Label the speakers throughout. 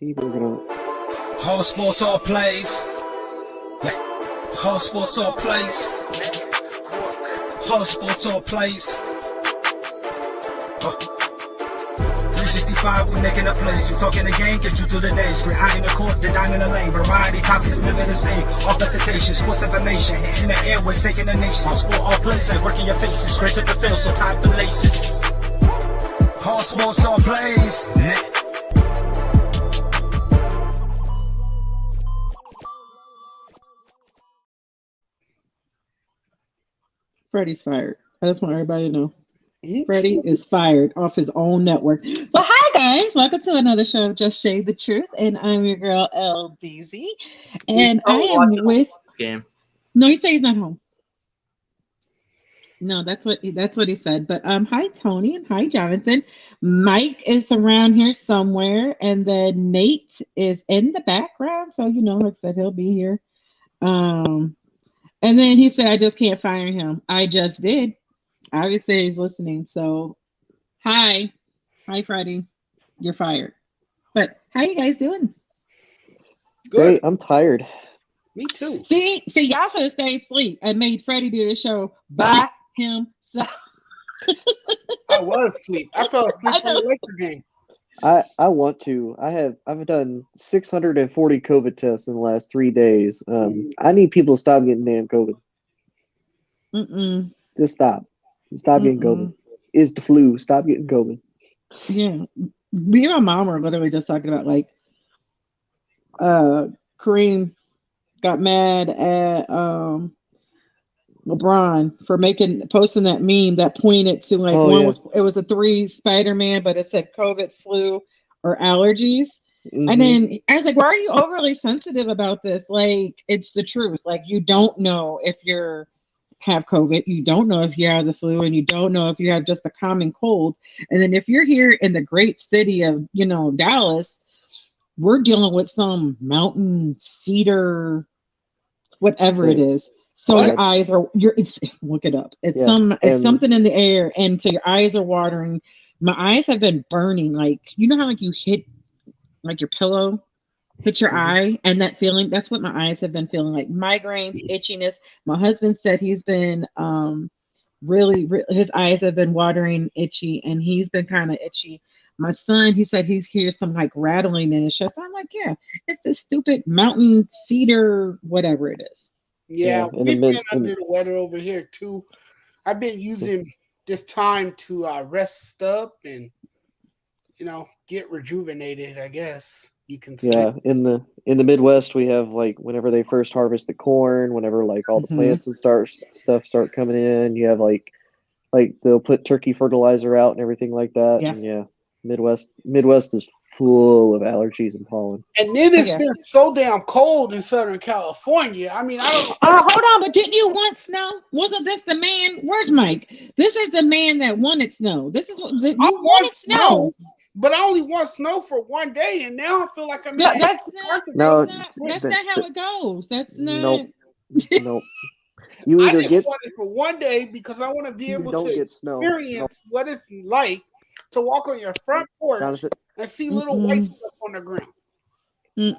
Speaker 1: Whole sports all plays. Whole sports all plays. Whole sports all plays. 365, we making up plays. You talking the game, get you to the days. We're high in the court, the dime in the lane. Variety topics, living the same. All presentation, sports information. In the airways, taking the nation. All sport, all plays, they working your faces. Grace at the field, so tie the laces. Whole sports all plays.
Speaker 2: Freddie's fired. I just want everybody to know. Freddie is fired off his own network. Well, hi guys, welcome to another show of Just Shade the Truth, and I'm your girl LDZ, and I am with.
Speaker 3: Game.
Speaker 2: No, he said he's not home. No, that's what he said. But hi Tony and hi Jonathan. Mike is around here somewhere, and then Nate is in the background, so like I said, he'll be here. And then he said, I just can't fire him. I just did. Obviously, he's listening. So, hi, Freddie. You're fired. But how you guys doing?
Speaker 4: Good. Hey, I'm tired.
Speaker 3: Me too.
Speaker 2: See, y'all should have stayed asleep and made Freddie do the show by himself.
Speaker 3: I was asleep. I fell asleep on the Lakers game.
Speaker 4: I want to. I've done 640 COVID tests in the last 3 days. I need people to stop getting damn COVID. Just stop. Stop getting COVID. It's the flu. Stop getting COVID.
Speaker 2: Yeah. Me and my mom were literally just talking about Kareem got mad at LeBron for posting that meme that pointed to it was a 3 Spider-Man, but it said COVID, flu, or allergies. And then I was like, why are you overly sensitive about this? Like, it's the truth. Like, you don't know if you have COVID, you don't know if you have the flu, and you don't know if you have just a common cold. And then if you're here in the great city of, Dallas, we're dealing with some mountain cedar, whatever it is. So your eyes are look it up. It's something in the air, and so your eyes are watering. My eyes have been burning. Like, how you hit your pillow, hit your eye, and that feeling, that's what my eyes have been feeling like. Migraines, itchiness. My husband said he's been really his eyes have been watering, itchy, and he's been kind of itchy. My son, he said he's hears some rattling in his chest. So I'm like, yeah, it's this stupid mountain cedar, whatever it is.
Speaker 3: Yeah, we've been under the weather over here too. I've been using this time to rest up and get rejuvenated, I guess you can say.
Speaker 4: Yeah, in the Midwest we have whenever they first harvest the corn, whenever all the plants and start coming in, you have they'll put turkey fertilizer out and everything like that.
Speaker 2: Yeah.
Speaker 4: And Midwest is full of allergies and pollen.
Speaker 3: And then it's been so damn cold in Southern California. I mean, I don't.
Speaker 2: Oh, hold on, but didn't you want snow? Wasn't this the man? Where's Mike? This is the man that wanted snow. This is what you wanted snow.
Speaker 3: But I only want snow for 1 day, and now I feel like I'm.
Speaker 2: That's not how it goes. That's not.
Speaker 4: Nope. You either
Speaker 3: get want it for 1 day because I want to be able to experience what it's like to walk on your front porch and see little white stuff on the ground.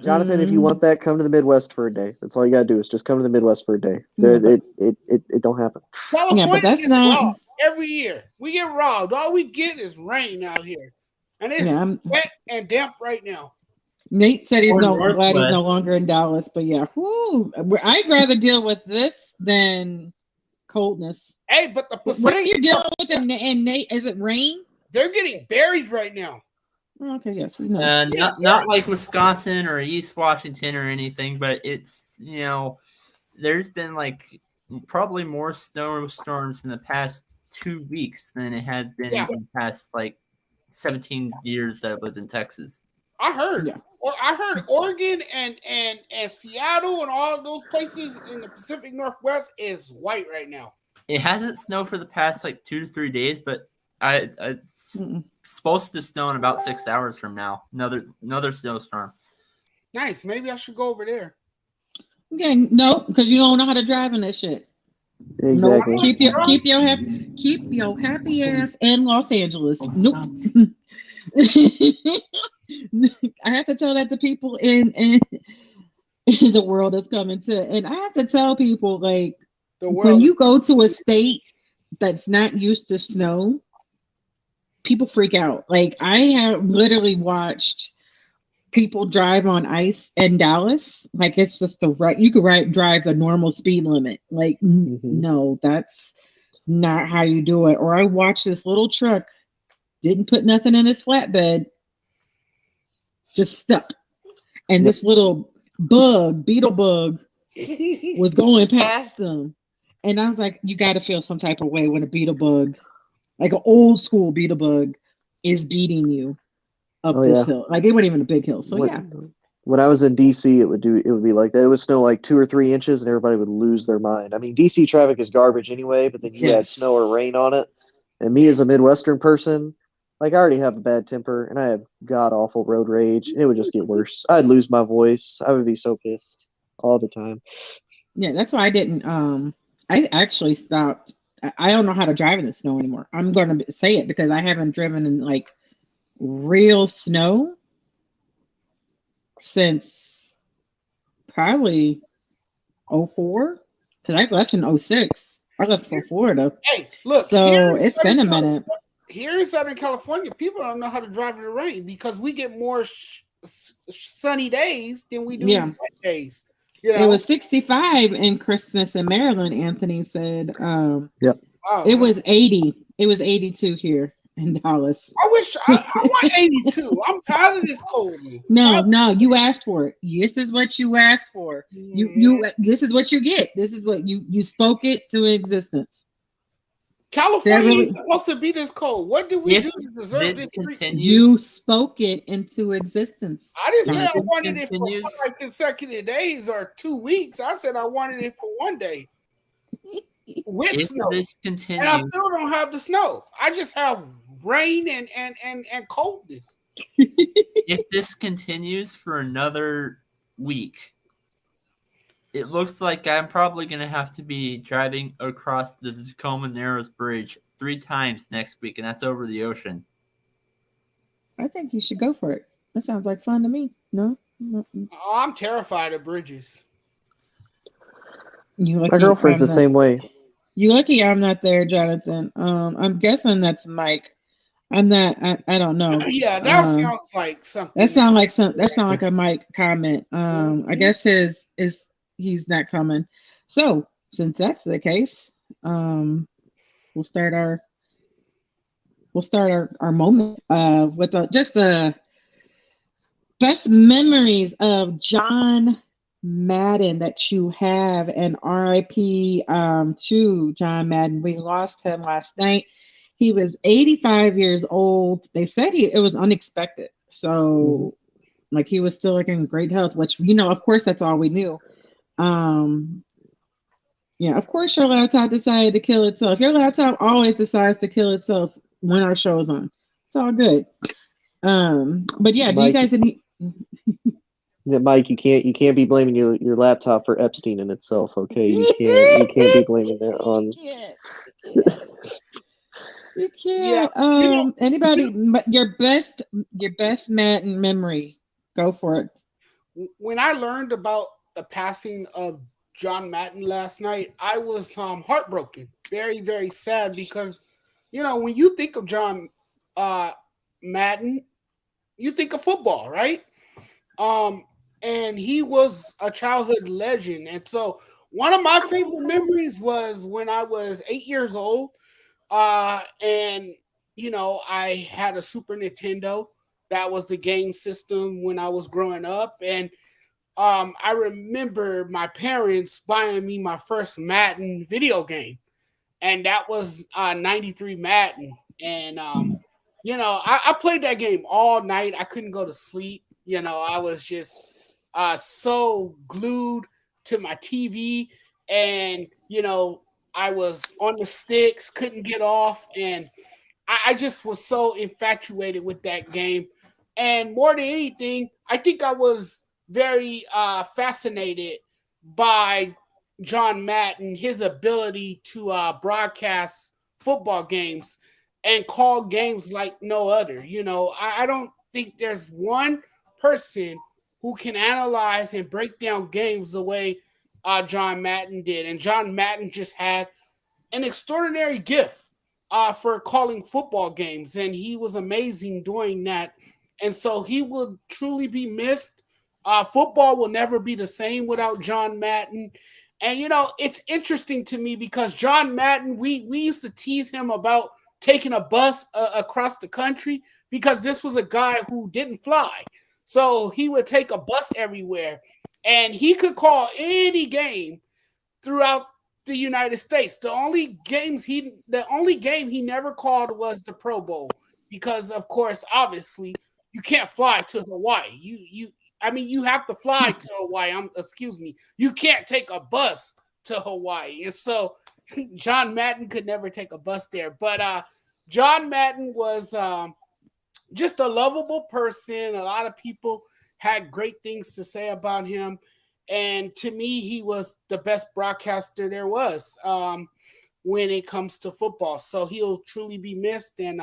Speaker 4: Jonathan, if you want that, come to the Midwest for a day. That's all you gotta do is just come to the Midwest for a day. It don't happen.
Speaker 3: California gets robbed every year. We get robbed. All we get is rain out here, and it's wet and damp right now.
Speaker 2: Nate said he's no longer in Dallas, but I'd rather deal with this than coldness.
Speaker 3: Hey, but the Pacific,
Speaker 2: what are you dealing with? And Nate, is it rain?
Speaker 3: They're getting buried right now.
Speaker 2: Okay, yes.
Speaker 5: Not like Wisconsin or East Washington or anything, but it's there's been probably more snowstorms in the past 2 weeks than it has been in the past 17 years that I've lived in Texas.
Speaker 3: I heard Oregon and Seattle and all of those places in the Pacific Northwest is white right now.
Speaker 5: It hasn't snowed for the past 2 to 3 days, but it's supposed to snow in about 6 hours from now. Another snowstorm.
Speaker 3: Nice. Maybe I should go over there.
Speaker 2: Okay, no, because you don't know how to drive in that shit.
Speaker 4: Exactly.
Speaker 2: No, keep your happy ass in Los Angeles. Nope. I have to tell that to people in the world is coming to, and I have to tell people like when you go to a state that's not used to snow, people freak out. Like I have literally watched people drive on ice in Dallas. Like it's just you could drive the normal speed limit. Like no, that's not how you do it. Or I watched this little truck, didn't put nothing in his flatbed, just stuck. And this little beetle bug, was going past them. And I was like, you got to feel some type of way when a beetle bug, like an old school beetle bug, is beating you up this hill. Like it wasn't even a big hill. So
Speaker 4: when I was in DC, it would be like that. It would snow like 2 or 3 inches, and everybody would lose their mind. I mean, DC traffic is garbage anyway, but then you add snow or rain on it. And me as a Midwestern person, like I already have a bad temper, and I have god awful road rage, and it would just get worse. I'd lose my voice. I would be so pissed all the time.
Speaker 2: Yeah, that's why I didn't. I actually stopped. I don't know how to drive in the snow anymore. I'm going to say it because I haven't driven in like real snow since probably 04, because I left in 06. I left for Florida.
Speaker 3: Hey, look.
Speaker 2: So it's been a minute.
Speaker 3: Here in Southern California, people don't know how to drive in the rain because we get more sunny days than we do wet days. You know?
Speaker 2: It was 65 in Christmas in Maryland, Anthony said.
Speaker 4: Yep.
Speaker 2: It was 80. It was 82 here in Dallas.
Speaker 3: I want 82. I'm tired of this coldness.
Speaker 2: No, you asked for it. This is what you asked for. You this is what you get. This is what you spoke it to existence.
Speaker 3: California is supposed to be this cold. What do we do to deserve this?
Speaker 2: You spoke it into existence.
Speaker 3: I didn't say I wanted it for 5 consecutive days or 2 weeks. I said I wanted it for 1 day with snow. And I still don't have the snow. I just have rain and coldness.
Speaker 5: If this continues for another week, it looks like I'm probably going to have to be driving across the Tacoma Narrows Bridge 3 times next week, and that's over the ocean.
Speaker 2: I think you should go for it. That sounds like fun to me. No?
Speaker 3: Oh, I'm terrified of bridges.
Speaker 4: My girlfriend's the same way.
Speaker 2: You lucky I'm not there, Jonathan. I'm guessing that's Mike. I'm not. I don't know.
Speaker 3: Yeah, that sounds like something.
Speaker 2: That sounds like a Mike comment. I guess he's not coming. So since that's the case, we'll start our moment with just best memories of John Madden that you have, and RIP to John Madden. We lost him last night. He was 85 years old. They said it was unexpected. So like he was still like in great health, which of course that's all we knew. Yeah, of course your laptop decided to kill itself. Your laptop always decides to kill itself when our show is on. It's all good. But yeah, Mike, do you guys
Speaker 4: yeah, Mike, you can't be blaming your laptop for Epstein in itself, okay? You can't be blaming it on
Speaker 2: You can't. Yeah. Anybody your best Madden memory. Go for it.
Speaker 3: When I learned about the passing of John Madden last night, I was heartbroken, very, very sad, because when you think of John Madden, you think of football, right? And he was a childhood legend. And so one of my favorite memories was when I was 8 years old, and I had a Super Nintendo. That was the game system when I was growing up, and I remember my parents buying me my first Madden video game, and that was 93 Madden. And, I played that game all night. I couldn't go to sleep. I was just so glued to my TV, and, I was on the sticks, couldn't get off, and I just was so infatuated with that game. And more than anything, I think I was very fascinated by John Madden, his ability to broadcast football games. and call games like no other. You know, I don't think there's one person who can analyze and break down games the way John Madden did. And John Madden just had an extraordinary gift for calling football games, and he was amazing doing that. And so he will truly be missed. Football will never be the same without John Madden. And, you know, it's interesting to me because John Madden, we used to tease him about taking a bus across the country because this was a guy who didn't fly. So he would take a bus everywhere, and he could call any game throughout the United States. The only game he never called was the Pro Bowl because, of course, obviously, you can't fly to Hawaii. You have to fly to Hawaii. You can't take a bus to Hawaii. And so John Madden could never take a bus there. But John Madden was just a lovable person. A lot of people had great things to say about him. And to me, he was the best broadcaster there was when it comes to football. So he'll truly be missed. And,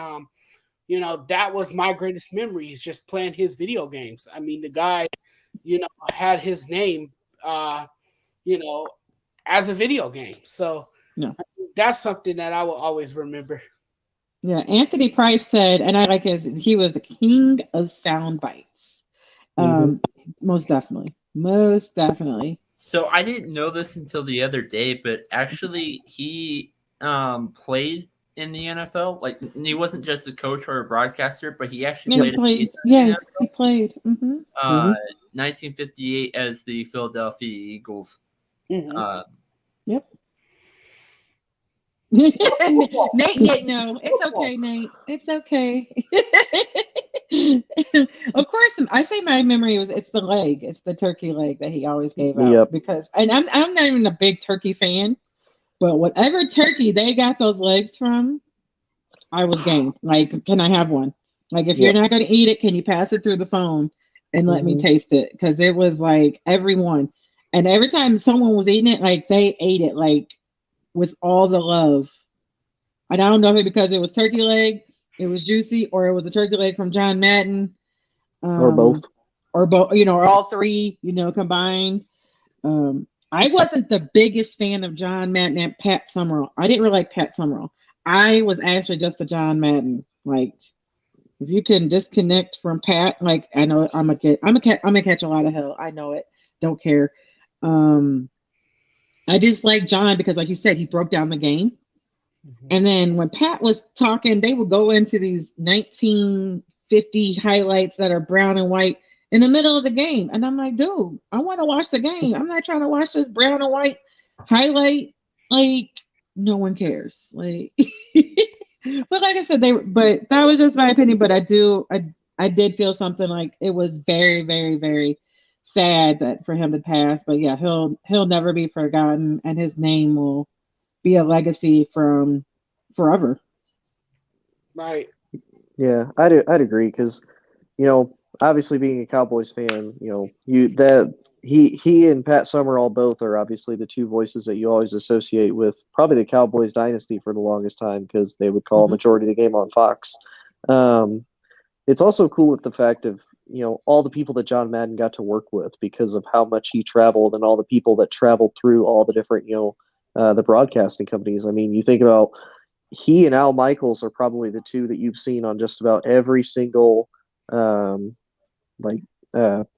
Speaker 3: you know, that was my greatest memory is just playing his video games. I mean, the guy, you know, had his name, you know, as a video game. So yeah, that's something that I will always remember.
Speaker 2: Yeah, Anthony Price said, and I like he was the king of sound bites. Most definitely. Most definitely.
Speaker 5: So I didn't know this until the other day, but actually he played in the NFL. Like he wasn't just a coach or a broadcaster, but he actually played.
Speaker 2: He played.
Speaker 5: 1958 as the Philadelphia Eagles.
Speaker 2: Yep. Nate didn't know. It's okay, Nate. It's okay. Of course, I say my memory it's the leg. It's the turkey leg that he always gave out because, and I'm not even a big turkey fan, but whatever turkey they got those legs from, I was game. Like, can I have one? Like, if you're not going to eat it, can you pass it through the phone and let me taste it? Because it was like everyone, and every time someone was eating it, like they ate it like with all the love. And I don't know if because it was turkey leg, it was juicy, or it was a turkey leg from John Madden,
Speaker 4: or both,
Speaker 2: you know, or all three, you know, combined. I wasn't the biggest fan of John Madden and Pat Summerall. I didn't really like Pat Summerall. I was actually just a John Madden. Like, if you can disconnect from Pat, like I know I'm gonna catch a lot of hell. I know it. Don't care. I just like John because, like you said, he broke down the game. And then when Pat was talking, they would go into these 1950 highlights that are brown and white in the middle of the game. And I'm like, dude, I want to watch the game. I'm not trying to watch this brown and white highlight. Like, no one cares. Like, but like I said, but that was just my opinion. But I did feel something like it was very, very, very sad that for him to pass. But yeah, he'll never be forgotten, and his name will be a legacy from forever.
Speaker 3: Right.
Speaker 4: Yeah, I'd agree because, you know, obviously being a Cowboys fan, you know, he and Pat Summerall both are obviously the two voices that you always associate with probably the Cowboys dynasty for the longest time because they would call a majority of the game on Fox. It's also cool with the fact of, you know, all the people that John Madden got to work with because of how much he traveled and all the people that traveled through all the different, you know, the broadcasting companies. I mean, you think about he and Al Michaels are probably the two that you've seen on just about every single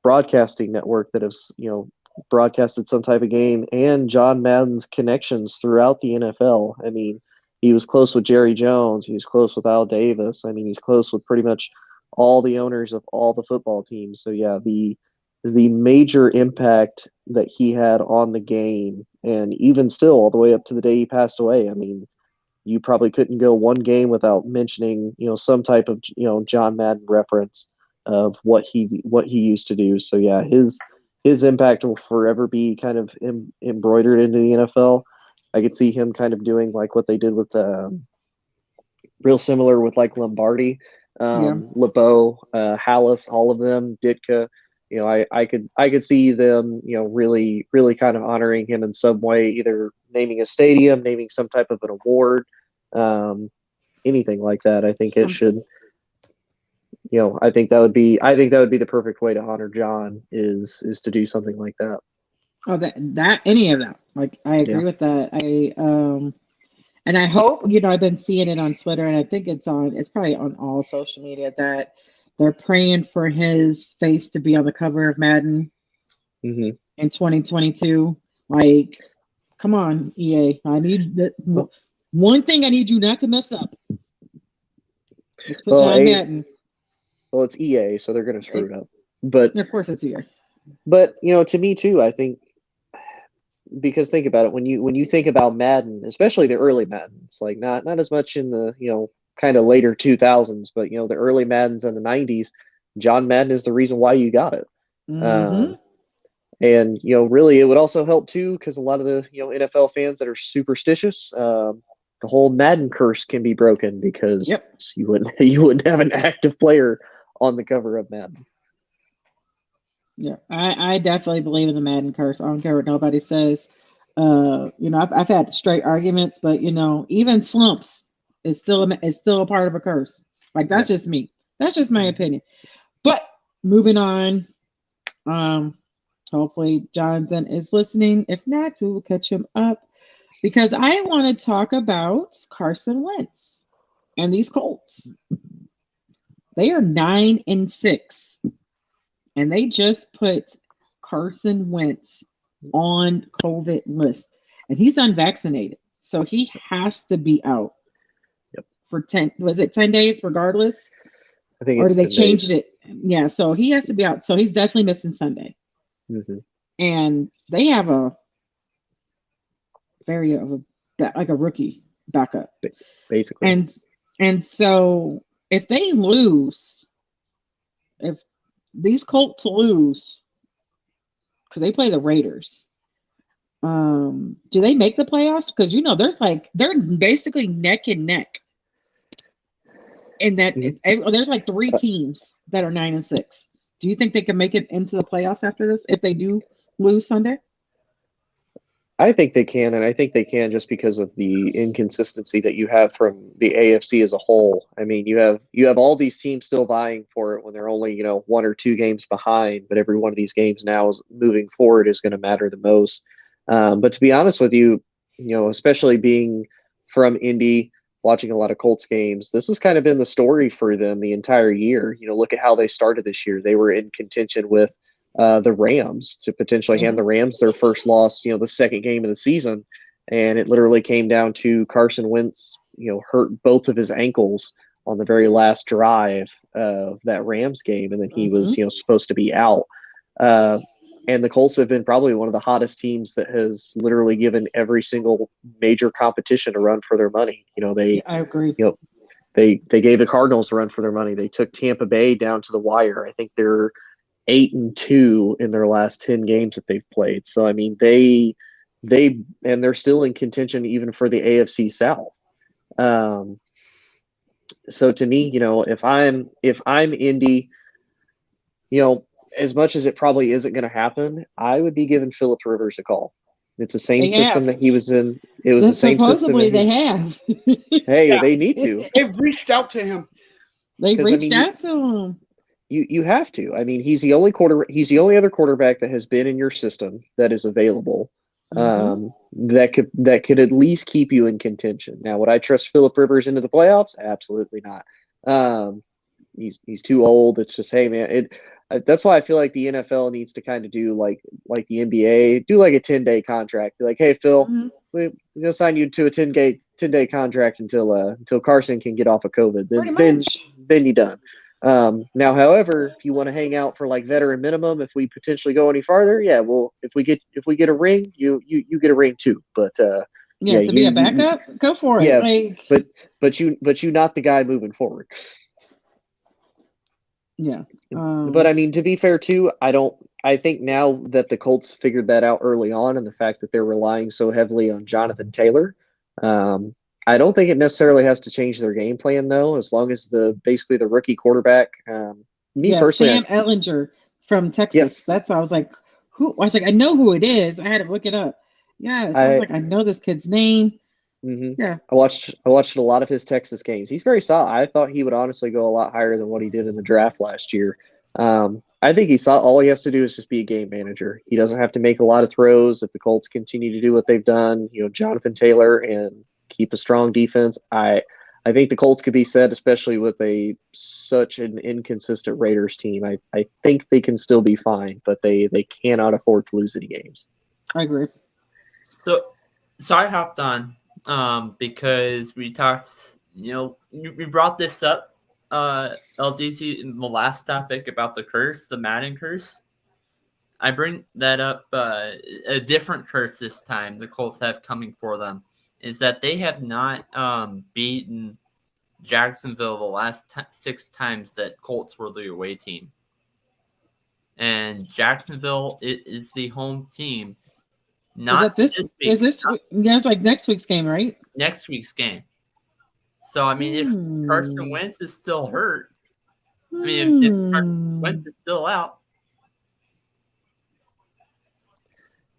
Speaker 4: broadcasting network that has, you know, broadcasted some type of game, and John Madden's connections throughout the NFL. I mean, he was close with Jerry Jones. He was close with Al Davis. I mean, he's close with pretty much all the owners of all the football teams. So yeah, the major impact that he had on the game, and even still all the way up to the day he passed away. I mean, you probably couldn't go one game without mentioning, you know, some type of, you know, John Madden reference of what he used to do. So yeah, his impact will forever be kind of embroidered into the NFL. I could see him kind of doing like what they did with real similar with like Lombardi, LeBeau, Hallis, all of them, Ditka. You know, I could see them, you know, really, really kind of honoring him in some way, either naming a stadium, naming some type of an award. anything like that. I think it should. I think that would be the perfect way to honor John is to do something like that.
Speaker 2: Oh, that any of that. Like, I agree with that. And I hope, I've been seeing it on Twitter, and I think it's probably on all social media, that they're praying for his face to be on the cover of Madden in 2022. Like, come on, EA. I need one thing I need you not to mess up. Let's put John Madden.
Speaker 4: Well, it's EA, so they're going to screw it up. But
Speaker 2: of course it's EA.
Speaker 4: But to me too, I think, because think about it, when you think about Madden, especially the early Maddens, like not as much in the kind of later 2000s, but the early Maddens in the 90s, John Madden is the reason why you got it. And really it would also help too, because a lot of the NFL fans that are superstitious, the whole Madden curse can be broken, because you wouldn't have an active player on the cover of Madden.
Speaker 2: Yeah, I definitely believe in the Madden curse. I don't care what nobody says. I've had straight arguments, but even slumps is still a part of a curse. Like, that's just me. That's just my opinion. But moving on, hopefully Jonathan is listening. If not, we will catch him up, because I want to talk about Carson Wentz and these Colts. They are 9-6. And they just put Carson Wentz on COVID list, and he's unvaccinated, so he has to be out for 10 days regardless?
Speaker 4: I think,
Speaker 2: or did they change it? Yeah, so he has to be out. So he's definitely missing Sunday. And they have a rookie backup,
Speaker 4: basically.
Speaker 2: And so if they lose, if these Colts lose, because they play the Raiders, do they make the playoffs? Because they're basically neck and neck. And that there's like 3 teams that are 9-6. Do you think they can make it into the playoffs after this if they do lose Sunday?
Speaker 4: I think they can, and I think they can just because of the inconsistency that you have from the AFC as a whole. I mean, you have all these teams still vying for it when they're only 1 or 2 games behind, but every one of these games now is moving forward is going to matter the most. But to be honest with you, especially being from Indy, watching a lot of Colts games, this has kind of been the story for them the entire year. Look at how they started this year. They were in contention with the Rams to potentially hand the Rams their first loss, the second game of the season. And it literally came down to Carson Wentz, hurt both of his ankles on the very last drive of that Rams game. And then he was, supposed to be out. And the Colts have been probably one of the hottest teams that has literally given every single major competition a run for their money.
Speaker 2: I agree.
Speaker 4: They gave the Cardinals a run for their money. They took Tampa Bay down to the wire. I think they're 8-2 in their last 10 games that they've played. So I mean, they're still in contention even for the AFC South. So to me, if I'm Indy, as much as it probably isn't going to happen, I would be giving Phillip Rivers a call. It's the same system that he was in. It was the same system.
Speaker 2: Supposedly they have.
Speaker 4: Hey, they need to.
Speaker 3: They've reached out to him.
Speaker 2: They've reached out to him.
Speaker 4: You have to. I mean, he's the only other quarterback that has been in your system that is available. That could at least keep you in contention. Now, would I trust Phillip Rivers into the playoffs? Absolutely not. He's too old. It's just, hey man, that's why I feel like the NFL needs to kind of do like the NBA, do like a 10-day contract. Be like, hey Phil, we're gonna sign you to a 10-day contract until Carson can get off of COVID. Then you're done. Now, however, if you want to hang out for like veteran minimum, if we potentially go any farther, yeah, well, if we get a ring, you get a ring too. But to be a
Speaker 2: backup, go for it.
Speaker 4: Yeah, but you not the guy moving forward.
Speaker 2: Yeah.
Speaker 4: But I mean, to be fair too, I think now that the Colts figured that out early on, and the fact that they're relying so heavily on Jonathan Taylor, I don't think it necessarily has to change their game plan though, as long as the rookie quarterback. Personally,
Speaker 2: Sam Ellinger from Texas.
Speaker 4: Yes.
Speaker 2: That's why I was like, who? I was like, I know who it is. I had to look it up. Yes, I was like, I know this kid's name.
Speaker 4: Mm-hmm.
Speaker 2: Yeah.
Speaker 4: I watched a lot of his Texas games. He's very solid. I thought he would honestly go a lot higher than what he did in the draft last year. I think all he has to do is just be a game manager. He doesn't have to make a lot of throws. If the Colts continue to do what they've done, Jonathan Taylor, and keep a strong defense, I think the Colts could be set, especially with such an inconsistent Raiders team. I think they can still be fine, but they cannot afford to lose any games.
Speaker 2: I agree.
Speaker 5: So I hopped on because we talked, we brought this up, LDC, in the last topic about the Madden curse. I bring that up, a different curse this time the Colts have coming for them is that they have not beaten Jacksonville the last 6 times that Colts were the away team. And Jacksonville is the home team. Not this week.
Speaker 2: Is this? Yeah, it's like next week's game, right?
Speaker 5: Next week's game. So, I mean, if Carson Wentz is still hurt, if Carson Wentz is still out.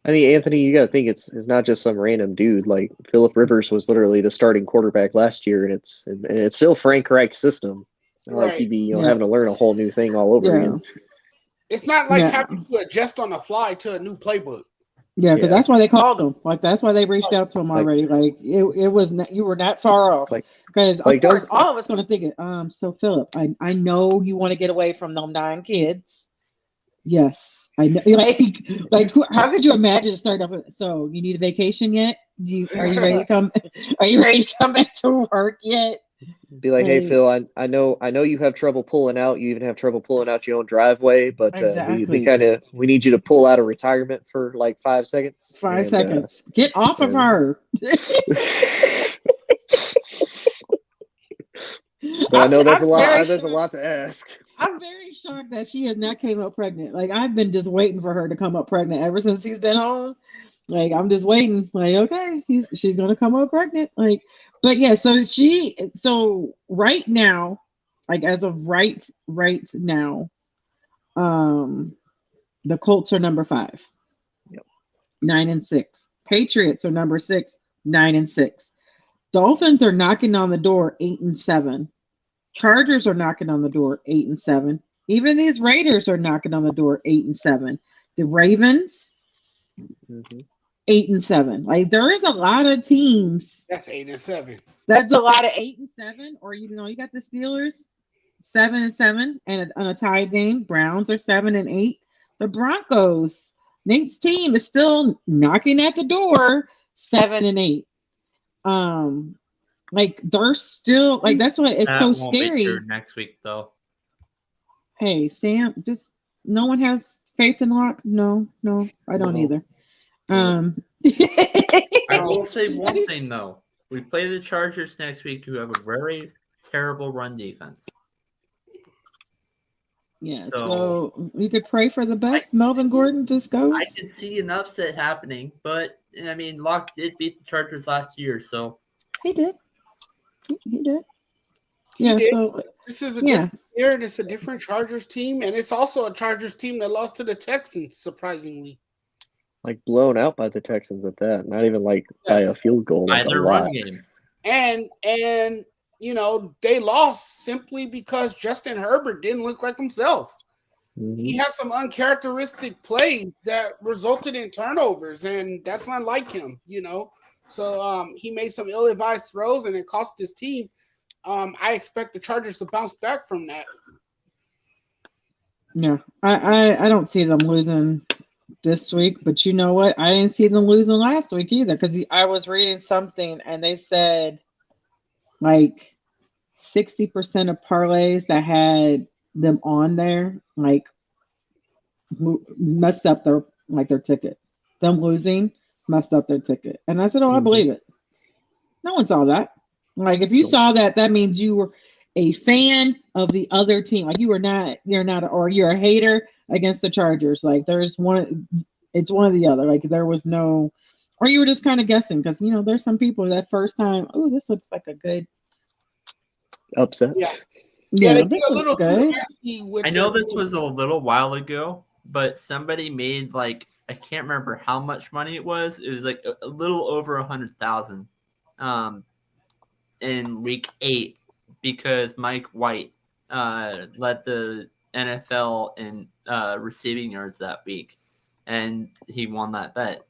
Speaker 4: I mean, Anthony, you got to think it's not just some random dude. Like, Phillip Rivers was literally the starting quarterback last year, and it's still Frank Reich's system.
Speaker 3: Right.
Speaker 4: Like he'd be having to learn a whole new thing all over again.
Speaker 3: It's not like having to adjust on the fly to a new playbook.
Speaker 2: Yeah, because that's why they called him. Like, that's why they reached out to him already. Like, it was not, you were not far off. Because of course, all of us going to think, so Phillip, I know you want to get away from them 9 kids. Yes, I know. How could you imagine starting off? So, you need a vacation yet? Are you ready to come? Are you ready to come back to work yet?
Speaker 4: Be like, hey Phil, I know you have trouble pulling out. You even have trouble pulling out your own driveway, but we need you to pull out of retirement for like 5 seconds.
Speaker 2: 5 seconds. Get off of her.
Speaker 4: But I know there's a lot to ask.
Speaker 2: I'm very shocked that she has not came up pregnant. Like, I've been just waiting for her to come up pregnant ever since he's been home. Like, I'm just waiting. Like, okay, she's gonna come up pregnant. Like, but yeah, so right now, like as of right now, the Colts are number 5.
Speaker 4: Yep.
Speaker 2: 9-6. Patriots are number 6, 9-6. Dolphins are knocking on the door, 8-7. Chargers are knocking on the door, 8-7. Even these Raiders are knocking on the door, 8-7. The Ravens, 8-7. Like, there is a lot of teams.
Speaker 3: That's 8-7.
Speaker 2: That's a lot of 8-7. Or you got the Steelers, 7-7, and on a tied game. Browns are 7-8. The Broncos, Nate's team, is still knocking at the door, 7-8. Like, they're still like, that's why it's so scary.
Speaker 5: Next week, though.
Speaker 2: Hey, Sam, just no one has faith in Locke. No, I don't either.
Speaker 5: I will say one thing though. We play the Chargers next week, who have a very terrible run defense.
Speaker 2: Yeah, so we could pray for the best. Melvin Gordon just goes.
Speaker 5: I can see an upset happening, but I mean, Locke did beat the Chargers last year, so
Speaker 2: he did. He did. Yeah. So
Speaker 3: this is a different year, and it's a different Chargers team, and it's also a Chargers team that lost to the Texans, surprisingly.
Speaker 4: Like, blown out by the Texans at that. Not even like by a field goal.
Speaker 5: By their run game.
Speaker 3: And they lost simply because Justin Herbert didn't look like himself. Mm-hmm. He had some uncharacteristic plays that resulted in turnovers, and that's not like him, So he made some ill-advised throws, and it cost his team. I expect the Chargers to bounce back from that.
Speaker 2: Yeah, I don't see them losing this week, but you know what? I didn't see them losing last week either, because I was reading something and they said like 60% of parlays that had them on there like messed up their ticket. Them losing messed up their ticket, and I said, "Oh, I believe it." No one saw that. Like, if you saw that, that means you were a fan of the other team. Like, you're a hater against the Chargers. Like, it's one or the other. Like, there was no, or you were just kind of guessing, because there's some people that first time, oh, this looks like a good
Speaker 4: upset.
Speaker 2: Yeah, this looks good.
Speaker 5: I know this was a little while ago, but somebody made like, I can't remember how much money it was. It was like a little over 100,000 in week 8 because Mike White led the NFL in receiving yards that week, and he won that bet.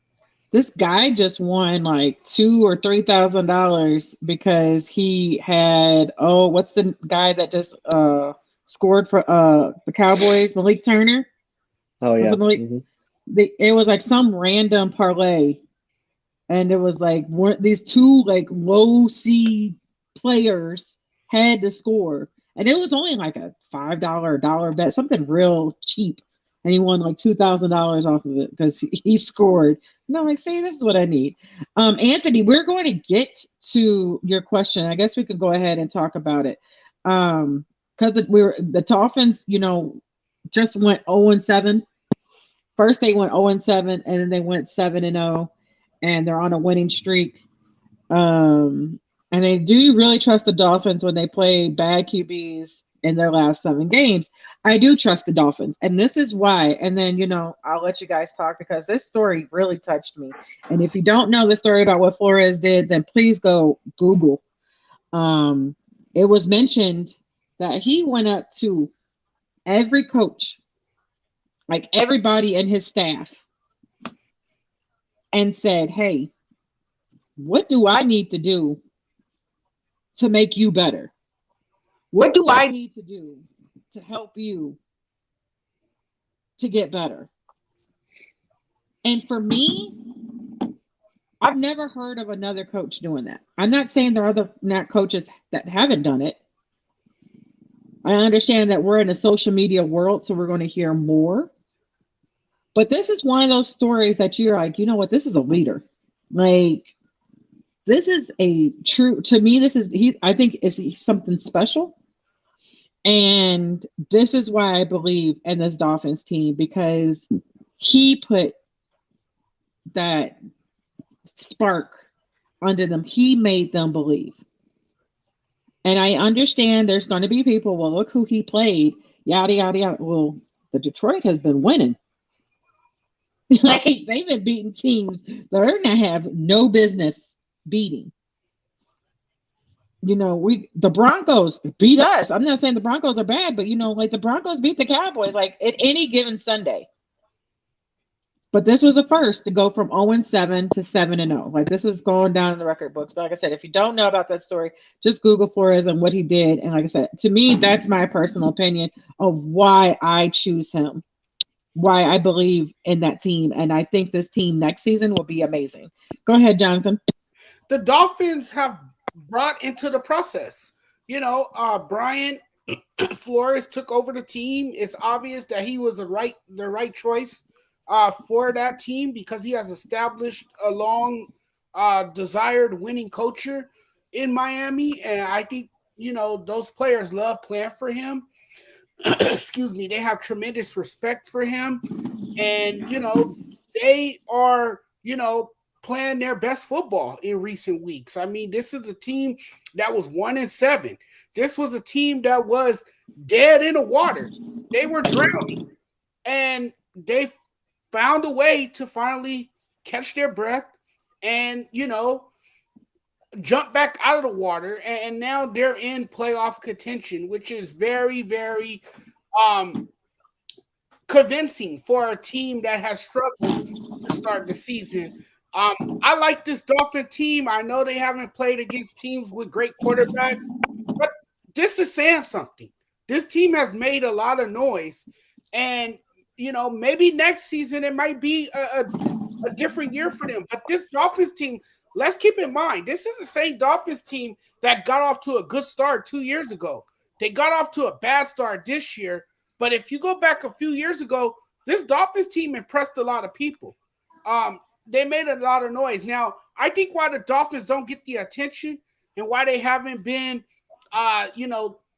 Speaker 2: This guy just won like $2,000 or $3,000 because he had what's the guy that just scored for the Cowboys, Malik Turner?
Speaker 4: Oh yeah.
Speaker 2: It was like some random parlay, and it was like these two like low seed players had to score, and it was only like a $5 dollar bet, something real cheap. And he won like $2,000 off of it because he scored. No, I'm like, see, this is what I need. Anthony, we're going to get to your question. I guess we could go ahead and talk about it. Because the Dolphins, just went 0-7. First they went 0-7, and then they went 7-0, and they're on a winning streak. And they do really trust the Dolphins when they play bad QBs in their last 7 games. I do trust the Dolphins, and this is why. And then, I'll let you guys talk because this story really touched me. And if you don't know the story about what Flores did, then please go Google. It was mentioned that he went up to every coach, like everybody in his staff, and said, hey, what do I need to do to make you better? What do I need to do to help you to get better? And for me, I've never heard of another coach doing that. I'm not saying there are other not coaches that haven't done it. I understand that we're in a social media world, so we're going to hear more. But this is one of those stories that you're like, you know what, this is a leader. Like, this is a true, to me, I think it's something special. And this is why I believe in this Dolphins team, because he put that spark under them. He made them believe. And I understand there's going to be people, well, look who he played, yada, yada, yada. Well, the Detroit has been winning. Like, they've been beating teams they're going to have no business beating. The Broncos beat us. I'm not saying the Broncos are bad, but like the Broncos beat the Cowboys like at any given Sunday. But this was a first to go from 0-7 to 7-0. Like, this is going down in the record books. But like I said, if you don't know about that story, just Google Flores and what he did. And like I said, to me, that's my personal opinion of why I choose him, why I believe in that team. And I think this team next season will be amazing. Go ahead, Jonathan.
Speaker 3: The Dolphins have brought into the process. Brian Flores took over the team. It's obvious that he was the right choice for that team because he has established a long desired winning culture in Miami. And I think, those players love playing for him. Excuse me. They have tremendous respect for him. And, they are, playing their best football in recent weeks. I mean, this is a team that was 1-7. This was a team that was dead in the water. They were drowning. And they found a way to finally catch their breath and, jump back out of the water. And now they're in playoff contention, which is very, very convincing for a team that has struggled to start the season. I like this Dolphin team. I know they haven't played against teams with great quarterbacks, but this is saying something. This team has made a lot of noise, and maybe next season it might be a different year for them. But this Dolphins team, let's keep in mind, this is the same Dolphins team that got off to a good start 2 years ago. They got off to a bad start this year, but if you go back a few years ago, this Dolphins team impressed a lot of people. They made a lot of noise. Now, I think why the Dolphins don't get the attention and why they haven't been,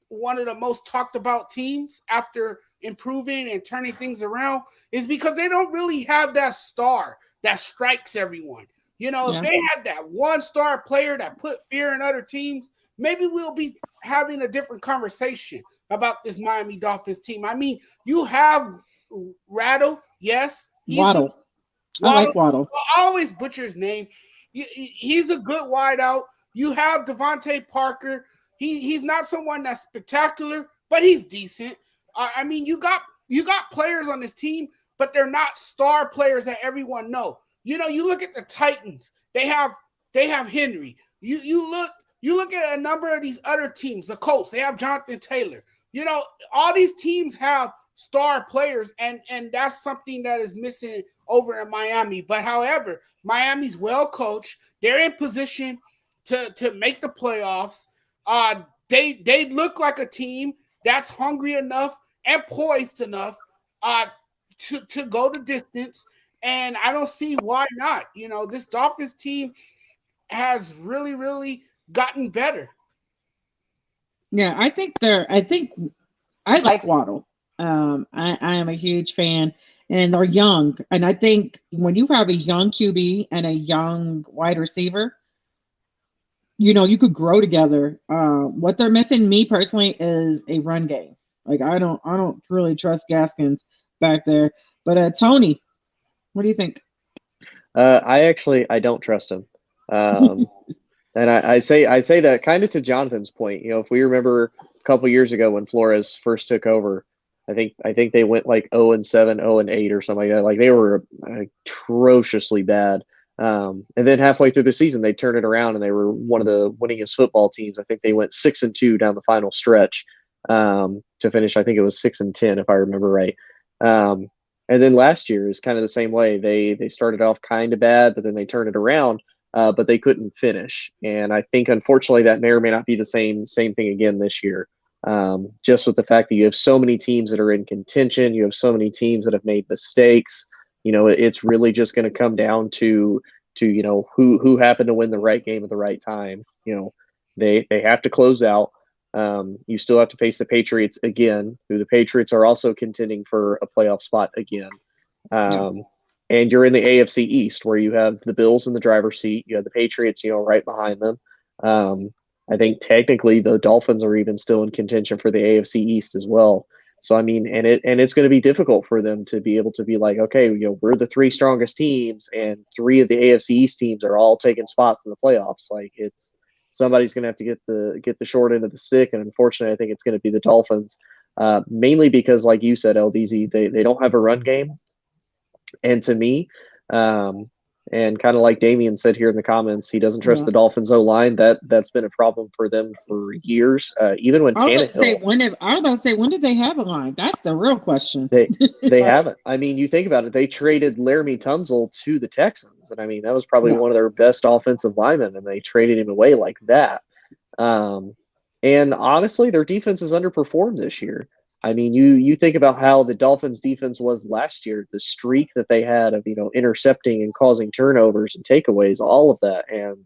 Speaker 3: one of the most talked about teams after improving and turning things around is because they don't really have that star that strikes everyone. If they had that one star player that put fear in other teams, maybe we'll be having a different conversation about this Miami Dolphins team. I mean, you have Waddle, yes.
Speaker 2: Waddle. I like Waddle.
Speaker 3: I always butcher his name. He's a good wideout. You have Devontae Parker. He's not someone that's spectacular, but he's decent. I mean, you got players on this team, but they're not star players that everyone know. You know, you look at the Titans. They have Henry. You look at a number of these other teams, the Colts, they have Jonathan Taylor. You know, all these teams have star players, and that's something that is missing over in Miami. But however, Miami's well coached. They're in position to make the playoffs. They look like a team that's hungry enough and poised enough to go the distance. And I don't see why not. You know, this Dolphins team has really, really gotten better.
Speaker 2: Yeah, I like Waddle. I am a huge fan, and they're young. And I think when you have a young QB and a young wide receiver, you know, you could grow together. What they're missing, me personally, is a run game. Like I don't really trust Gaskins back there. But Tony, what do you think?
Speaker 4: I don't trust him. And I say that kind of to Jonathan's point. You know, if we remember a couple years ago when Flores first took over, I think they went like 0-7, 0-8 or something like that. Like they were atrociously bad. And then halfway through the season, they turned it around and they were one of the winningest football teams. I think they went 6-2 down the final stretch to finish. I think it was 6-10 if I remember right. And then last year is kind of the same way. They started off kind of bad, but then they turned it around. But they couldn't finish. And I think, unfortunately, that may or may not be the same thing again this year. Just with the fact that you have so many teams that are in contention, you have so many teams that have made mistakes. You know, it's really just going to come down to you know who happened to win the right game at the right time. You know, they have to close out. You still have to face the Patriots again, who the Patriots are also contending for a playoff spot again. And you're in the AFC East, where you have the Bills in the driver's seat. You have the Patriots, you know, right behind them. I think technically the Dolphins are even still in contention for the AFC East as well. So I mean, and it's going to be difficult for them to be able to be like, okay, you know, we're the three strongest teams, and three of the AFC East teams are all taking spots in the playoffs. Like somebody's going to have to get the short end of the stick, and unfortunately, I think it's going to be the Dolphins, mainly because, like you said, LDZ, they don't have a run game. And to me, and kind of like Damian said here in the comments, he doesn't trust the Dolphins O-line. That's been a problem for them for years. Even when Tannehill,
Speaker 2: I was about to say, when did they have a line? That's the real question.
Speaker 4: They haven't. I mean, you think about it. They traded Laramie Tunsil to the Texans, and I mean that was probably one of their best offensive linemen, and they traded him away like that. And honestly, their defense has underperformed this year. I mean, you think about how the Dolphins defense was last year, the streak that they had of, you know, intercepting and causing turnovers and takeaways, all of that. And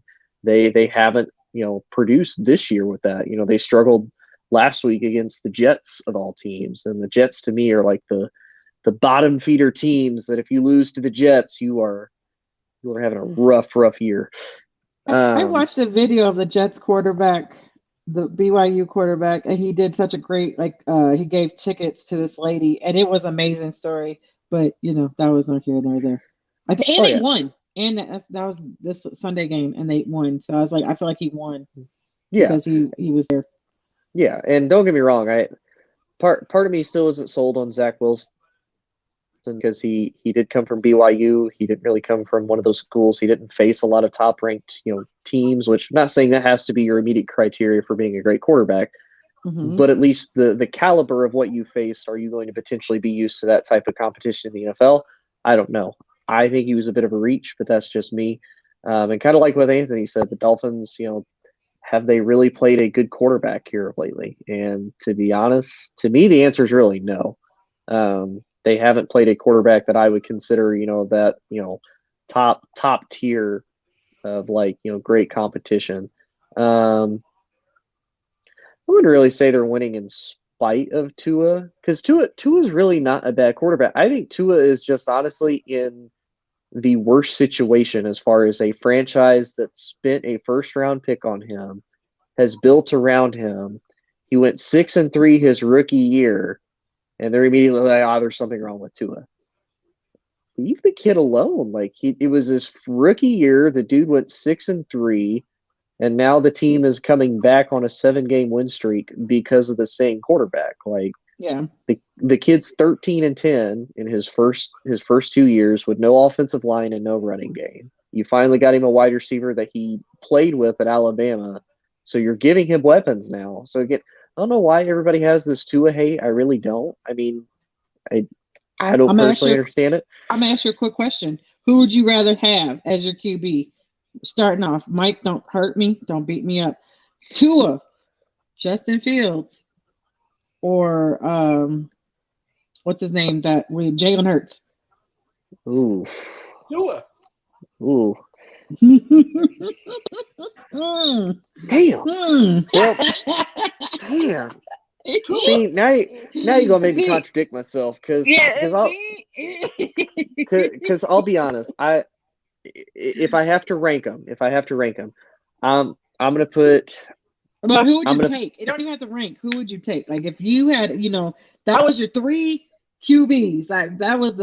Speaker 4: they haven't, you know, produced this year with that. You know, they struggled last week against the Jets of all teams. And the Jets to me are like the bottom feeder teams that if you lose to the Jets, you are having a rough year.
Speaker 2: I watched a video of the Jets quarterback, the BYU quarterback, and he did such a great, he gave tickets to this lady, and it was an amazing story. But you know, that was not here nor there. And they won, and that was this Sunday game, and they won. So I was like, I feel like he won, because he was there.
Speaker 4: Yeah, and don't get me wrong, part of me still isn't sold on Zach Wilson, because he did come from BYU. He didn't really come from one of those schools. He didn't face a lot of top-ranked, you know, teams, which I'm not saying that has to be your immediate criteria for being a great quarterback, but at least the caliber of what you faced, are you going to potentially be used to that type of competition in the NFL? I don't know. I think he was a bit of a reach, but that's just me. And kind of like what Anthony said, the Dolphins, you know, have they really played a good quarterback here lately? And to be honest, to me, the answer is really no. They haven't played a quarterback that I would consider, you know, that, you know, top tier of, like, you know, great competition. I wouldn't really say they're winning in spite of Tua, because Tua's really not a bad quarterback. I think Tua is just honestly in the worst situation as far as a franchise that spent a first-round pick on him, has built around him. He went 6-3 his rookie year, and they're immediately like, there's something wrong with Tua. Leave the kid alone. Like, it was his rookie year. The dude went 6-3. And now the team is coming back on a 7-game win streak because of the same quarterback. Like,
Speaker 2: yeah,
Speaker 4: the kid's 13-10 in his first 2 years with no offensive line and no running game. You finally got him a wide receiver that he played with at Alabama, so you're giving him weapons now. So again, I don't know why everybody has this Tua hate. I really don't. I mean, I don't personally understand it.
Speaker 2: I'm gonna ask you a quick question. Who would you rather have as your QB? Starting off, Mike, don't hurt me, don't beat me up. Tua, Justin Fields, or what's his name? That with Jalen Hurts.
Speaker 4: Ooh.
Speaker 3: Tua.
Speaker 4: Ooh.
Speaker 2: Damn.
Speaker 4: Well, damn. See, now you're gonna make me contradict myself because I'll be honest. If I have to rank them, I'm gonna put.
Speaker 2: But who would you take? You don't even have to rank. Who would you take? Like if you had, that was your 3 QBs. Like that was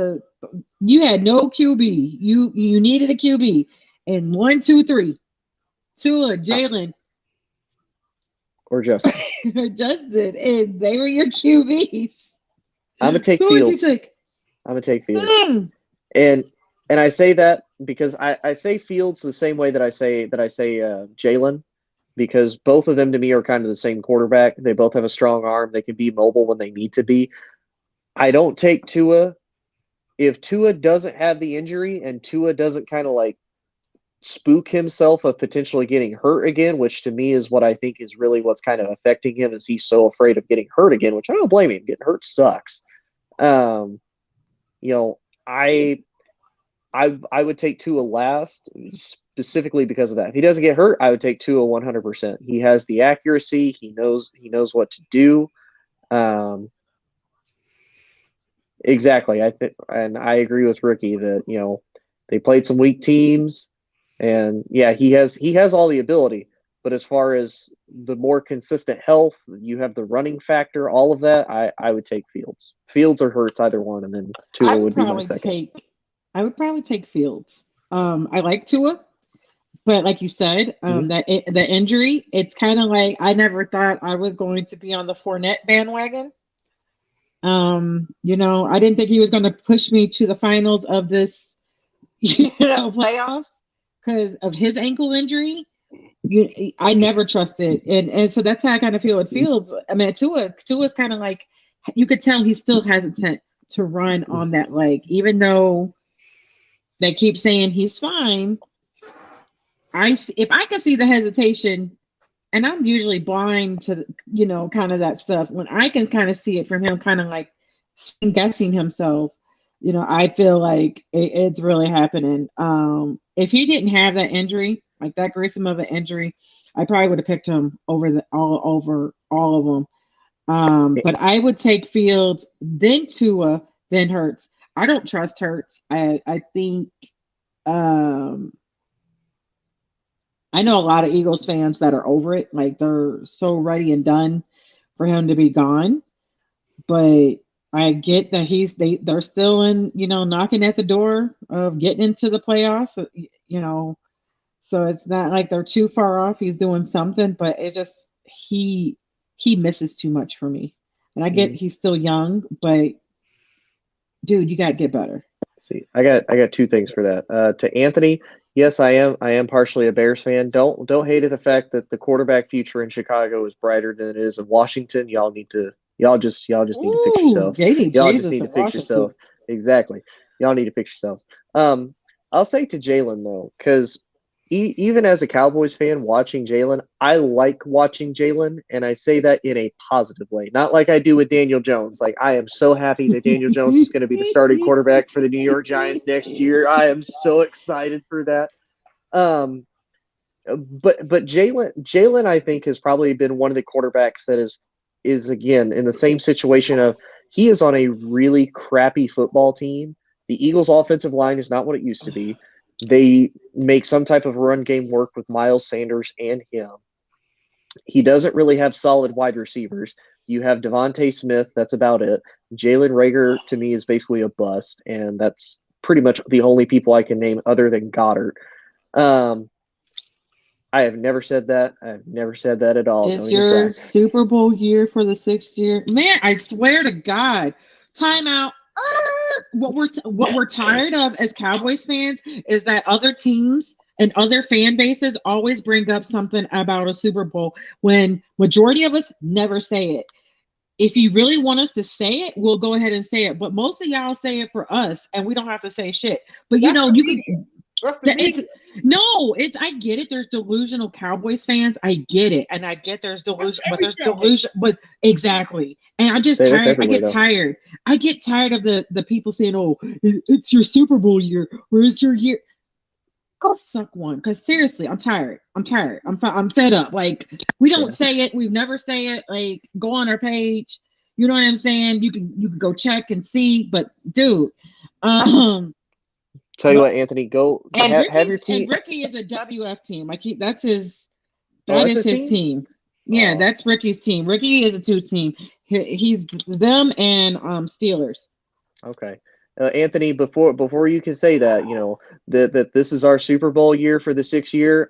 Speaker 2: you had no QB. You needed a QB. And 1, 2, 3. Tua, Jalen,
Speaker 4: or Justin.
Speaker 2: Justin, and they were your QBs.
Speaker 4: I'm gonna take
Speaker 2: Who
Speaker 4: Fields.
Speaker 2: would you take?
Speaker 4: I'm gonna take Fields. And I say that because I say Fields the same way that I say Jalen, because both of them to me are kind of the same quarterback. They both have a strong arm. They can be mobile when they need to be. I don't take Tua. If Tua doesn't have the injury and Tua doesn't kind of like spook himself of potentially getting hurt again, which to me is what I think is really what's kind of affecting him, is he's so afraid of getting hurt again, which I don't blame him. Getting hurt sucks. I would take Tua last specifically because of that. If he doesn't get hurt, I would take Tua 100%. He has the accuracy. He knows what to do. Exactly. And I agree with Ricky that, they played some weak teams. And yeah, he has all the ability, but as far as the more consistent health, you have the running factor, all of that. I would take Fields or Hurts, either one, and then Tua would be my second.
Speaker 2: I would probably take Fields. I like Tua, but like you said, the injury, it's kind of like I never thought I was going to be on the Fournette bandwagon. I didn't think he was going to push me to the finals of this, playoffs. Because of his ankle injury, I never trusted, and so that's how I kind of feel with Fields. I mean, Tua's kind of like, you could tell he's still hesitant to run on that leg, even though they keep saying he's fine. If I can see the hesitation, and I'm usually blind to kind of that stuff. When I can kind of see it from him, kind of like guessing himself, I feel like it's really happening. If he didn't have that injury, like that gruesome of an injury, I probably would have picked him over all of them. But I would take Fields, then Tua, then Hurts. I don't trust Hurts. I think I know a lot of Eagles fans that are over it, like they're so ready and done for him to be gone. But I get that they're still in, knocking at the door of getting into the playoffs, so it's not like they're too far off. He's doing something, but it just, he misses too much for me. And I get he's still young, but dude, you got to get better.
Speaker 4: See, I got 2 things for that. To Anthony, yes, I am partially a Bears fan. Don't hate the fact that the quarterback future in Chicago is brighter than it is in Washington. Y'all just need to fix yourselves. Y'all just need to fix yourselves. Exactly. Y'all need to fix yourselves. I'll say to Jalen though, because even as a Cowboys fan watching Jalen, I like watching Jalen, and I say that in a positive way, not like I do with Daniel Jones. Like, I am so happy that Daniel Jones is going to be the starting quarterback for the New York Giants next year. I am so excited for that. But Jalen, I think, has probably been one of the quarterbacks that is again in the same situation of, he is on a really crappy football team. The Eagles' offensive line is not what it used to be. They make some type of run game work with Miles Sanders and him. He doesn't really have solid wide receivers. You have Devontae Smith. That's about it. Jalen Reagor, to me, is basically a bust, and that's pretty much the only people I can name other than Goddard. I I have never said that. I have never said that at all.
Speaker 2: It's your Super Bowl year for the 6th year. Man, I swear to God. Timeout. What we're tired of as Cowboys fans is that other teams and other fan bases always bring up something about a Super Bowl when majority of us never say it. If you really want us to say it, we'll go ahead and say it. But most of y'all say it for us, and we don't have to say shit. But you know, you can. I get it. There's delusional Cowboys fans. I get it, and I get there's delusion, but there's delusion. But exactly, and I'm just tired. I get tired. I get tired of the people saying, "Oh, it's your Super Bowl year, or it's your year." Go suck one, because seriously, I'm tired. I'm fed up. Like, we don't say it. We've never say it. Like, go on our page. You know what I'm saying? You can go check and see. But dude,
Speaker 4: tell you what, Anthony, go
Speaker 2: and
Speaker 4: have your team.
Speaker 2: And Ricky is a WF team. That is his team. Yeah, that's Ricky's team. Ricky is a 2 team. He's them and Steelers.
Speaker 4: Okay. Anthony, before you can say that, you know, that this is our Super Bowl year for the 6th year.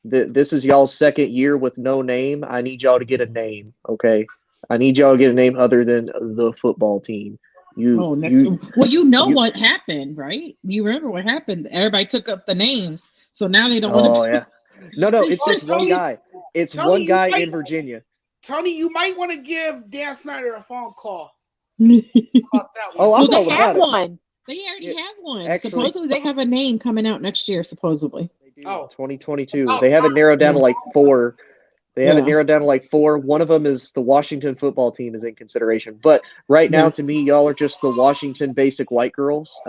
Speaker 4: This is y'all's 2nd year with no name. I need y'all to get a name, okay? I need y'all to get a name other than the football team. What
Speaker 2: happened, right? You remember what happened? Everybody took up the names, so now they don't want to.
Speaker 4: Oh yeah. No, it's just one guy. It's one guy in Virginia.
Speaker 3: Tony, you might want to give Dan Snyder a phone call.
Speaker 2: About that one. They have one. They already have one. Actually, supposedly they have a name coming out next year. Supposedly.
Speaker 4: They do. 2022. They have it narrowed down to like 4. They have it narrowed down to like 4. One of them is the Washington football team is in consideration. But right now, to me, y'all are just the Washington basic white girls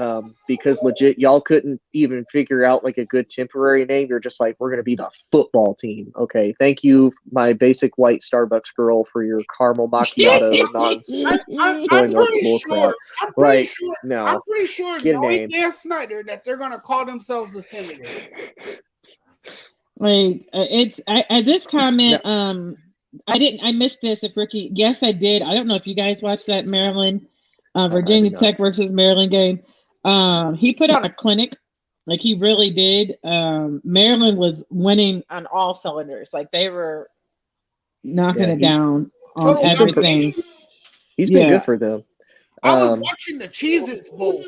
Speaker 4: because legit, y'all couldn't even figure out like a good temporary name. You're just like, we're going to be the football team. Okay. Thank you, my basic white Starbucks girl, for your caramel macchiato nonsense.
Speaker 3: I'm pretty sure knowing Dan Snyder that they're going to call themselves the Senators.
Speaker 2: Like this comment, I missed this. If Ricky, yes, I did. I don't know if you guys watched that Maryland, Virginia Tech versus Maryland game. He put on a clinic, like he really did. Maryland was winning on all cylinders, like they were knocking it down on everything.
Speaker 4: He's been good for them.
Speaker 3: I was watching the Cheez-Its Bowl.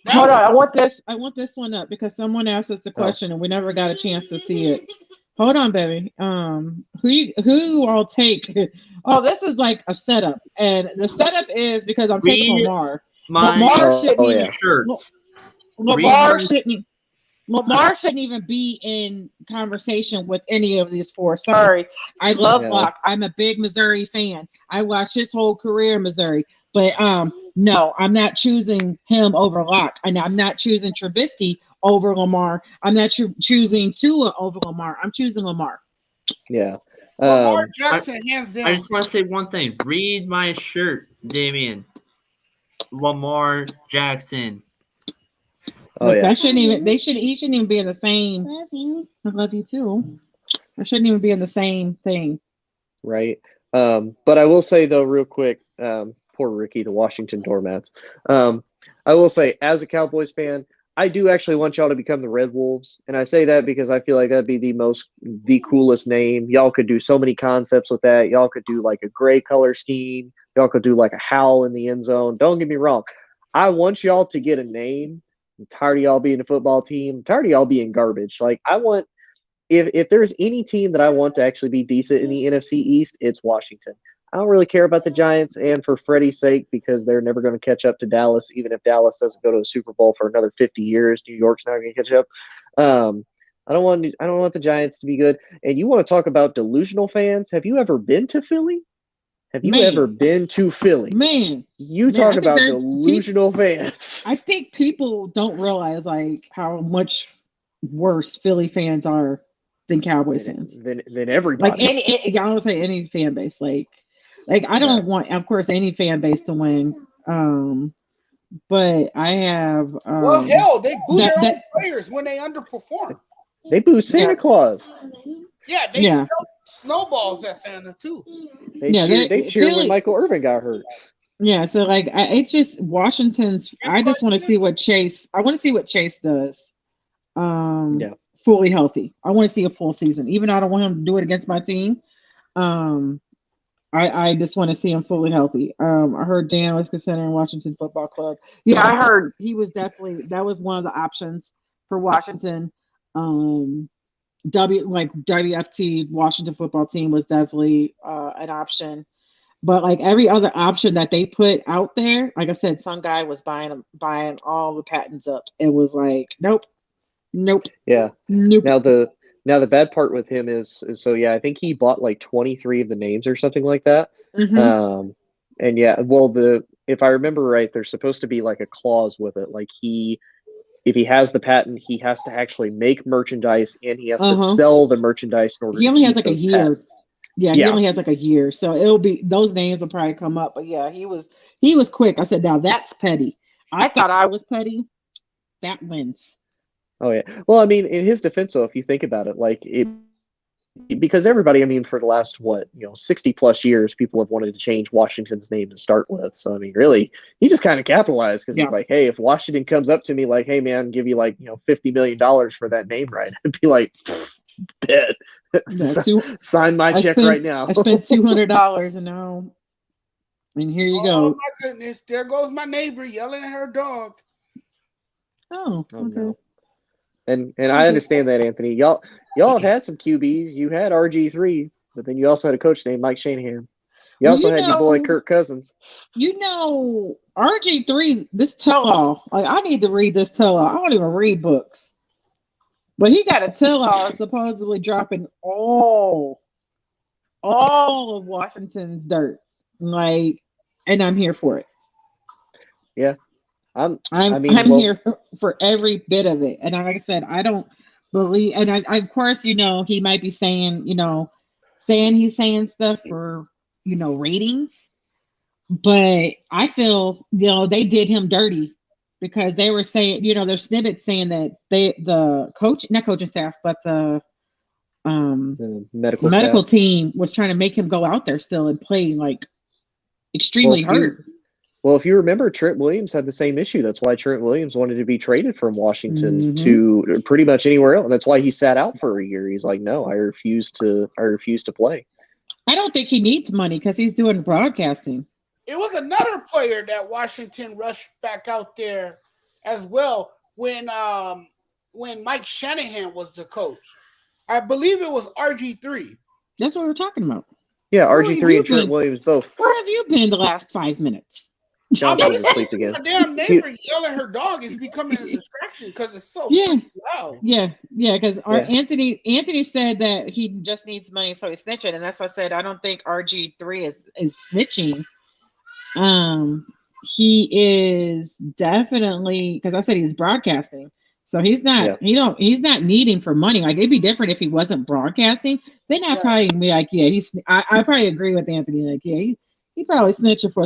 Speaker 2: Hold on, I want this one up because someone asked us the question and we never got a chance to see it. Hold on, baby. Who I'll take? Oh, this is like a setup, and the setup is because I'm taking Lamar. Lamar shouldn't even be in conversation with any of these 4. Sorry, I love Locke. I'm a big Missouri fan. I watched his whole career in Missouri. But no, I'm not choosing him over Locke. And I'm not choosing Trubisky over Lamar. I'm not choosing Tua over Lamar. I'm choosing Lamar.
Speaker 4: Yeah.
Speaker 3: Lamar Jackson, hands down.
Speaker 5: I just want to say one thing. Read my shirt, Damian. Lamar Jackson.
Speaker 4: Oh, yeah.
Speaker 2: He shouldn't even be in the same. Love you. I love you too. I shouldn't even be in the same thing.
Speaker 4: Right. But I will say though, real quick, poor Ricky, the Washington doormats. I will say, as a Cowboys fan, I do actually want y'all to become the Red Wolves. And I say that because I feel like that'd be the coolest name. Y'all could do so many concepts with that. Y'all could do like a gray color scheme. Y'all could do like a howl in the end zone. Don't get me wrong. I want y'all to get a name. I'm tired of y'all being a football team. I'm tired of y'all being garbage. Like, I want, if there's any team that I want to actually be decent in the NFC East, it's Washington. I don't really care about the Giants, and for Freddie's sake, because they're never going to catch up to Dallas, even if Dallas doesn't go to a Super Bowl for another 50 years. New York's not going to catch up. I don't want the Giants to be good. And you want to talk about delusional fans? Have you ever been to Philly? Have you ever been to Philly? Talk about delusional fans.
Speaker 2: I think people don't realize like how much worse Philly fans are than Cowboys fans.
Speaker 4: Than everybody.
Speaker 2: Like I don't say any fan base. Like I don't want, of course, any fan base to win. But I have.
Speaker 3: Well, hell, they boo their own players when they underperform.
Speaker 4: They boo Santa Claus.
Speaker 3: Yeah, they throw snowballs at Santa too.
Speaker 4: They cheer when Michael Irvin got hurt.
Speaker 2: Yeah, so like it's just Washington's. I just want to see what Chase. I want to see what Chase does. fully healthy. I want to see a full season, even though I don't want him to do it against my team. I just want to see him fully healthy. I heard Dan was considering Washington Football Club. Yeah, I heard he was definitely that was one of the options for Washington. WFT Washington Football Team was definitely an option. But like every other option that they put out there, like I said, some guy was buying all the patents up. It was like, nope.
Speaker 4: Yeah.
Speaker 2: Nope.
Speaker 4: Now the bad part with him is so yeah, I think he bought like 23 of the names or something like that.
Speaker 2: Mm-hmm.
Speaker 4: And yeah, well if I remember right, there's supposed to be like a clause with it, like if he has the patent, he has to actually make merchandise and he has to sell the merchandise in order.
Speaker 2: He only
Speaker 4: to
Speaker 2: has like a year.
Speaker 4: Patents.
Speaker 2: Yeah, he only has like a year, so it'll be those names will probably come up. But yeah, he was quick. I said, now that's petty. I thought I was petty. That wins.
Speaker 4: Oh yeah. Well, I mean, in his defense, though, if you think about it, like because everybody, I mean, for the last 60 plus years, people have wanted to change Washington's name to start with. So I mean, really, he just kind of capitalized because he's like, hey, if Washington comes up to me like, hey man, give you like $50 million for that name right, I'd be like, bet. Sign my check right now.
Speaker 2: I spent $200 and here you go.
Speaker 3: Oh my goodness! There goes my neighbor yelling at her dog.
Speaker 2: Oh okay.
Speaker 4: No. And I understand that, Anthony. Y'all have had some QBs. You had RG3, but then you also had a coach named Mike Shanahan. You also had your boy Kirk Cousins.
Speaker 2: RG3, this tell-all. Like I need to read this tell-all. I don't even read books. But he got a tell-all supposedly dropping all of Washington's dirt. Like, and I'm here for it.
Speaker 4: Yeah. I'm
Speaker 2: here for every bit of it. And like I said, I don't believe, and I of course, he might be saying, he's saying stuff for, ratings. But I feel, they did him dirty because they were saying, there's snippets saying that the coaching staff, but the medical team was trying to make him go out there still and play like extremely hurt.
Speaker 4: Well, if you remember, Trent Williams had the same issue. That's why Trent Williams wanted to be traded from Washington to pretty much anywhere else. And that's why he sat out for a year. He's like, no, I refuse to play.
Speaker 2: I don't think he needs money because he's doing broadcasting.
Speaker 3: It was another player that Washington rushed back out there as well when Mike Shanahan was the coach. I believe it was RG3.
Speaker 2: That's what we're talking about.
Speaker 4: Yeah, RG3 and Trent Williams both.
Speaker 2: Where have you been the last 5 minutes?
Speaker 3: My damn neighbor yelling her dog is becoming a distraction because it's so loud.
Speaker 2: Yeah, because Anthony said that he just needs money, so he's snitching, and that's why I said I don't think RG3 is snitching. He is definitely, because I said he's broadcasting, so he's not. He's not needing for money. Like it'd be different if he wasn't broadcasting. Then I'd probably be like, I probably agree with Anthony. Like, he probably snitching for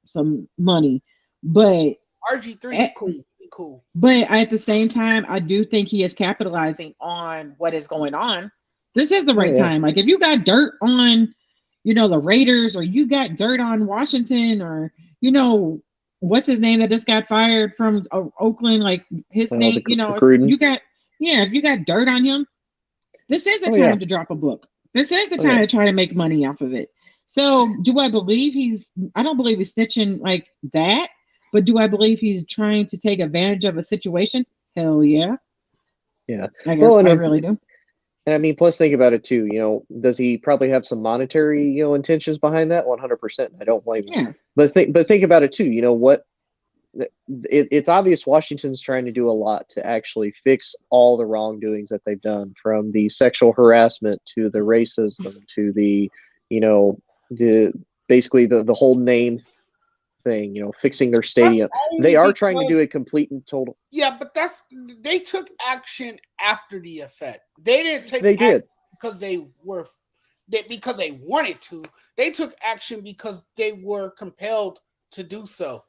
Speaker 2: some money, but
Speaker 3: RG3 cool.
Speaker 2: But at the same time, I do think he is capitalizing on what is going on. This is the right time. Like if you got dirt on, the Raiders, or you got dirt on Washington, or what's his name that just got fired from Oakland, like his name, if you got dirt on him, this is the time to drop a book. This is the time to try to make money off of it. So do I believe I don't believe he's snitching like that, but do I believe he's trying to take advantage of a situation? Hell yeah.
Speaker 4: Yeah.
Speaker 2: I really do.
Speaker 4: And I mean, plus think about it too, does he probably have some monetary, intentions behind that? 100%. I don't blame him. Yeah. But think about it too, it's obvious Washington's trying to do a lot to actually fix all the wrongdoings that they've done, from the sexual harassment to the racism to the, basically the whole name thing, fixing their stadium. They are trying to do a complete and total.
Speaker 3: Yeah, but they took action after the effect. They didn't take
Speaker 4: action
Speaker 3: because because they wanted to. They took action because they were compelled to do so.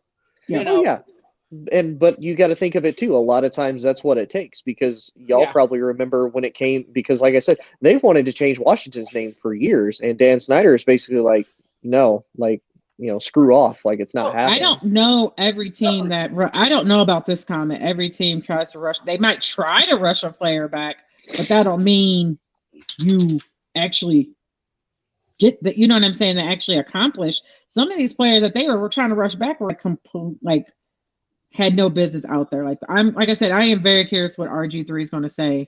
Speaker 4: But you got to think of it too. A lot of times that's what it takes, because y'all probably remember when it came, because like I said, they've wanted to change Washington's name for years, and Dan Snyder is basically like, no, like screw off like it's not happening.
Speaker 2: I don't know every team that I don't know about this comment. Every team tries to rush. They might try to rush a player back, but that don't mean you actually get that. You know what I'm saying? They actually accomplish. Some of these players that they were trying to rush back were had no business out there. Like I said, I am very curious what RG3 is going to say.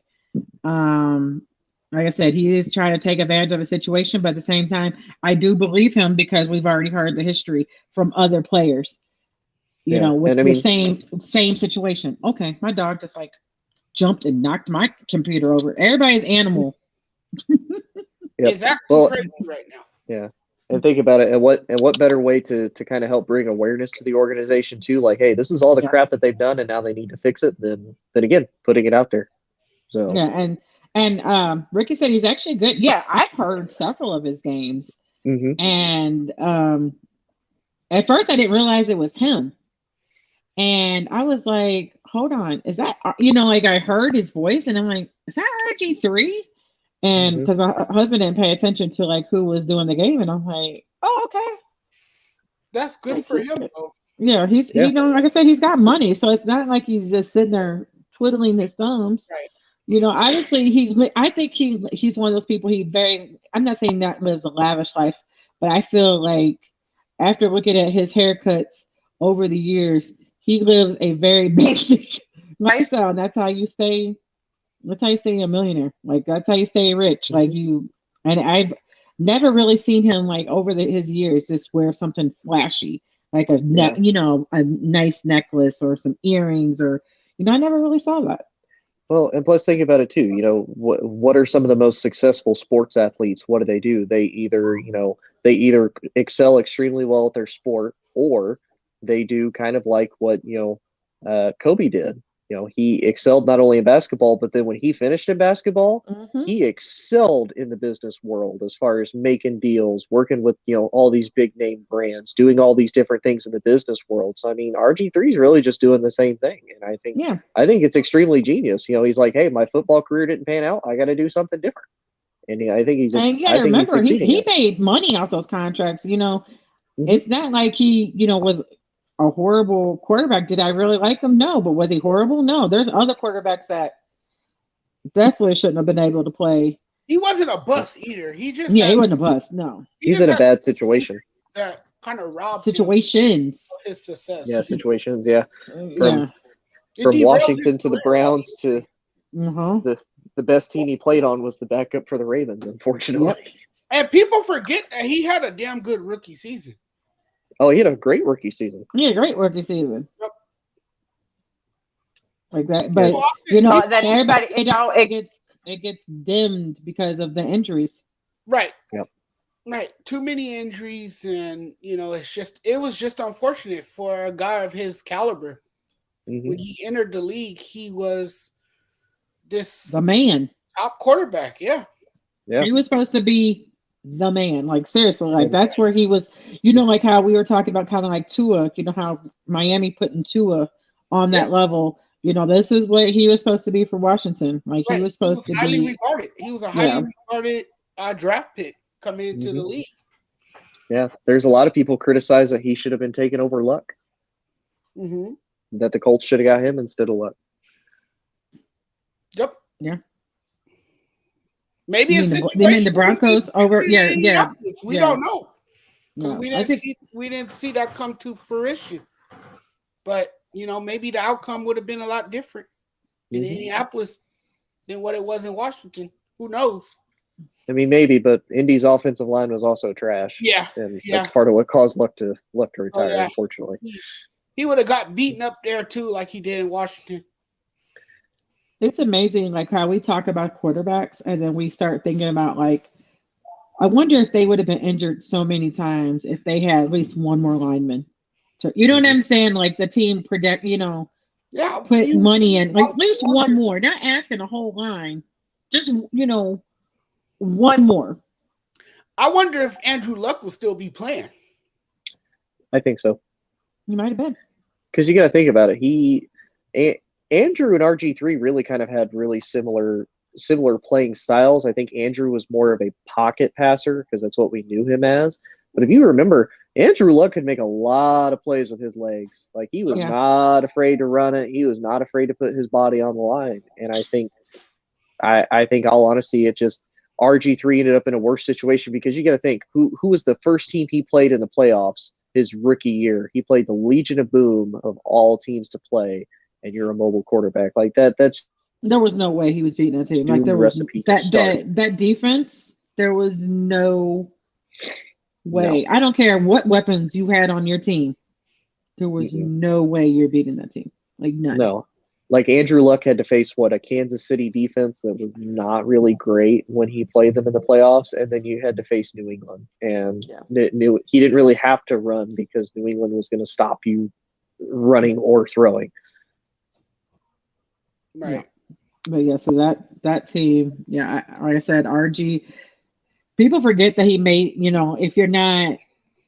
Speaker 2: Like I said, he is trying to take advantage of a situation, but at the same time, I do believe him because we've already heard the history from other players. With the same situation. Okay, my dog just jumped and knocked my computer over. Everybody's animal.
Speaker 3: It's actually crazy right now.
Speaker 4: Yeah. And think about it, and what better way to kind of help bring awareness to the organization too? Like, hey, this is all the crap that they've done, and now they need to fix it. Then again, putting it out there. So
Speaker 2: yeah, and Ricky said he's actually good. Yeah, I've heard several of his games, and at first I didn't realize it was him, and I was like, hold on, is that I heard his voice, and I'm like, is that RG3? And because my husband didn't pay attention to who was doing the game, and I'm like, oh, okay,
Speaker 3: that's good for him though.
Speaker 2: Yeah, he's like I said, he's got money, so it's not like he's just sitting there twiddling his thumbs.
Speaker 3: Right.
Speaker 2: Obviously I think he's one of those people. I'm not saying that lives a lavish life, but I feel like after looking at his haircuts over the years, he lives a very basic lifestyle. And that's how you stay a millionaire. That's how you stay rich. And I've never really seen him over his years just wear something flashy, like a nice necklace or some earrings or I never really saw that.
Speaker 4: Well, and plus think about it too. What are some of the most successful sports athletes? What do? They either excel extremely well at their sport, or they do kind of like what Kobe did. He excelled not only in basketball, but then when he finished in basketball, he excelled in the business world as far as making deals, working with, all these big name brands, doing all these different things in the business world. So, I mean, RG3 is really just doing the same thing. And I think it's extremely genius. He's like, hey, my football career didn't pan out. I got to do something different. And I think he's,
Speaker 2: remember, he made money off those contracts. It's not like he, was a horrible quarterback. Did I really like him? No. But was he horrible? No. There's other quarterbacks that definitely shouldn't have been able to play.
Speaker 3: He wasn't a bust either. He
Speaker 2: wasn't a bust. No.
Speaker 4: He's in a bad situation.
Speaker 3: That kind of robbed
Speaker 2: situations
Speaker 3: of his success.
Speaker 4: Yeah, situations. Yeah. From Washington to the Browns to the best team he played on was the backup for the Ravens, unfortunately.
Speaker 2: Yep.
Speaker 3: And people forget that he had a damn good rookie season.
Speaker 4: Oh, he had a great rookie season.
Speaker 2: Yeah, great rookie season.
Speaker 3: Yep.
Speaker 2: Like that, but then everybody, it gets dimmed because of the injuries.
Speaker 3: Right.
Speaker 4: Yep.
Speaker 3: Right. Too many injuries, and it was just unfortunate for a guy of his caliber. When he entered the league, he was the
Speaker 2: man,
Speaker 3: top quarterback. Yeah.
Speaker 2: He was supposed to be the man, seriously, that's where he was. Like how we were talking about, kind of like Tua. How Miami putting Tua on that level. This is what he was supposed to be for Washington. He was supposed to
Speaker 3: highly
Speaker 2: be
Speaker 3: regarded. He was a highly regarded draft pick coming into the league.
Speaker 4: Yeah, there's a lot of people criticize that he should have been taken over Luck. That the Colts should have got him instead of Luck.
Speaker 3: Yep.
Speaker 2: Yeah.
Speaker 3: Maybe it's
Speaker 2: the Broncos over. Yeah.
Speaker 3: We don't know because we didn't see that come to fruition. But maybe the outcome would have been a lot different in Indianapolis than what it was in Washington. Who knows?
Speaker 4: I mean, maybe, but Indy's offensive line was also trash.
Speaker 3: Yeah,
Speaker 4: and that's part of what caused Luck to retire. Unfortunately,
Speaker 3: he would have got beaten up there too, like he did in Washington.
Speaker 2: It's amazing, how we talk about quarterbacks, and then we start thinking about, I wonder if they would have been injured so many times if they had at least one more lineman. So, you know what I'm saying? The team predict, put money in, at least one more. Not asking a whole line, just one more.
Speaker 3: I wonder if Andrew Luck will still be playing.
Speaker 4: I think so.
Speaker 2: He might have been.
Speaker 4: Because you got to think about it. Andrew and RG3 really kind of had really similar playing styles. I think Andrew was more of a pocket passer because that's what we knew him as. But if you remember, Andrew Luck could make a lot of plays with his legs. Like, he was not afraid to run it. He was not afraid to put his body on the line. And I think, all honesty, it just RG3 ended up in a worse situation because you got to think who was the first team he played in the playoffs his rookie year. He played the Legion of Boom of all teams to play, and you're a mobile quarterback like that.
Speaker 2: There was no way he was beating that team. Like, there was that defense. There was no way. No. I don't care what weapons you had on your team. There was no way you're beating that team. Like, none.
Speaker 4: No. Like, Andrew Luck had to face a Kansas City defense that was not really great when he played them in the playoffs, and then you had to face New England. And he didn't really have to run because New England was going to stop you running or throwing.
Speaker 3: Right.
Speaker 2: Yeah. But so that team, like I said, RG. People forget that he made. If you're not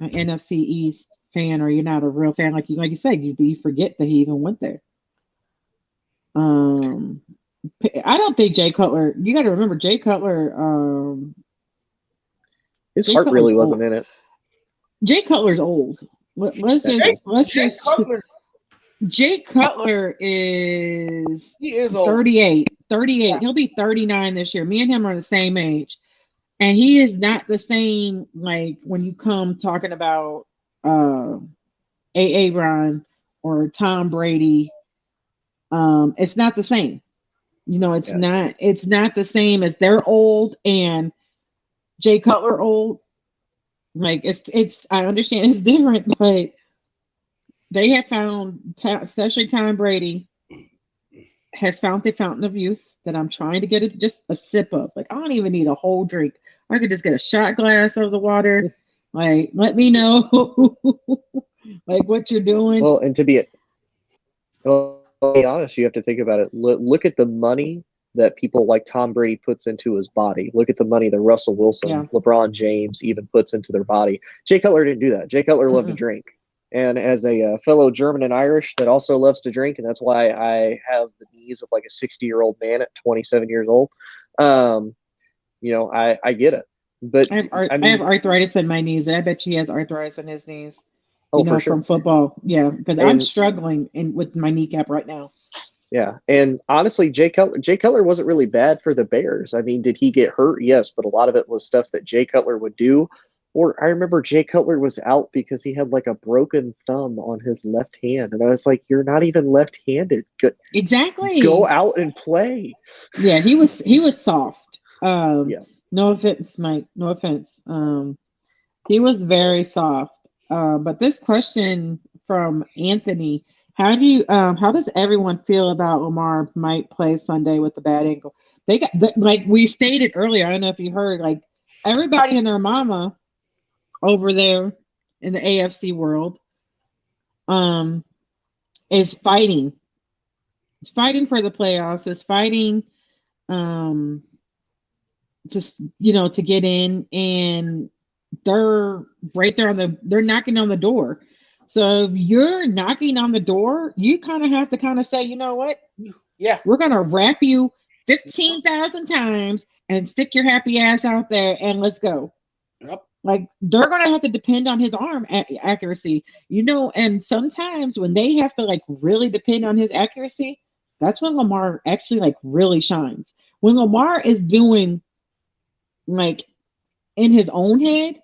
Speaker 2: an NFC East fan or you're not a real fan, like you said, you forget that he even went there. I don't think Jay Cutler. You got to remember, Jay Cutler.
Speaker 4: His heart really wasn't in it.
Speaker 2: Jay Cutler's old. Jay Cutler is 38. 38. Yeah. He'll be 39 this year. Me and him are the same age, and he is not the same. Like, when you come talking about Ron or Tom Brady. It's not the same. It's not the same as they're old and Jay Cutler old. Like, it's I understand it's different, but they have found, especially Tom Brady has found the fountain of youth that I'm trying to get just a sip of. Like, I don't even need a whole drink. I could just get a shot glass of the water. Like, let me know like what you're doing.
Speaker 4: Well, and to be honest, you have to think about it. Look at the money that people like Tom Brady puts into his body. Look at the money that Russell Wilson, LeBron James even puts into their body. Jay Cutler didn't do that. Jay Cutler loved to drink. And as a fellow German and Irish that also loves to drink, and that's why I have the knees of like a 60-year-old man at 27 years old, I get it. But
Speaker 2: I have arthritis in my knees. I bet he has arthritis in his knees.
Speaker 4: For sure.
Speaker 2: From football. Yeah, because I'm struggling with my kneecap right now.
Speaker 4: Yeah, and honestly, Jay Cutler wasn't really bad for the Bears. I mean, did he get hurt? Yes, but a lot of it was stuff that Jay Cutler would do. Or I remember Jay Cutler was out because he had like a broken thumb on his left hand. And I was like, you're not even left-handed.
Speaker 2: Exactly.
Speaker 4: Go out and play.
Speaker 2: Yeah, he was soft.
Speaker 4: Yes.
Speaker 2: No offense, Mike. No offense. He was very soft. But this question from Anthony, how does everyone feel about Lamar might play Sunday with the bad ankle? They got, like we stated earlier, I don't know if you heard, like everybody and their mama over there in the AFC world is fighting. It's fighting for the playoffs. It's fighting just to get in, and they're right there they're knocking on the door. So if you're knocking on the door, you kind of have to say, you know what?
Speaker 3: Yeah.
Speaker 2: We're going to wrap you 15,000 times and stick your happy ass out there and let's go.
Speaker 3: Yep.
Speaker 2: Like, they're going to have to depend on his arm accuracy, and sometimes when they have to really depend on his accuracy, that's when Lamar actually really shines. When Lamar is doing in his own head,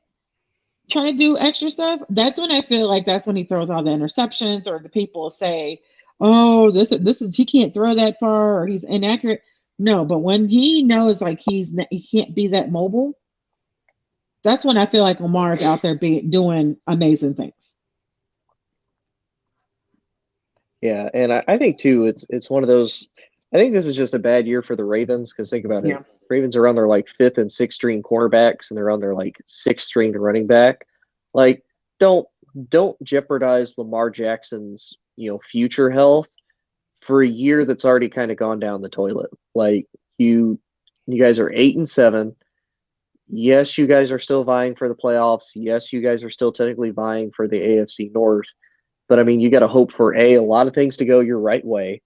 Speaker 2: trying to do extra stuff, that's when I feel like that's when he throws all the interceptions, or the people say, oh, this is he can't throw that far, or he's inaccurate. No, but when he knows he can't be that mobile, that's when I feel like Lamar is out there doing amazing things.
Speaker 4: Yeah, and I think too, it's one of those. I think this is just a bad year for the Ravens, because think about it. Ravens are on their 5th and 6th string cornerbacks, and they're on their 6th string running back. Don't jeopardize Lamar Jackson's future health for a year that's already kind of gone down the toilet. You guys are 8-7. Yes, you guys are still vying for the playoffs. Yes, you guys are still technically vying for the AFC North. But I mean, you got to hope for a lot of things to go your right way.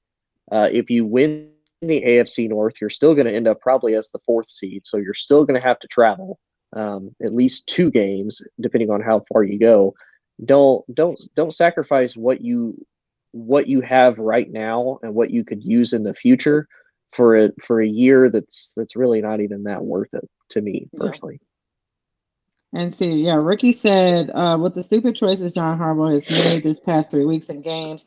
Speaker 4: If you win the AFC North, you're still going to end up probably as the 4th seed, so you're still going to have to travel. at least 2 games, depending on how far you go. Don't sacrifice what you have right now and what you could use in the future for a year that's really not even that worth it to me personally.
Speaker 2: And see, Ricky said, with the stupid choices John Harbaugh has made this past 3 weeks in games,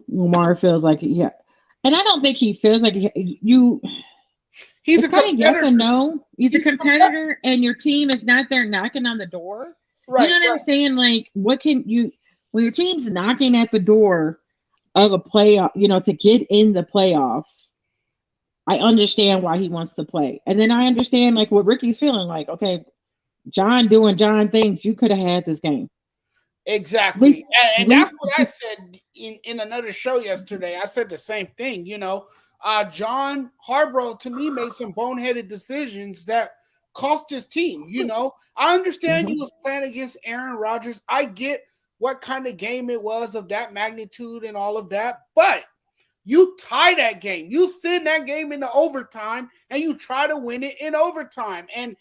Speaker 2: Lamar feels like and I don't think he feels like He's a kind of yes and no. He's a competitor, and your team is not there knocking on the door. Right, you know what I'm saying? Like, what can you when your team's knocking at the door of a playoff, to get in the playoffs? I understand why he wants to play, and then I understand like what Ricky's feeling. Like, okay, John doing John things. You could have had this game.
Speaker 3: Exactly, and that's what I said in another show yesterday. I said the same thing. John Harbaugh, to me, made some boneheaded decisions that cost his team. I understand you was playing against Aaron Rodgers. I get what kind of game it was of that magnitude and all of that, but you tie that game. You send that game into overtime, and you try to win it in overtime. And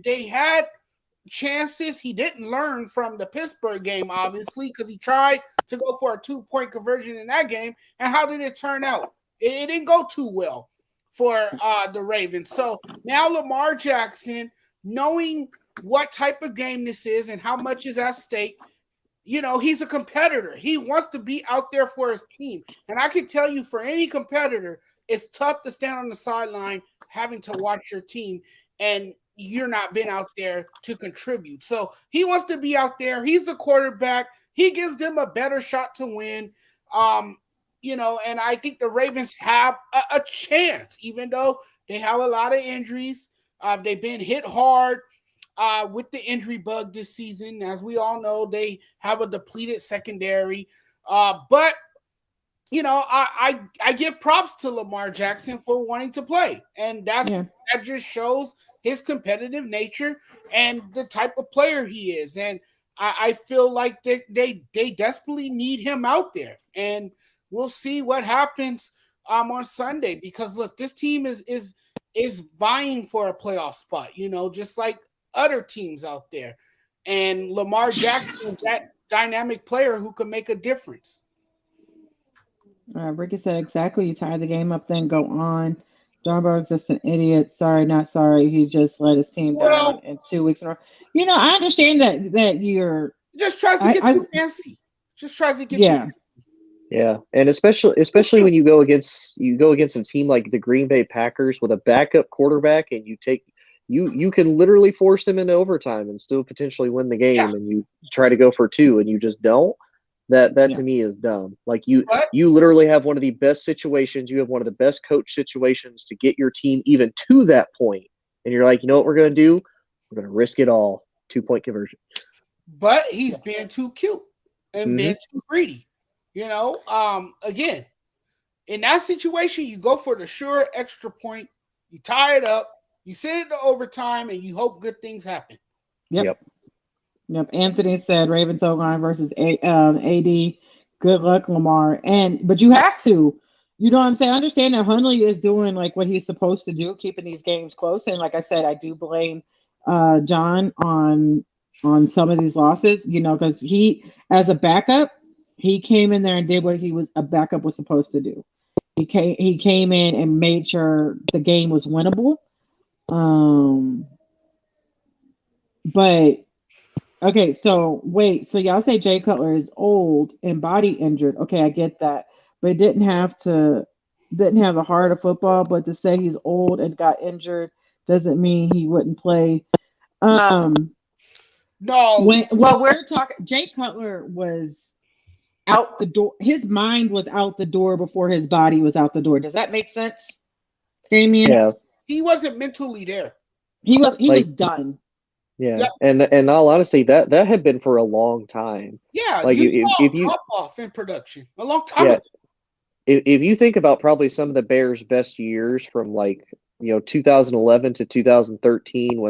Speaker 3: they had chances. He didn't learn from the Pittsburgh game, obviously, because he tried to go for a 2-point conversion in that game. And how did it turn out? It didn't go too well for the Ravens. So now Lamar Jackson, knowing what type of game this is and how much is at stake, he's a competitor. He wants to be out there for his team. And I can tell you, for any competitor, it's tough to stand on the sideline having to watch your team and you're not been out there to contribute. So he wants to be out there. He's the quarterback. He gives them a better shot to win. And I think the Ravens have a chance, even though they have a lot of injuries. They've been hit hard with the injury bug this season. As we all know, they have a depleted secondary. But I give props to Lamar Jackson for wanting to play. And that just shows his competitive nature and the type of player he is. And I feel like they desperately need him out there. And we'll see what happens on Sunday, because look, this team is vying for a playoff spot, just like other teams out there. And Lamar Jackson is that dynamic player who can make a difference.
Speaker 2: Ricky said, exactly. You tie the game up, then go on. John Burke's just an idiot. Sorry, not sorry. He just let his team down in 2 weeks in a row. I understand that you're
Speaker 3: just tries to get too fancy. Just tries to get too.
Speaker 4: Yeah, and especially when you go against a team like the Green Bay Packers with a backup quarterback, and you can literally force them into overtime and still potentially win the game, and you try to go for 2 and you just don't. That to me is dumb. Like you literally have one of the best situations. You have one of the best coach situations to get your team even to that point, and you're like, you know what we're going to do? We're going to risk it all. 2-point conversion.
Speaker 3: But he's been too cute and been too greedy. Again, in that situation, you go for the sure extra point, you tie it up, you send it to overtime, and you hope good things happen.
Speaker 2: Yep. Anthony said Ravens O-line versus AD. Good luck, Lamar. But you have to. You know what I'm saying? I understand that Hundley is doing like what he's supposed to do, keeping these games close. And like I said, I do blame John on some of these losses, because he, as a backup, he came in there and did what a backup was supposed to do. He came in and made sure the game was winnable. But okay, so wait, so y'all say Jay Cutler is old and body injured. Okay, I get that, but didn't have the heart of football. But to say he's old and got injured doesn't mean he wouldn't play.
Speaker 3: No.
Speaker 2: We're talking. Jay Cutler was out the door. His mind was out the door before his body was out the door. Does that make sense, Damien?
Speaker 4: Yeah.
Speaker 3: He wasn't mentally there.
Speaker 2: He was done.
Speaker 4: Yeah. Yep. And in all honesty, that had been for a long time.
Speaker 3: Yeah, like if you drop off in production a long time ago.
Speaker 4: If you think about probably some of the Bears' best years from 2011 to 2013,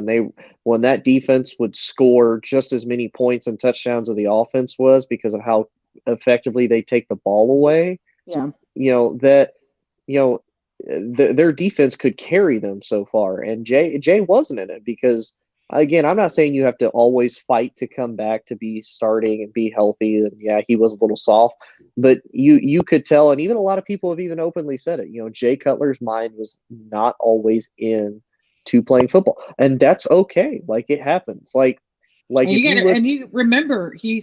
Speaker 4: when that defense would score just as many points and touchdowns as the offense was because of how effectively they take the ball away.
Speaker 2: Yeah.
Speaker 4: Their defense could carry them so far, and Jay wasn't in it because again, I'm not saying you have to always fight to come back to be starting and be healthy. And yeah, he was a little soft, but you could tell, and even a lot of people have even openly said it. Jay Cutler's mind was not always in to playing football, and that's okay. Like, it happens. Like
Speaker 2: and
Speaker 4: if you look,
Speaker 2: and you remember he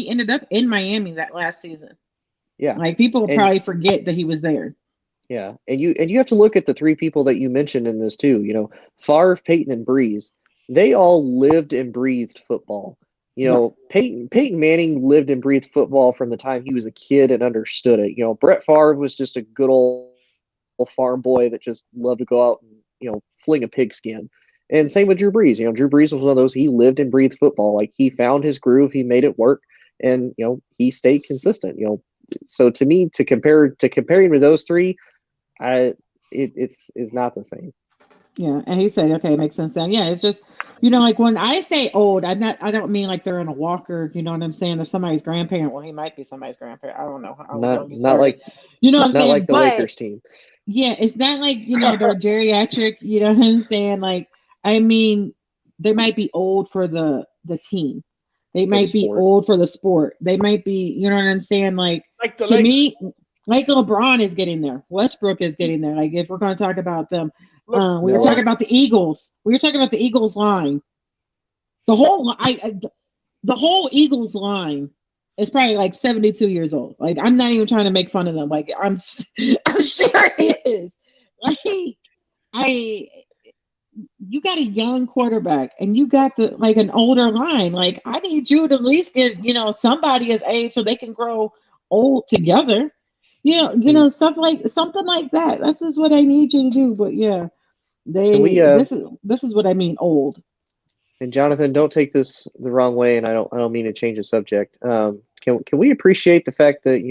Speaker 2: ended up in Miami that last season.
Speaker 4: Yeah,
Speaker 2: like people will probably forget that he was there.
Speaker 4: Yeah, and you have to look at the three people that you mentioned in this too. Favre, Peyton, and Breeze. They all lived and breathed football. Peyton Manning lived and breathed football from the time he was a kid and understood it. Brett Favre was just a good old farm boy that just loved to go out and fling a pigskin. And same with Drew Brees. Drew Brees was one of those. He lived and breathed football. Like, he found his groove, he made it work, and he stayed consistent. So to me, comparing to those three, it's not the same.
Speaker 2: Yeah, and he said, okay, it makes sense then. Yeah, it's just, like when I say old, I don't mean like they're in a walker, you know what I'm saying? Or somebody's grandparent. Well, he might be somebody's grandparent. I don't know.
Speaker 4: Not like,
Speaker 2: what I'm saying?
Speaker 4: Not like the Lakers team.
Speaker 2: Yeah, it's not like, they're geriatric, you know what I'm saying? Like, I mean, they might be old for the team. They might be old for the sport. They might be, you know what I'm saying? Like to Lakers. Me, like LeBron is getting there. Westbrook is getting there. Like, if we're going to talk about them, we were talking about the Eagles. We were talking about the Eagles line. The whole Eagles line is probably like 72 years old. Like, I'm not even trying to make fun of them. Like, I'm serious. Like, you got a young quarterback and you got an older line. Like, I need you to at least get, somebody his age so they can grow old together. Something like that. That's just what I need you to do. But yeah, this is what I mean, old.
Speaker 4: And Jonathan, don't take this the wrong way, and I don't mean to change the subject. Can we appreciate the fact that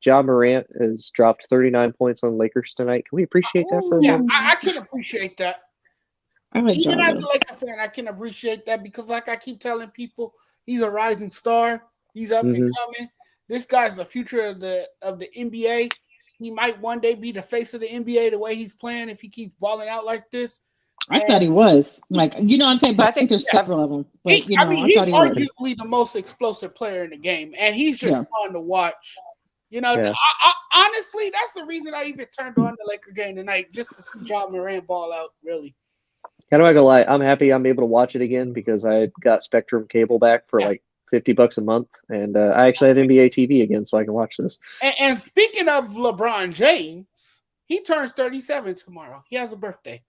Speaker 4: Ja Morant has dropped 39 points on Lakers tonight? Can we appreciate that for a moment?
Speaker 3: I can appreciate that. Even as a Lakers fan, I can appreciate that because, like I keep telling people, he's a rising star. He's up and coming. This guy's the future of the NBA. He might one day be the face of the NBA the way he's playing if he keeps balling out like this.
Speaker 2: I thought he was. Like, what I'm saying? But I think there's several of them. But,
Speaker 3: he's arguably the most explosive player in the game, and he's just fun to watch. Honestly, that's the reason I even turned on the Laker game tonight, just to see Ja Morant ball out, really.
Speaker 4: Kind of not gonna lie, I'm happy I'm able to watch it again because I got Spectrum cable back for like $50 a month, and I actually have NBA TV again, so I can watch this.
Speaker 3: And speaking of LeBron James, he turns 37 tomorrow. He has a birthday.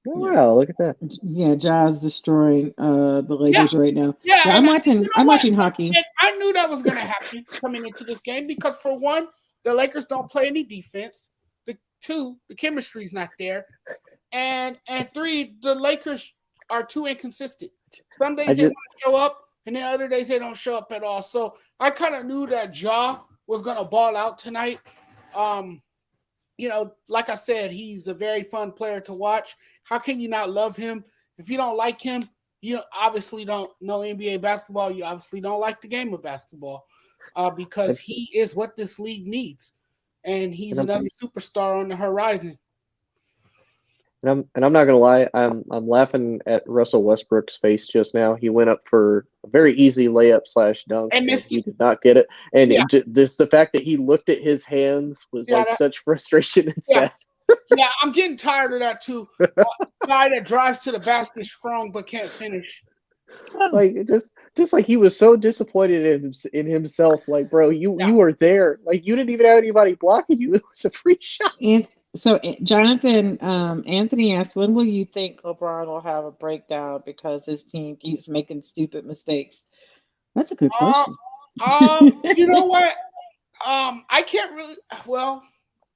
Speaker 4: Oh, wow, look at that.
Speaker 2: Yeah, Ja's destroying the Lakers right now.
Speaker 3: Yeah,
Speaker 2: I'm watching hockey.
Speaker 3: And I knew that was going to happen coming into this game because, for one, the Lakers don't play any defense. Two, the chemistry's not there. And three, the Lakers are too inconsistent. Some days they want to show up, and then other days they don't show up at all. So I kind of knew that Ja was going to ball out tonight. Like I said, he's a very fun player to watch. How can you not love him? If you don't like him, you obviously don't know NBA basketball. You obviously don't like the game of basketball because he is what this league needs. And he's another superstar on the horizon.
Speaker 4: And I'm not gonna lie, I'm laughing at Russell Westbrook's face just now. He went up for a very easy layup / dunk, and he did not get it. And just the fact that he looked at his hands was such frustration and sad.
Speaker 3: Yeah, I'm getting tired of that too. Guy that drives to the basket strong but can't finish.
Speaker 4: Like just like he was so disappointed in himself. Like, bro, you were there. Like, you didn't even have anybody blocking you. It was a free shot.
Speaker 2: And so, Jonathan, Anthony asked, when will you think LeBron will have a breakdown because his team keeps making stupid mistakes? That's a good question.
Speaker 3: You know what? I can't really. Well,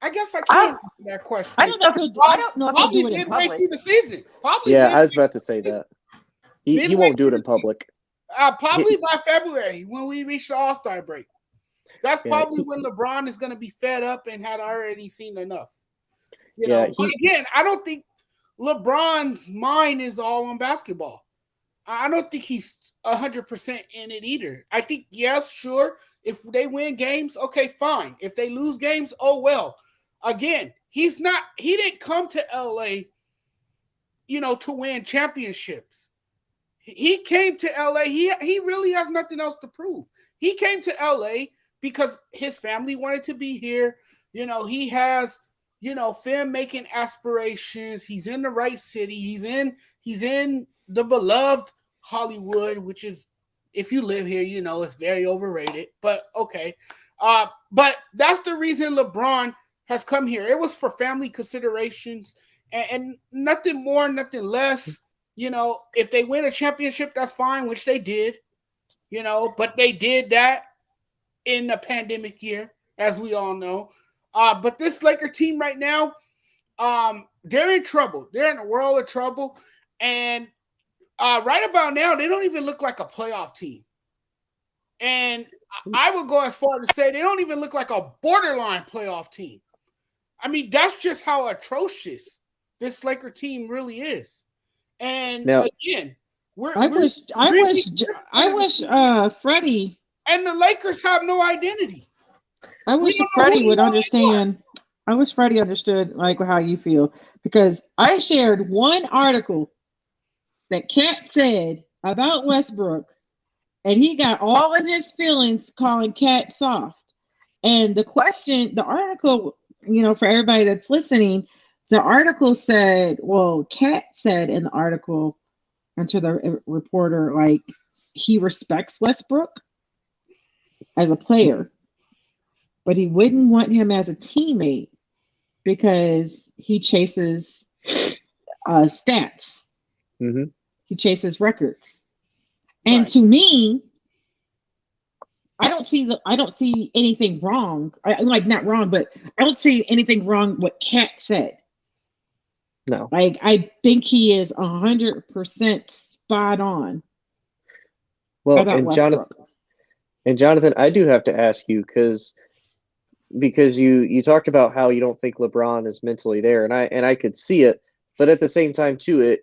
Speaker 3: I guess I can't answer that question.
Speaker 2: I don't know if he'll do it in public.
Speaker 3: Through the season. Probably.
Speaker 4: Yeah, I was about to say that. He won't do it in public.
Speaker 3: Probably by February when we reach the All-Star break. That's probably when LeBron is going to be fed up and had already seen enough. But again, I don't think LeBron's mind is all on basketball. I don't think he's 100% in it either. I think, yes, sure, if they win games, okay, fine. If they lose games, oh, well. Again, he didn't come to LA, to win championships. He came to LA. He really has nothing else to prove. He came to LA because his family wanted to be here. He has, film-making aspirations. He's in the right city. He's in the beloved Hollywood, which is, if you live here, it's very overrated. But okay. But that's the reason LeBron has come here. It was for family considerations and nothing more, nothing less. If they win a championship, that's fine, which they did, but they did that in the pandemic year, as we all know. But this Laker team right now, they're in trouble. They're in a world of trouble. And right about now, they don't even look like a playoff team. And I would go as far to say they don't even look like a borderline playoff team. I mean, that's just how atrocious this Laker team really is. And
Speaker 2: now, again, I wish Freddie
Speaker 3: and the Lakers have no identity.
Speaker 2: I wish Freddie would understand. I wish Freddie understood like how you feel, because I shared one article that Cat said about Westbrook, and he got all in his feelings calling Cat soft. And the article, for everybody that's listening, the article said, well, Cat said in the article, and to the reporter, like, he respects Westbrook as a player, but he wouldn't want him as a teammate because he chases stats.
Speaker 4: Mm-hmm.
Speaker 2: He chases records. And to me, I don't see anything wrong. Not wrong, but I don't see anything wrong what Cat said.
Speaker 4: No.
Speaker 2: Like, I think he is 100% spot on.
Speaker 4: Well, and Jonathan, I do have to ask you because you talked about how you don't think LeBron is mentally there, and I could see it, but at the same time too, if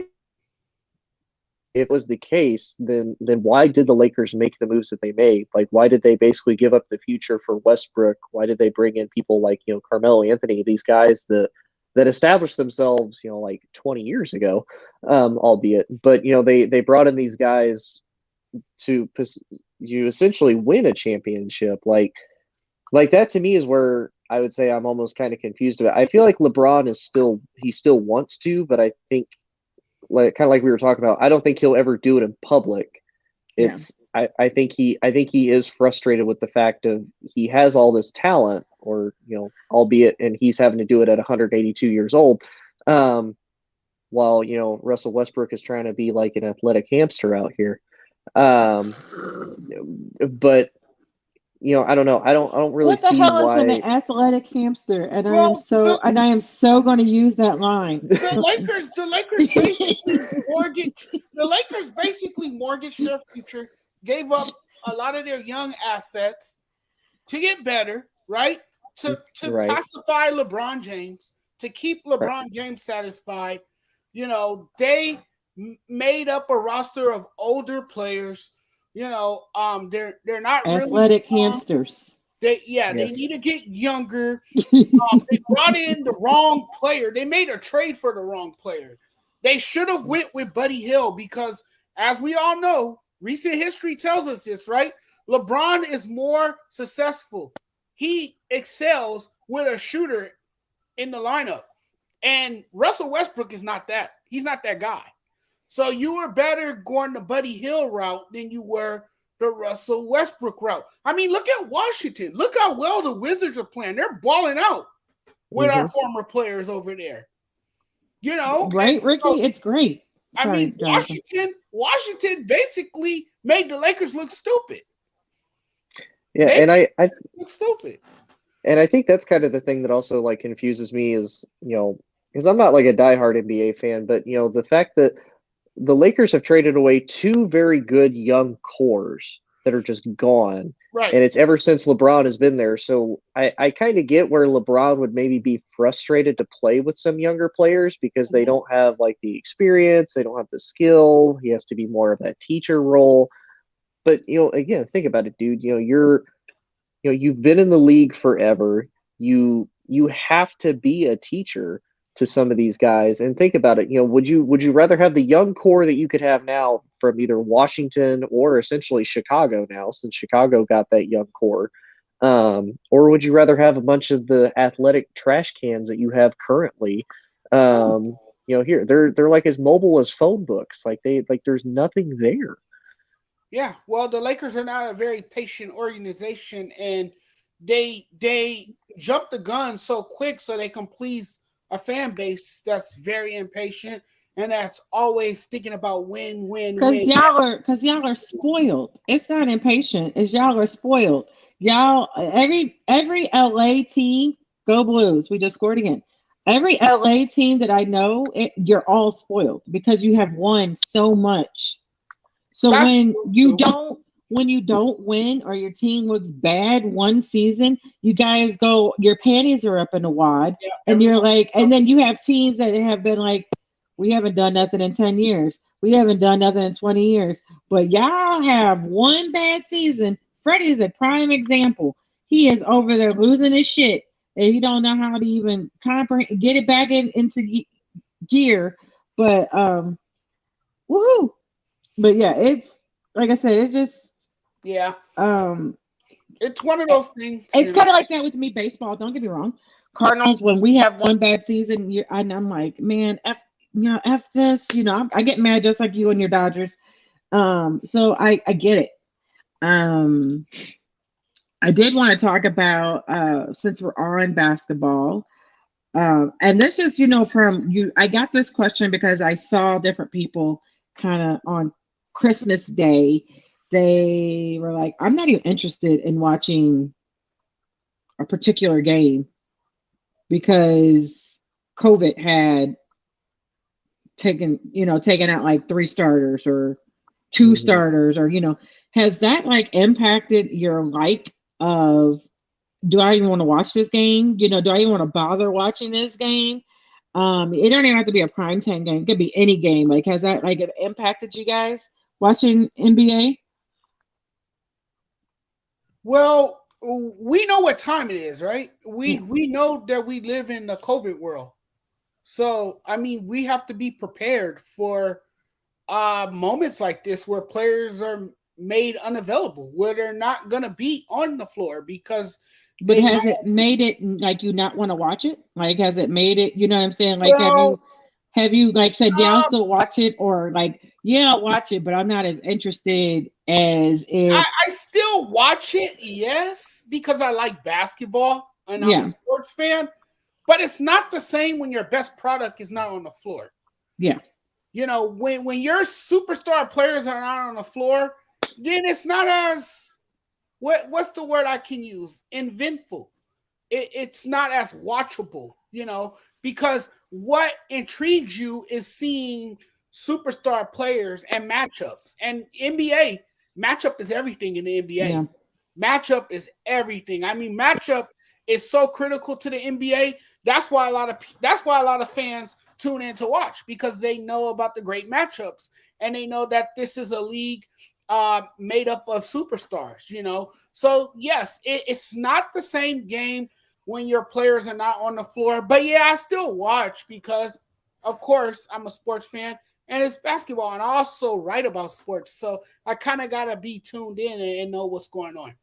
Speaker 4: it was the case, then why did the Lakers make the moves that they made? Like, why did they basically give up the future for Westbrook? Why did they bring in people like Carmelo Anthony, these guys that established themselves, like 20 years ago, albeit, but they brought in these guys to essentially win a championship. Like that to me is where I would say I'm almost kind of confused about. I feel like LeBron he still wants to, but I think kind of like we were talking about, I don't think he'll ever do it in public. I think he is frustrated with the fact of he has all this talent, or albeit, and he's having to do it at 182 years old, while Russell Westbrook is trying to be like an athletic hamster out here. But I don't know. I don't really see why.
Speaker 2: What the hell is an athletic hamster? And I am so going to use that line.
Speaker 3: The Lakers basically mortgaged their future, gave up a lot of their young assets to get better, right? To pacify LeBron James, to keep LeBron James satisfied. They made up a roster of older players. They're not
Speaker 2: athletic
Speaker 3: really
Speaker 2: hamsters.
Speaker 3: They need to get younger. They brought in the wrong player. They made a trade for the wrong player. They should have went with Buddy Hield because, as we all know, recent history tells us this, right? LeBron is more successful. He excels with a shooter in the lineup. And Russell Westbrook is not that. He's not that guy. So you were better going the Buddy Hield route than you were the Russell Westbrook route. I mean, look at Washington. Look how well the Wizards are playing. They're balling out with our former players over there.
Speaker 2: Right, Ricky? So, it's great.
Speaker 3: Washington basically made the Lakers look stupid.
Speaker 4: Yeah, and I
Speaker 3: look stupid.
Speaker 4: And I think that's kind of the thing that also like confuses me is, because I'm not like a diehard NBA fan, but the fact that the Lakers have traded away two very good young cores that are just gone.
Speaker 3: Right.
Speaker 4: And it's ever since LeBron has been there. So I kind of get where LeBron would maybe be frustrated to play with some younger players because they don't have like the experience. They don't have the skill. He has to be more of that teacher role. But, again, think about it, dude. You've been in the league forever. You have to be a teacher. to some of these guys. And think about it, would you rather have the young core that you could have now from either Washington or essentially Chicago now, since Chicago got that young core, or would you rather have a bunch of the athletic trash cans that you have currently? Here they're like as mobile as phone books. Like there's nothing there.
Speaker 3: Yeah, well, the Lakers are not a very patient organization, and they jump the gun so quick so they can please a fan base that's very impatient and that's always thinking about win.
Speaker 2: Because y'all are spoiled. It's not impatient. It's y'all are spoiled. Y'all, every LA team, go Blues. We just scored again. Every LA team that I know, you're all spoiled because you have won so much. So when you don't win or your team looks bad one season, you guys go, your panties are up in the wad, and you're like, and then you have teams that have been like, we haven't done nothing in 10 years. We haven't done nothing in 20 years. But y'all have one bad season. Freddie is a prime example. He is over there losing his shit, and he don't know how to even get it back into gear. But woohoo! But yeah, it's like I said, it's just
Speaker 3: it's one of those things.
Speaker 2: It's kind of like that with me baseball. Don't get me wrong. Cardinals, when we have one bad season, and I'm like, man, F this. I get mad just like you and your Dodgers. So I get it. I did want to talk about since we're on basketball. And this is, from you. I got this question because I saw different people kind of on Christmas Day. They were like, I'm not even interested in watching a particular game because COVID had taken out like 3 starters or 2 starters, or has that like impacted your of, do I even want to watch this game? Do I even want to bother watching this game? It don't even have to be a primetime game. It could be any game. Like, has that like impacted you guys watching NBA?
Speaker 3: Well, we know what time it is, right? We know that we live in the COVID world. So, I mean, we have to be prepared for moments like this where players are made unavailable, where they're not going to be on the floor because.
Speaker 2: But has it made it like you not want to watch it? Like, has it made it? You know what I'm saying? Like, have you like said, yeah, I'll still watch it, or like, yeah, I'll watch it, but I'm not as interested as if
Speaker 3: I still watch it, yes, because I like basketball and I'm a sports fan. But it's not the same when your best product is not on the floor.
Speaker 2: Yeah.
Speaker 3: When your superstar players are not on the floor, then it's not as what's the word I can use? Inventful. It's not as watchable, because what intrigues you is seeing superstar players and matchups. And NBA, matchup is everything in the NBA.
Speaker 2: Yeah.
Speaker 3: Matchup is everything. I mean, matchup is so critical to the NBA. That's why a lot of fans tune in to watch, because they know about the great matchups and they know that this is a league made up of superstars, So yes, it's not the same game when your players are not on the floor. But yeah, I still watch because, of course, I'm a sports fan and it's basketball, and I also write about sports, so I kind of gotta be tuned in and know what's going on.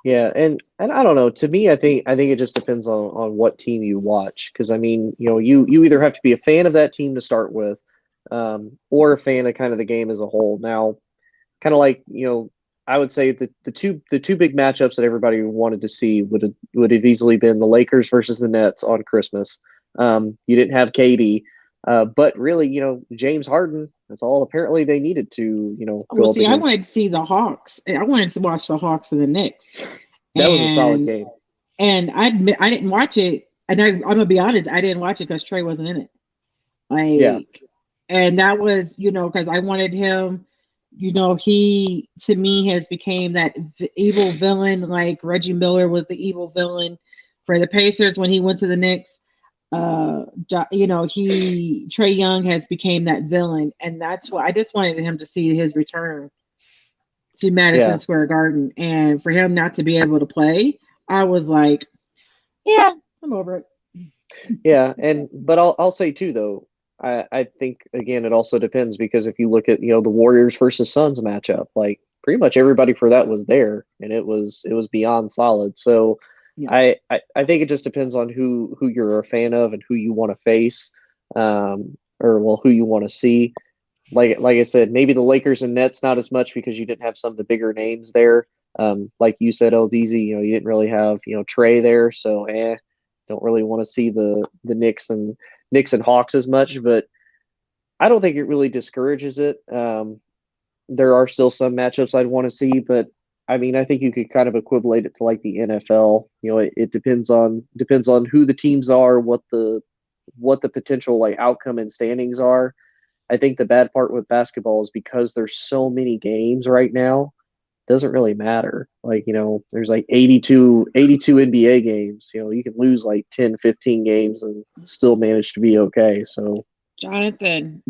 Speaker 4: Yeah, and I don't know. To me, I think it just depends on what team you watch, because I mean, you either have to be a fan of that team to start with, or a fan of kind of the game as a whole. Now, kind of like, I would say the two big matchups that everybody wanted to see would have easily been the Lakers versus the Nets on Christmas. You didn't have KD, but really, James Harden. That's all apparently they needed to, go up against.
Speaker 2: I wanted to see the Hawks. I wanted to watch the Hawks and the Knicks.
Speaker 4: That was a solid game.
Speaker 2: And I admit I didn't watch it, and I'm gonna be honest, I didn't watch it because Trey wasn't in it. And that was, because I wanted him. He to me has became that evil villain, like Reggie Miller was the evil villain for the Pacers when he went to the Knicks. Trey Young has became that villain, and that's why I just wanted him to see his return to Madison Square Garden, and for him not to be able to play, I was like, yeah, I'm over it.
Speaker 4: Yeah, but I'll say too though, I think again it also depends because if you look at the Warriors versus Suns matchup, like pretty much everybody for that was there and it was beyond solid. So
Speaker 2: Yeah.
Speaker 4: I think it just depends on who you're a fan of and who you want to face, or well who you want to see. Like I said, maybe the Lakers and Nets not as much because you didn't have some of the bigger names there. Like you said, LDZ, you didn't really have Trey there, so don't really want to see the Knicks and Hawks as much. But I don't think it really discourages it. There are still some matchups I'd want to see, but I mean, I think you could kind of equivalent it to like the NFL. It depends on who the teams are, what the potential like outcome and standings are. I think the bad part with basketball is because there's so many games right now, it doesn't really matter. Like, there's like 82 NBA games. You can lose like 10, 15 games and still manage to be okay. So,
Speaker 2: Jonathan,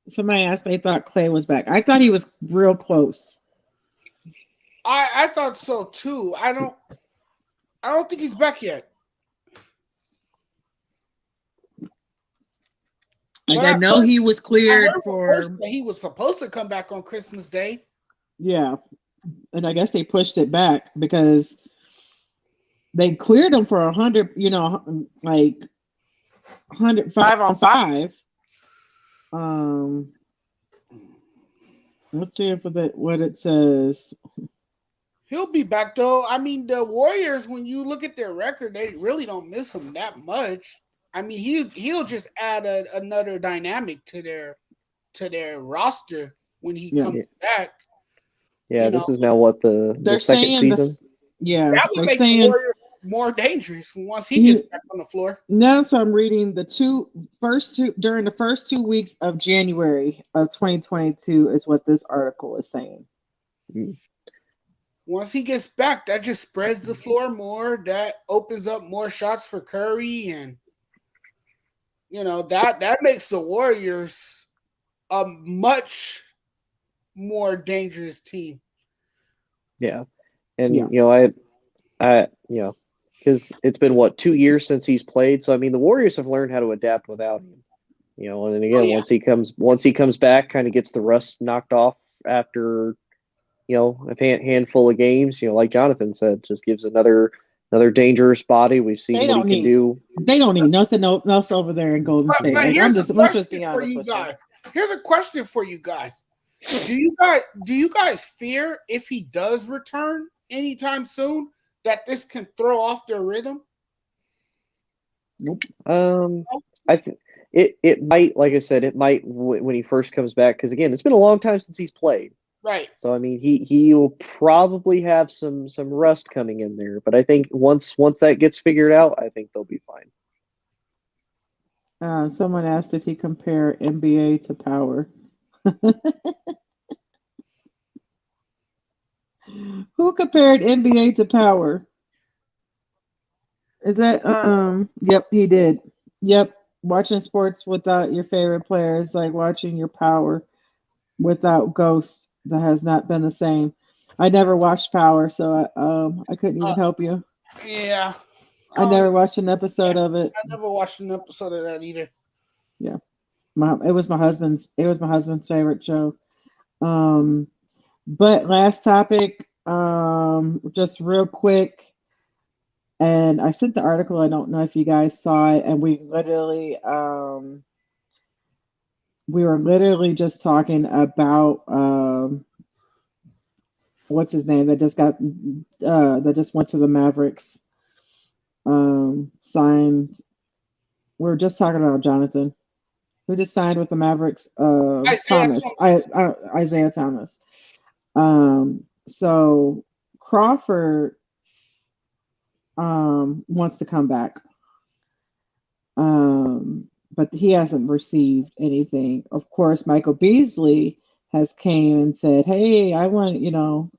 Speaker 2: somebody asked they thought Clay was back. I thought he was real close.
Speaker 3: I thought so too. I don't think he's back yet.
Speaker 2: Like I know he was cleared for.
Speaker 3: He was supposed to come back on Christmas Day.
Speaker 2: Yeah, and I guess they pushed it back because they cleared him for 100. Like 100 5-on-5. Let's see what it says.
Speaker 3: He'll be back though. I mean, the Warriors, when you look at their record, they really don't miss him that much. I mean, he'll just add another dynamic to their roster when he comes back.
Speaker 4: Yeah, this is now what the second season.
Speaker 3: That would make the Warriors more dangerous once he gets back on the floor.
Speaker 2: Now, so I'm reading during the first 2 weeks of January of 2022 is what this article is saying.
Speaker 3: Once he gets back, that just spreads the floor more. That opens up more shots for Curry, and that makes the Warriors a much more dangerous team.
Speaker 4: Yeah, and I because it's been 2 years since he's played. So I mean, the Warriors have learned how to adapt without him. And then again, once he comes back, kind of gets the rust knocked off after a handful of games. Like Jonathan said, just gives another dangerous body. We've seen what he can do.
Speaker 2: They don't need nothing else over there in Golden State.
Speaker 3: Here's a question for you guys. Here's a question for you guys. Do you guys fear if he does return anytime soon that this can throw off their rhythm?
Speaker 2: Nope.
Speaker 4: I think it might, like I said, it might when he first comes back, because again, it's been a long time since he's played.
Speaker 3: Right.
Speaker 4: So I mean, he'll probably have some rust coming in there, but I think once that gets figured out, I think they'll be fine.
Speaker 2: Someone asked if he compare NBA to Power. Who compared NBA to Power? Is that Yep, he did. Yep, watching sports without your favorite player is like watching your Power without Ghost. That has not been the same. I never watched Power, so I couldn't even help you.
Speaker 3: Yeah.
Speaker 2: I never watched an episode of it.
Speaker 3: I never watched an episode of that either.
Speaker 2: Yeah. It was my husband's favorite show. But last topic, just real quick. And I sent the article. I don't know if you guys saw it. And we were literally just talking about what's his name that just went to the Mavericks. Signed. We were just talking about Jonathan, who just signed with the Mavericks. Isaiah Thomas. So Crawford wants to come back. But he hasn't received anything. Of course, Michael Beasley has came and said, "Hey, I want,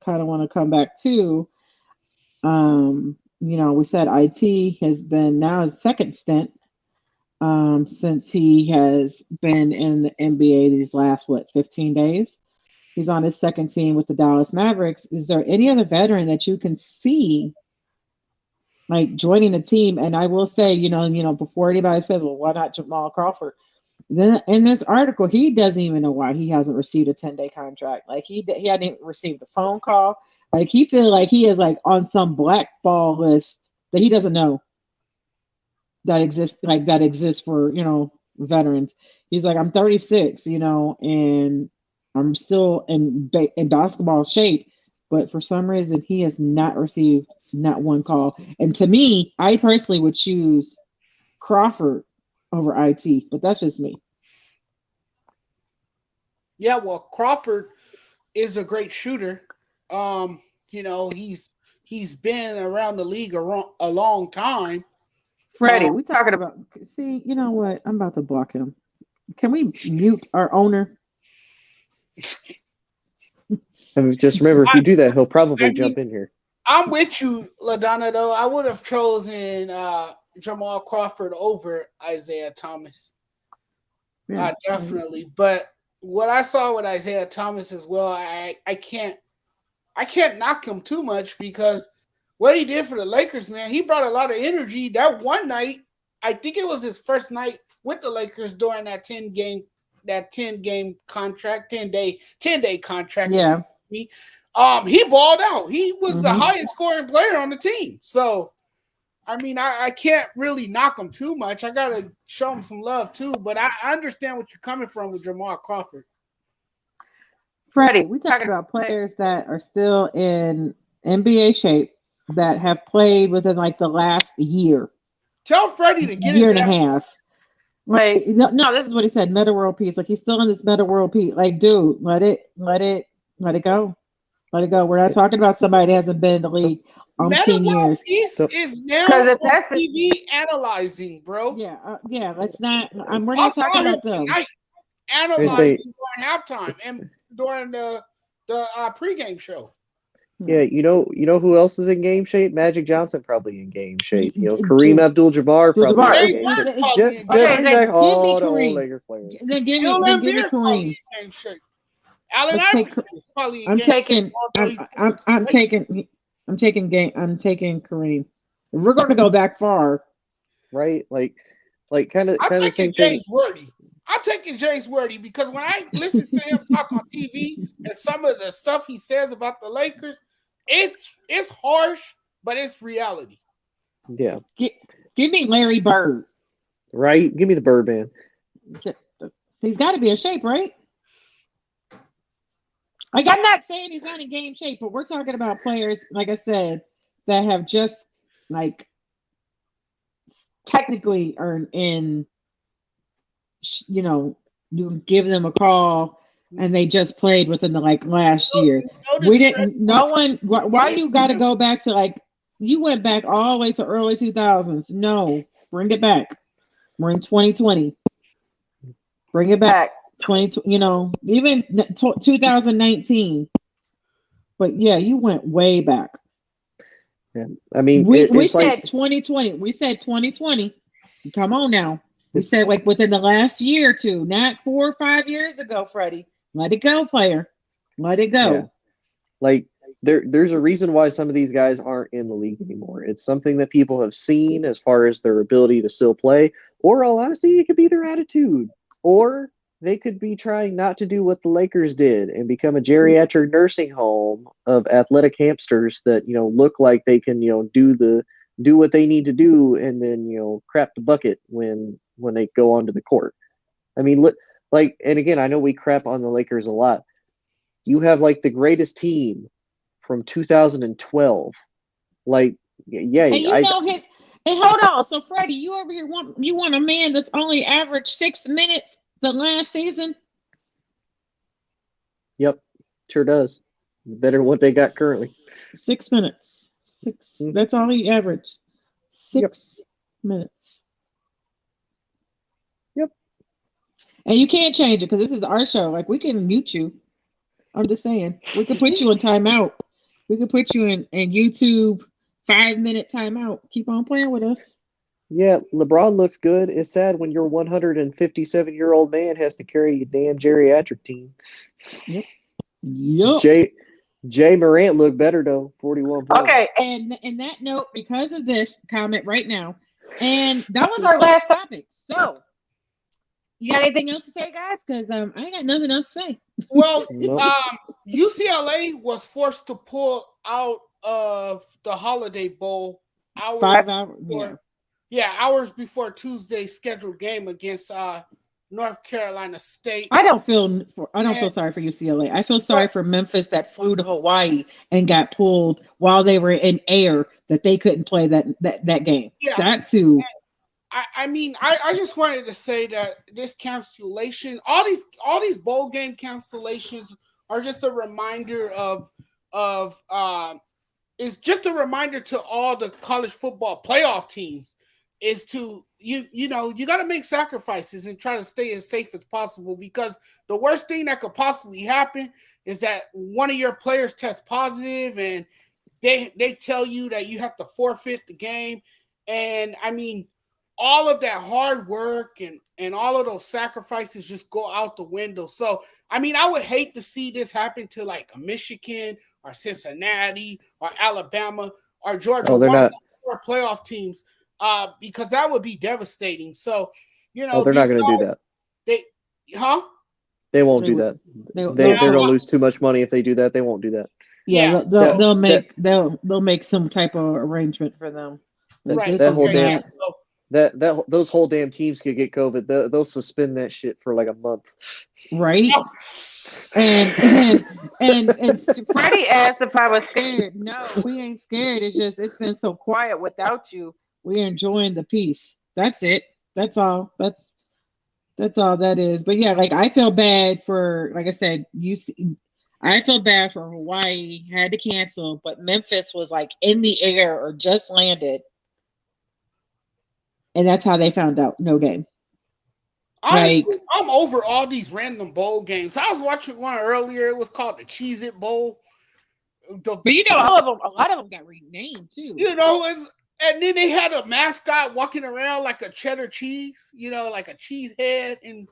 Speaker 2: kind of want to come back too." We said IT has been now his second stint since he has been in the NBA these last 15 days. He's on his second team with the Dallas Mavericks. Is there any other veteran that you can see like joining the team. And I will say, before anybody says, well, why not Jamal Crawford? Then in this article, he doesn't even know why he hasn't received a 10-day contract. Like he hadn't even received a phone call. Like he feels like he is like on some blackball list that he doesn't know that exists for veterans. He's like, I'm 36, and I'm still in basketball shape, but for some reason he has not received not one call. And to me, I personally would choose Crawford over IT, but that's just me.
Speaker 3: Yeah, well, Crawford is a great shooter. He's been around the league a long time.
Speaker 2: Freddie, we talking about. See, you know what? I'm about to block him. Can we mute our owner?
Speaker 4: Just remember, if you do that, he'll probably jump in here.
Speaker 3: I'm with you, LaDonna, though. I would have chosen Jamal Crawford over Isaiah Thomas. Yeah, definitely. But what I saw with Isaiah Thomas as well, I can't knock him too much because what he did for the Lakers, man, he brought a lot of energy. That one night, I think it was his first night with the Lakers during that 10-day contract.
Speaker 2: Yeah.
Speaker 3: He balled out. He was the highest scoring player on the team. So, I mean, I can't really knock him too much. I got to show him some love too, but I understand what you're coming from with Jamal Crawford.
Speaker 2: Freddie, we're talking about players that are still in NBA shape that have played within like the last year.
Speaker 3: Tell Freddie to get
Speaker 2: year and a half. Like, no, this is what he said. Meta world peace. Like he's still in this meta world peace. Like, dude, let it go. Let it go. We're not talking about somebody that hasn't been in the league 10 years.
Speaker 3: Is now on TV analyzing, bro.
Speaker 2: Yeah. Let's not. We're not talking about them.
Speaker 3: Analyzing during halftime and during the pregame show.
Speaker 4: Yeah, you know who else is in game shape? Magic Johnson probably in game shape. Kareem Abdul-Jabbar probably in game shape. Just bring back all the old Lakers players.
Speaker 2: Then give me Kareem.
Speaker 3: Allen Iverson is probably in
Speaker 2: I'm taking Kareem. We're going to go back far,
Speaker 4: right? Like kind of the same
Speaker 3: James Worthy. I'm taking James Worthy because when I listen to him talk on TV and some of the stuff he says about the Lakers, it's harsh, but it's reality.
Speaker 4: Yeah.
Speaker 2: Give me Larry Bird.
Speaker 4: Right? Give me the Birdman.
Speaker 2: He's got to be in shape, right? Like, I'm not saying he's not in game shape, but we're talking about players, like I said, that have just, like, technically are in, you give them a call and they just played within the, like, last year. Why you got to go back to, like, you went back all the way to early 2000s. No, bring it back. We're in 2020. Bring it back. Even 2019. But yeah, you went way back.
Speaker 4: Yeah, I mean,
Speaker 2: we said like 2020. We said 2020. Come on now. We said like within the last year or two, not 4 or 5 years ago, Freddie. Let it go, player. Let it go.
Speaker 4: Yeah. Like there's a reason why some of these guys aren't in the league anymore. It's something that people have seen as far as their ability to still play, or all honesty, it could be their attitude, or they could be trying not to do what the Lakers did and become a geriatric nursing home of athletic hamsters that, look like they can, do what they need to do and then, crap the bucket when they go onto the court. I mean, and again, I know we crap on the Lakers a lot. You have like the greatest team from 2012. Like, yeah.
Speaker 2: And hold on. So Freddie, you over here want a man that's only averaged 6 minutes the last season?
Speaker 4: Yep, sure does. It's better than what they got currently.
Speaker 2: 6 minutes. That's all he averaged. 6 minutes.
Speaker 4: Yep.
Speaker 2: And you can't change it because this is our show. Like, we can mute you. I'm just saying. We could put you in timeout. We could put you in YouTube 5-minute timeout. Keep on playing with us.
Speaker 4: Yeah, LeBron looks good. It's sad when your 157-year-old man has to carry a damn geriatric team.
Speaker 2: Yep.
Speaker 4: Jay Morant looked better though, 41 points.
Speaker 2: Okay, and in that note, because of this comment right now, and that was our last topic. So, you got anything else to say, guys? Because I ain't got nothing else to say.
Speaker 3: Well, UCLA was forced to pull out of the Holiday Bowl hours
Speaker 2: 5 hours.
Speaker 3: hours before Tuesday's scheduled game against North Carolina State.
Speaker 2: I don't feel sorry for UCLA. I feel sorry for Memphis that flew to Hawaii and got pulled while they were in air that they couldn't play that game.
Speaker 3: Yeah.
Speaker 2: That's who.
Speaker 3: I mean, I just wanted to say that this cancellation, all these bowl game cancellations are just a reminder is just a reminder to all the college football playoff teams is to you got to make sacrifices and try to stay as safe as possible, because the worst thing that could possibly happen is that one of your players tests positive and they tell you that you have to forfeit the game. And I mean, all of that hard work and all of those sacrifices just go out the window. So, I mean, I would hate to see this happen to like a Michigan or Cincinnati or Alabama or Georgia, one of the 4 playoff teams, because that would be devastating. So, they're
Speaker 4: not going to do that. They won't do that. They're going to lose too much money if they do that. They won't do that.
Speaker 2: Yeah, they'll make some type of arrangement for them.
Speaker 3: Right.
Speaker 4: Those whole damn teams could get COVID. They'll suspend that shit for like a month.
Speaker 2: Right. And Freddie asked if I was scared. No, we ain't scared. It's been so quiet without you. We're enjoying the peace. That's it. That's all. That's all that is. But yeah, like I feel bad for, like I said, I feel bad for Hawaii had to cancel, but Memphis was like in the air or just landed. And that's how they found out. No game.
Speaker 3: Honestly, I'm over all these random bowl games. I was watching one earlier. It was called the Cheez-It Bowl.
Speaker 2: But all of them, a lot of them got renamed too.
Speaker 3: And then they had a mascot walking around like a cheddar cheese, like a cheese head. And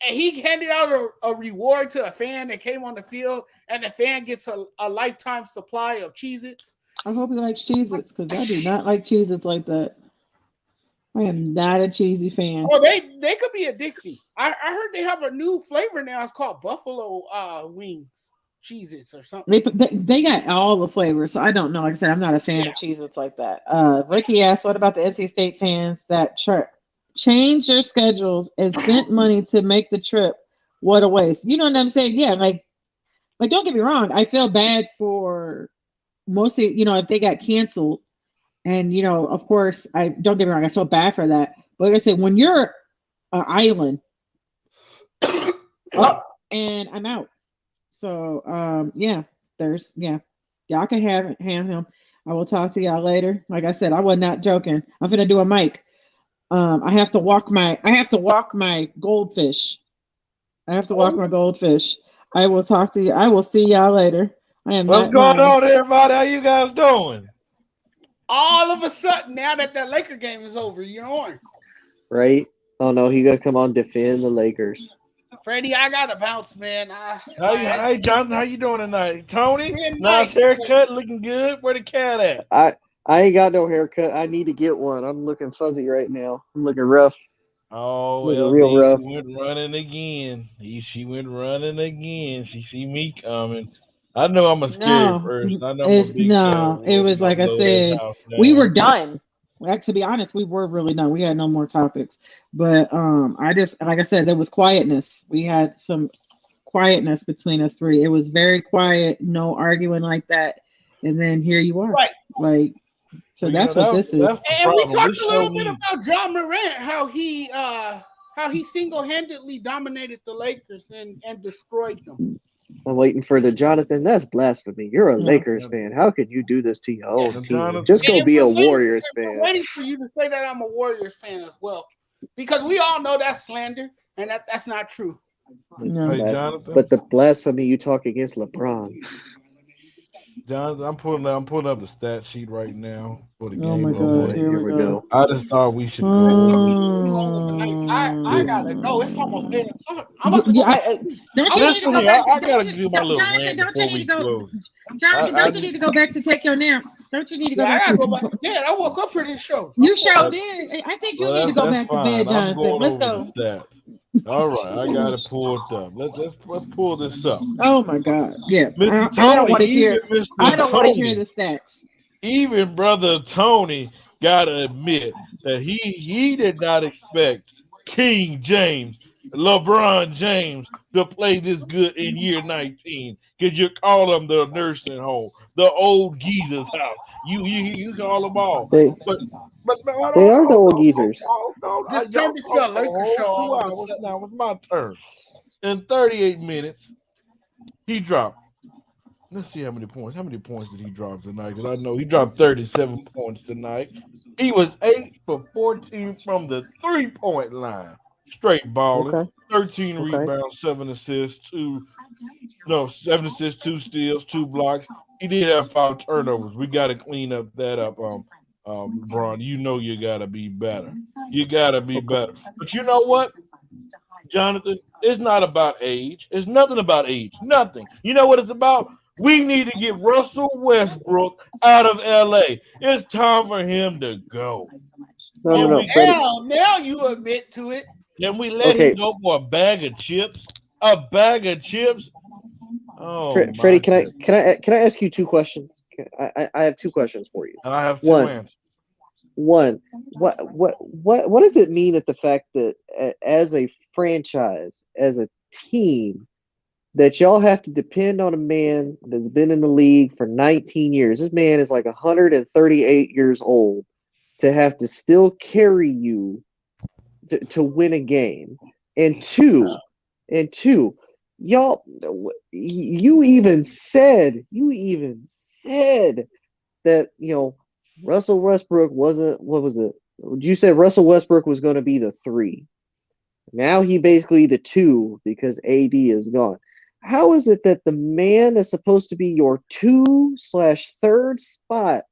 Speaker 3: he handed out a reward to a fan that came on the field, and the fan gets a lifetime supply of Cheez-Its.
Speaker 2: I hope he likes Cheez-Its, because I do not like Cheez-Its like that. I am not a cheesy fan.
Speaker 3: Oh, they could be addicting. I heard they have a new flavor now. It's called Buffalo Wings Cheez-Its or something.
Speaker 2: They got all the flavors, so I don't know. Like I said, I'm not a fan of Cheez-Its like that. Ricky asked, what about the NC State fans that changed their schedules and spent money to make the trip? What a waste. You know what I'm saying? Yeah, like don't get me wrong. I feel bad for mostly, if they got canceled. And, of course, don't get me wrong, I feel bad for that. But like I said, when you're an island, and I'm out. So, y'all can have him. I will talk to y'all later. Like I said, I was not joking. I'm going to do a mic. I have to walk my goldfish. I will talk to you. I will see y'all later.
Speaker 6: What's going on, everybody? How you guys doing?
Speaker 3: All of a sudden, now that Laker game is over, you're on.
Speaker 4: Right? Oh, no, he got to come on defend the Lakers.
Speaker 3: Freddie, I got to bounce, man.
Speaker 6: Hey, Jonathan, how you doing tonight? Tony, nice haircut, looking good. Where the cat at?
Speaker 4: I ain't got no haircut. I need to get one. I'm looking fuzzy right now. I'm looking rough.
Speaker 6: Oh,
Speaker 4: looking real rough.
Speaker 6: She went running again. She went running again. She see me coming. I know I'm a scary person. I know
Speaker 2: it was like I said, we were done. Like, to be honest, we were really done. We had no more topics. But like I said, there was quietness. We had some quietness between us three. It was very quiet, no arguing like that. And then here you are.
Speaker 3: Right.
Speaker 2: Like, so that's what this is.
Speaker 3: And we talked a little bit about John Morant, how he single-handedly dominated the Lakers and destroyed them.
Speaker 4: I'm waiting for the Jonathan. That's blasphemy. You're a Lakers fan. How could you do this to your own team? Just go be a Warriors fan.
Speaker 3: I'm waiting for you to say that I'm a Warriors fan as well, because we all know that's slander and that's not true.
Speaker 4: But the blasphemy, you talk against LeBron.
Speaker 6: Jonathan, I'm pulling up the stat sheet right now for the game.
Speaker 2: Oh my God! Here we go.
Speaker 6: I just thought we should go.
Speaker 3: I gotta go. It's almost 8 o'clock. I'm about to go.
Speaker 2: Yeah, don't you need to go
Speaker 6: Listen here,
Speaker 2: back?
Speaker 6: I
Speaker 2: Don't
Speaker 6: gotta
Speaker 2: you,
Speaker 6: do my little
Speaker 2: Jonathan?
Speaker 6: rant
Speaker 2: Don't you
Speaker 6: before
Speaker 2: need to
Speaker 6: we
Speaker 2: go?
Speaker 6: close.
Speaker 2: Jonathan, don't you need to go back to take your nap? Don't you need to go
Speaker 3: Yeah,
Speaker 2: back?
Speaker 3: I gotta go back to bed. I woke up for this show.
Speaker 2: You sure did. I think you need to go
Speaker 6: That's
Speaker 2: back to bed,
Speaker 6: fine. I'm
Speaker 2: Jonathan.
Speaker 6: going
Speaker 2: Let's
Speaker 6: over the
Speaker 2: go.
Speaker 6: stats. All right, I got it pulled up. Let's pull this up.
Speaker 2: Oh my God! Yeah,
Speaker 6: Mr.
Speaker 2: I don't
Speaker 6: Tony,
Speaker 2: want to
Speaker 6: even
Speaker 2: hear.
Speaker 6: Mr.
Speaker 2: I don't want to hear
Speaker 6: Tony,
Speaker 2: the stats.
Speaker 6: even brother Tony gotta admit that he did not expect King James, LeBron James, to play this good in year 19. Cause you call them the nursing home, the old geezer's house. You call them all.
Speaker 4: They
Speaker 6: But no,
Speaker 4: they are the old geezers.
Speaker 3: Just
Speaker 6: y'all
Speaker 3: turned into a
Speaker 6: talked the
Speaker 3: Lakers show
Speaker 6: whole
Speaker 3: all of a
Speaker 6: 2 hours.
Speaker 3: sudden.
Speaker 6: Now it's my turn. In 38 minutes, he dropped. Let's see how many points. How many points did he drop tonight? Because I know he dropped 37 points tonight. He was 8 for 14 from the 3-point line. Straight balling.
Speaker 4: Okay.
Speaker 6: 13
Speaker 4: Okay.
Speaker 6: rebounds, 7 assists, 7 assists, 2 steals, 2 blocks. He did have 5 turnovers. We got to clean up that up, LeBron. You know you got to be better. You got to be better. But you know what, Jonathan? It's not about age. It's nothing about age. Nothing. You know what it's about? We need to get Russell Westbrook out of LA. It's time for him to go.
Speaker 4: No, Freddie.
Speaker 3: Now you admit to it.
Speaker 6: Can we let him go for a bag of chips? A bag of chips? Oh,
Speaker 4: Freddie,
Speaker 6: my
Speaker 4: can I ask you 2 questions? I have 2 questions for you.
Speaker 6: And I have 2
Speaker 4: One,
Speaker 6: answers.
Speaker 4: what does it mean that the fact that as a franchise, as a team, that y'all have to depend on a man that's been in the league for 19 years? This man is like 138 years old to have to still carry you to win a game. And two, y'all, you even said that, Russell Westbrook wasn't, what was it? You said Russell Westbrook was going to be the 3. Now he basically the 2 because AD is gone. How is it that the man that's supposed to be your 2/3 spot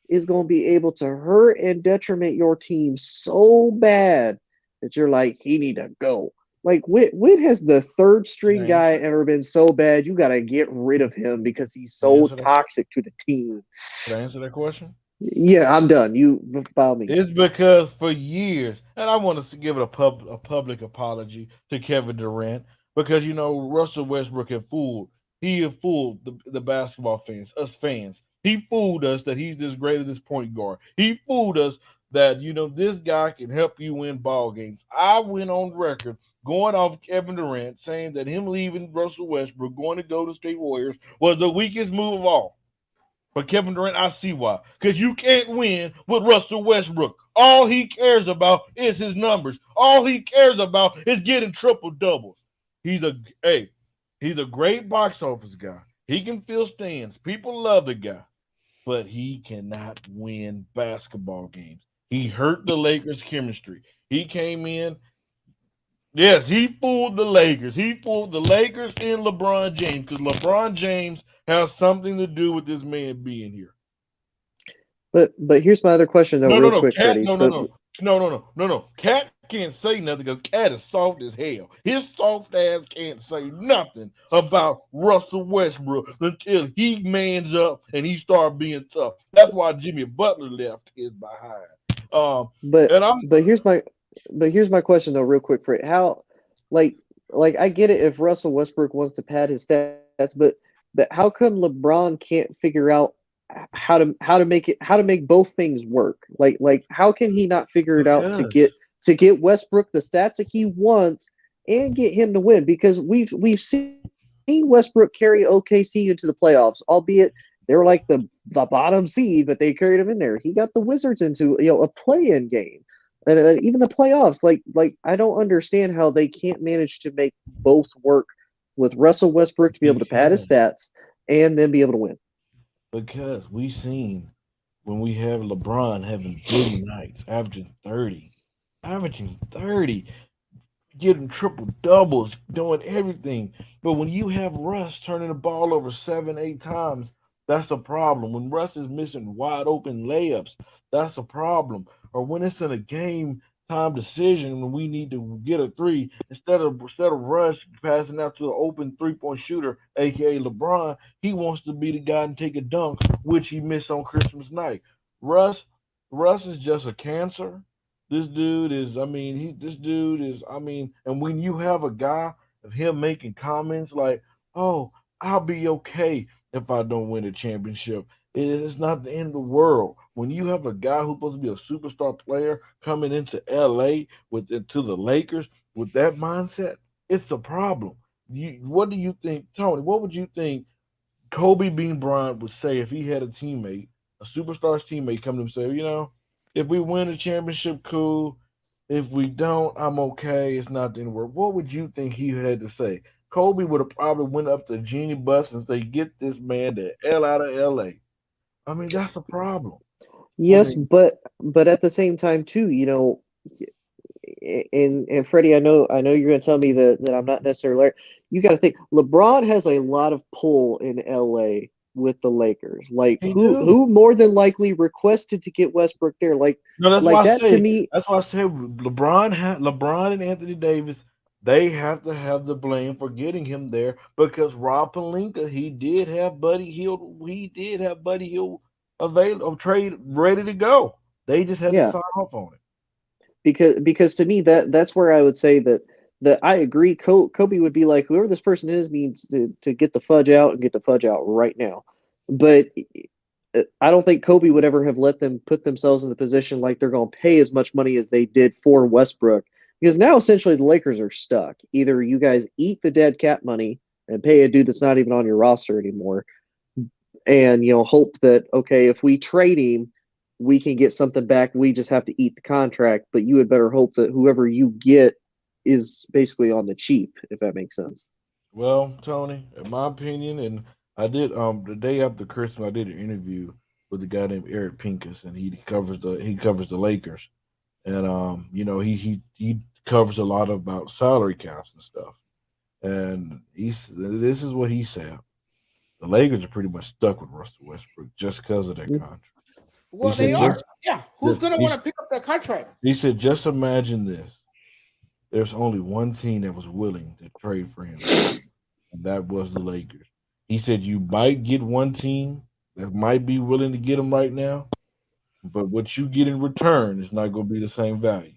Speaker 4: is going to be able to hurt and detriment your team so bad that you're like, he need to go? Like, when has the 3rd string guy ever been so bad you got to get rid of him because he's so toxic to the team?
Speaker 6: Can I answer that question?
Speaker 4: Yeah, I'm done. You follow me.
Speaker 6: It's because for years, and I want to give it a public apology to Kevin Durant, because Russell Westbrook had fooled. He had fooled the basketball fans, us fans. He fooled us that he's this great at this point guard. He fooled us that this guy can help you win ball games. I went on record going off Kevin Durant saying that him leaving Russell Westbrook, going to Golden State Warriors, was the weakest move of all. But Kevin Durant, I see why. Because you can't win with Russell Westbrook. All he cares about is his numbers. All he cares about is getting triple doubles. He's a great box office guy. He can fill stands. People love the guy. But he cannot win basketball games. He hurt the Lakers' chemistry. He came in. Yes, he fooled the Lakers. He fooled the Lakers and LeBron James, because LeBron James has something to do with this man being here.
Speaker 4: But here's my other question, though, real quick, Freddie.
Speaker 6: No. Cat can't say nothing because Cat is soft as hell. His soft ass can't say nothing about Russell Westbrook until he mans up and he starts being tough. That's why Jimmy Butler left his behind.
Speaker 4: But here's my question, though, real quick, Freddie. How, like I get it if Russell Westbrook wants to pad his stats, but how come LeBron can't figure out how to make both things work? Like how can he not figure it out to get Westbrook the stats that he wants and get him to win? Because we've seen Westbrook carry OKC into the playoffs, albeit they were like the bottom seed, but they carried him in there. He got the Wizards into a play-in game, and even the playoffs. Like I don't understand how they can't manage to make both work with Russell Westbrook to be able to pad his stats and then be able to win.
Speaker 6: Because we've seen when we have LeBron having big nights, averaging 30, getting triple doubles, doing everything. But when you have Russ turning the ball over 7, 8 times, that's a problem. When Russ is missing wide open layups, that's a problem. Or when it's in a game time decision when we need to get a three instead of Rush passing out to an open 3-point shooter, aka LeBron. He wants to be the guy and take a dunk, which he missed on Christmas night. Russ Russ is just a cancer. This dude is, I mean, this dude is, I mean, and when you have a guy of him making comments like, "Oh, I'll be okay if I don't win a championship," it's not the end of the world. When you have a guy who's supposed to be a superstar player coming into LA with into the Lakers with that mindset, it's a problem. What do you think, Tony? What would you think Kobe Bean Bryant would say if he had a teammate, a superstar's teammate, come to him and say, if we win a championship, cool. If we don't, I'm okay. It's not the end of the world. What would you think he had to say? Kobe would have probably went up to Genie Bus and say, "Get this man the hell out of LA." I mean, that's a problem.
Speaker 4: Yes, but at the same time too, and Freddie, I know you're going to tell me that I'm not necessarily right. You got to think LeBron has a lot of pull in LA with the Lakers. Like
Speaker 6: He do.
Speaker 4: who more than likely requested to get Westbrook there? Like
Speaker 6: No, that's
Speaker 4: like
Speaker 6: why I
Speaker 4: that to
Speaker 6: say.
Speaker 4: me.
Speaker 6: That's why I say LeBron and Anthony Davis. They have to have the blame for getting him there because Rob Pelinka, he did have Buddy Hield. He did have Buddy Hield available, trade ready to go. They just had to
Speaker 4: Yeah,
Speaker 6: sign off on it.
Speaker 4: because to me that's where I would say that I agree. Kobe would be like, whoever this person is needs to get the fudge out and get the fudge out right now. But I don't think Kobe would ever have let them put themselves in the position like they're going to pay as much money as they did for Westbrook, because now essentially the Lakers are stuck. Either you guys eat the dead cap money and pay a dude that's not even on your roster anymore, and hope that, okay, if we trade him, we can get something back. We just have to eat the contract, but you had better hope that whoever you get is basically on the cheap, if that makes sense.
Speaker 6: Well, Tony, in my opinion, and I did the day after Christmas, I did an interview with a guy named Eric Pincus, and he covers the Lakers, and he covers a lot about salary caps and stuff, and this is what he said: the Lakers are pretty much stuck with Russell Westbrook just because of that contract. He
Speaker 3: Well, they
Speaker 6: said
Speaker 3: are.
Speaker 6: just,
Speaker 3: Yeah. Who's
Speaker 6: just
Speaker 3: going to want to pick up that contract?
Speaker 6: he said just imagine this: there's only one team that was willing to trade for him, and that was the Lakers. He said you might get one team that might be willing to get him right now, but what you get in return is not going to be the same value.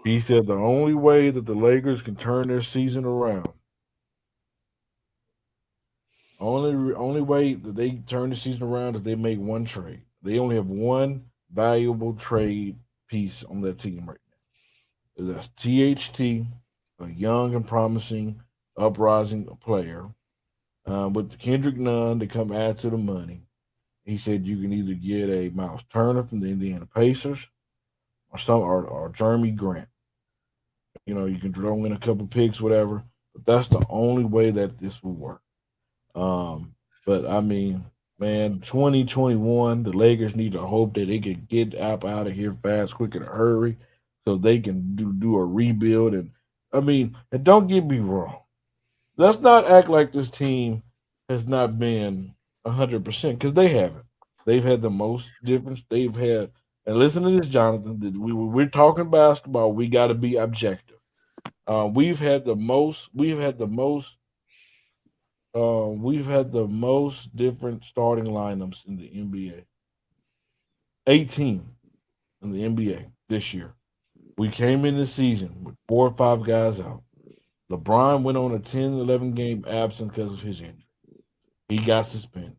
Speaker 6: He said the only way that the Lakers can turn their season around, only way that they turn the season around is they make one trade. They only have one valuable trade piece on that team right now. That's THT, a young and promising uprising player, with Kendrick Nunn to come add to the money. He said you can either get a Miles Turner from the Indiana Pacers or Jeremy Grant. You can throw in a couple picks, whatever. But that's the only way that this will work. But I mean, man, 2021, the Lakers need to hope that they can get out of here fast, quick, in a hurry, so they can do a rebuild. And I mean, and don't get me wrong, let's not act like this team has not been 100% because they haven't. They've had the most difference. They've had, and listen to this, Jonathan. We're talking basketball. We got to be objective. We've had the most. We've had the most different starting lineups in the NBA. 18 in the NBA this year. We came in the season with 4 or 5 guys out. LeBron went on a 10-11 game absence because of his injury. He got suspended.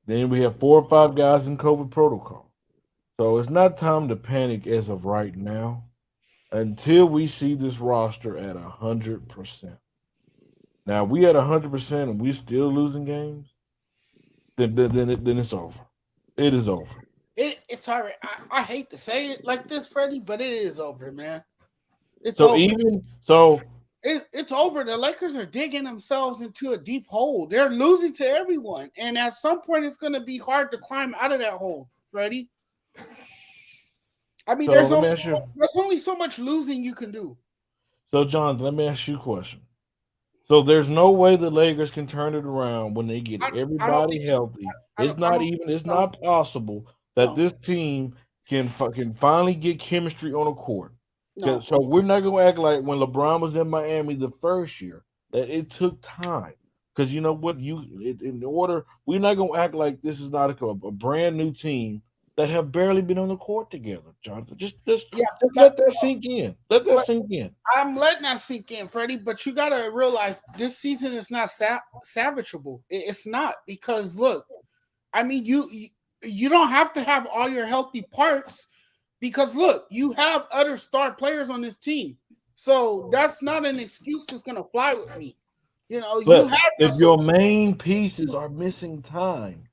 Speaker 6: Then we have 4 or 5 guys in COVID protocol. So it's not time to panic as of right now until we see this roster at 100%. Now, we at 100% and we still losing games, then it's over. It is over.
Speaker 3: It's all right. I hate to say it like this, Freddie, but it is over, man. It's
Speaker 6: So
Speaker 3: over. It's over. The Lakers are digging themselves into a deep hole. They're losing to everyone, and at some point, it's going to be hard to climb out of that hole, Freddie. I mean, there's only so much losing you can do.
Speaker 6: So, John, let me ask you a question. So there's no way the Lakers can turn it around when they get everybody healthy. It's not possible that this team can finally get chemistry on the court.
Speaker 3: No.
Speaker 6: So we're not gonna act like when LeBron was in Miami the first year that it took time. Because you know what, in order we're not gonna act like this is not a brand new team that have barely been on the court together, Jonathan. Just
Speaker 3: Yeah,
Speaker 6: let that sink in. Let that sink in.
Speaker 3: I'm letting that sink in, Freddie. But you gotta realize this season is not salvageable. It's not, because look, I mean, you don't have to have all your healthy parts, because look, you have other star players on this team, so that's not an excuse that's gonna fly with me. You know,
Speaker 6: But
Speaker 3: you have
Speaker 6: if your main pieces are missing time,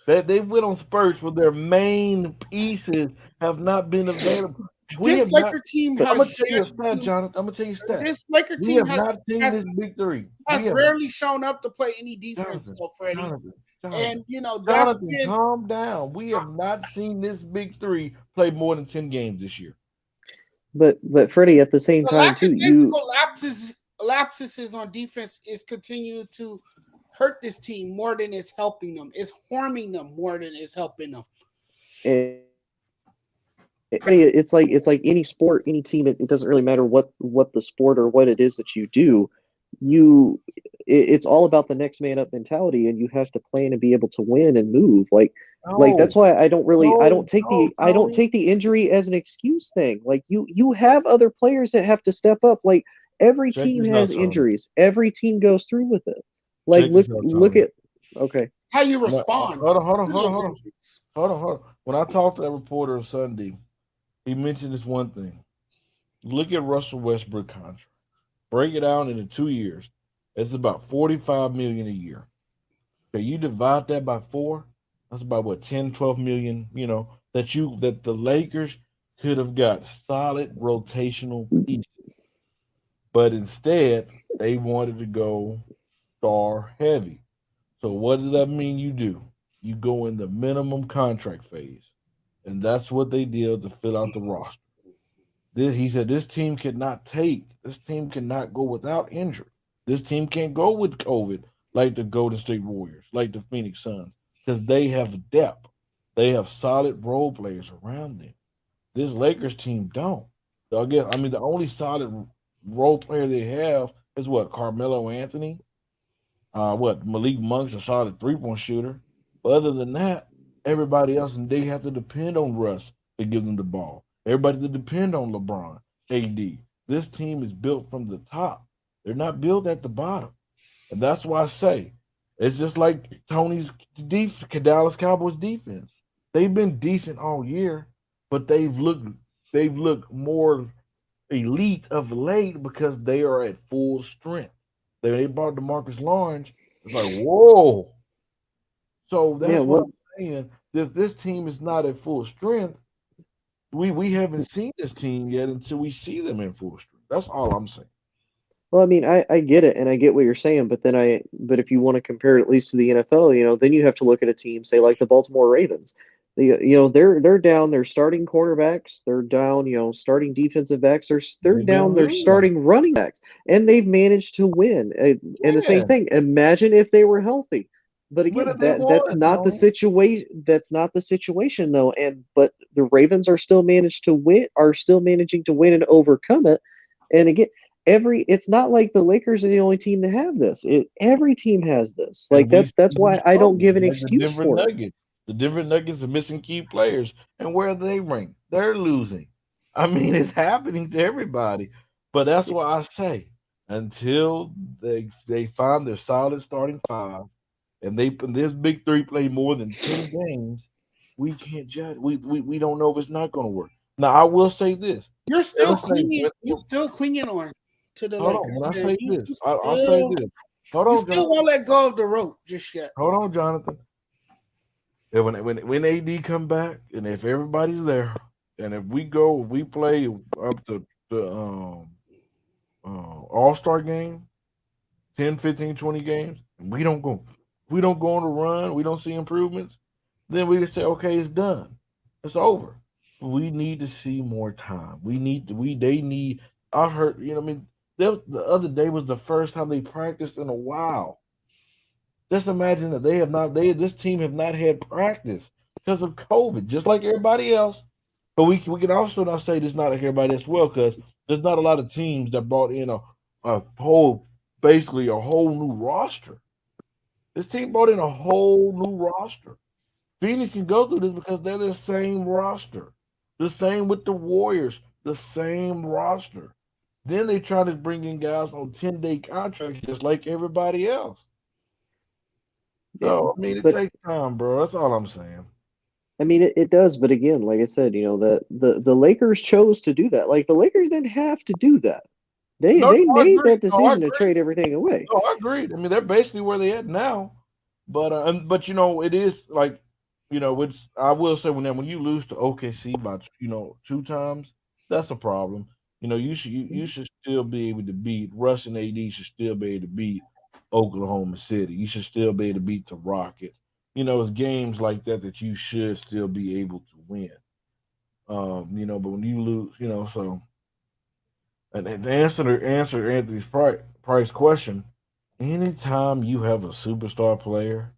Speaker 6: that they went on spurts where their main pieces have not been available.
Speaker 3: This Laker team has.
Speaker 6: I'm gonna tell you a stat, Jonathan. I'm gonna tell you a stat.
Speaker 3: This Laker
Speaker 6: We
Speaker 3: team
Speaker 6: have not seen this big three.
Speaker 3: Has rarely shown up to play any defense,
Speaker 6: Jonathan,
Speaker 3: though, Freddie.
Speaker 6: Jonathan,
Speaker 3: and you know, that's
Speaker 6: Jonathan,
Speaker 3: been,
Speaker 6: calm down. We have not seen this big three play more than 10 games this year.
Speaker 4: But Freddie, at the same time too,
Speaker 3: lapses on defense is continuing to hurt this team more than it's helping them. It's harming them more than it's helping them.
Speaker 4: It's like any sport, any team. It doesn't really matter what the sport or what it is that you do. It's all about the next man up mentality, and you have to plan and be able to win and move. Like that's why I don't take the injury as an excuse thing. Like you have other players that have to step up. Like every team has injuries. Every team goes through with it. Like look at okay.
Speaker 3: How you respond?
Speaker 6: Hold on. When I talked to that reporter on Sunday, he mentioned this one thing. Look at Russell Westbrook contract. Break it down into 2 years. It's about $45 million a year. Okay, you divide that by 4. That's about what, 10, 12 million. You know that the Lakers could have got solid rotational pieces, but instead they wanted to go star heavy. So what does that mean? You do. You go in the minimum contract phase, and that's what they did to fill out the roster. He said this team cannot go without injury. This team can't go with COVID like the Golden State Warriors, like the Phoenix Suns, because they have depth. They have solid role players around them. This Lakers team don't. So again, I mean, the only solid role player they have is what, Carmelo Anthony, Malik Monk's a solid 3-point shooter. But other than that, everybody else, and they have to depend on Russ to give them the ball. Everybody to depend on LeBron, AD. This team is built from the top. They're not built at the bottom. And that's why I say it's just like Tony's Dallas Cowboys defense. They've been decent all year, but they've looked more elite of late because they are at full strength. They brought DeMarcus Lawrence. It's like, whoa. So that's what I'm saying. If this team is not at full strength, we haven't seen this team yet until we see them in full strength. That's all I'm saying.
Speaker 4: Well, I mean, I get it, and I get what you're saying, but if you want to compare it at least to the NFL, then you have to look at a team, say like the Baltimore Ravens. They're down their starting quarterbacks, they're down, starting defensive backs, they're down their starting running backs, and they've managed to win. And the same thing. Imagine if they were healthy. But again, that's not the situation. That's not the situation, though. But the Ravens are still managing to win and overcome it. And again, it's not like the Lakers are the only team that have this. Every team has this. Like that's why I don't give an excuse for it.
Speaker 6: The Denver Nuggets are missing key players, and where are they ranked? They're losing. I mean, it's happening to everybody. But that's why I say until they find their solid starting 5. And this big 3 play more than 10 games, we can't judge. We don't know if it's not going to work. Now, I will say this.
Speaker 3: You're still clinging on to the Lakers.
Speaker 6: When I say this, I'll say this. Hold on,
Speaker 3: you still won't let go of the rope just yet.
Speaker 6: Hold on, Jonathan. When AD come back, and if everybody's there, and if we play up to the All-Star game, 10, 15, 20 games, and we don't go on a run, we don't see improvements, then we can say, okay, it's done. It's over. We need to see more time. I've heard, the other day was the first time they practiced in a while. Just imagine that this team have not had practice because of COVID, just like everybody else. But we can also not say this not like everybody as well, because there's not a lot of teams that brought in a whole, basically a whole new roster. This team brought in a whole new roster. Phoenix can go through this because they're the same roster. The same with the Warriors, the same roster. Then they try to bring in guys on 10-day contracts just like everybody else. So, I mean, it takes time, bro. That's all I'm saying.
Speaker 4: I mean, it does, but again, like I said, the Lakers chose to do that. Like the Lakers didn't have to do that. They made that decision to trade everything away.
Speaker 6: No, I agree. I mean, they're basically where they at now. But it is like, it's, I will say when you lose to OKC by 2 times, that's a problem. You should still be able to beat Russ and AD should still be able to beat Oklahoma City. You should still be able to beat the Rockets. It's games like that you should still be able to win. But when you lose, so and to answer Anthony's price question, anytime you have a superstar player,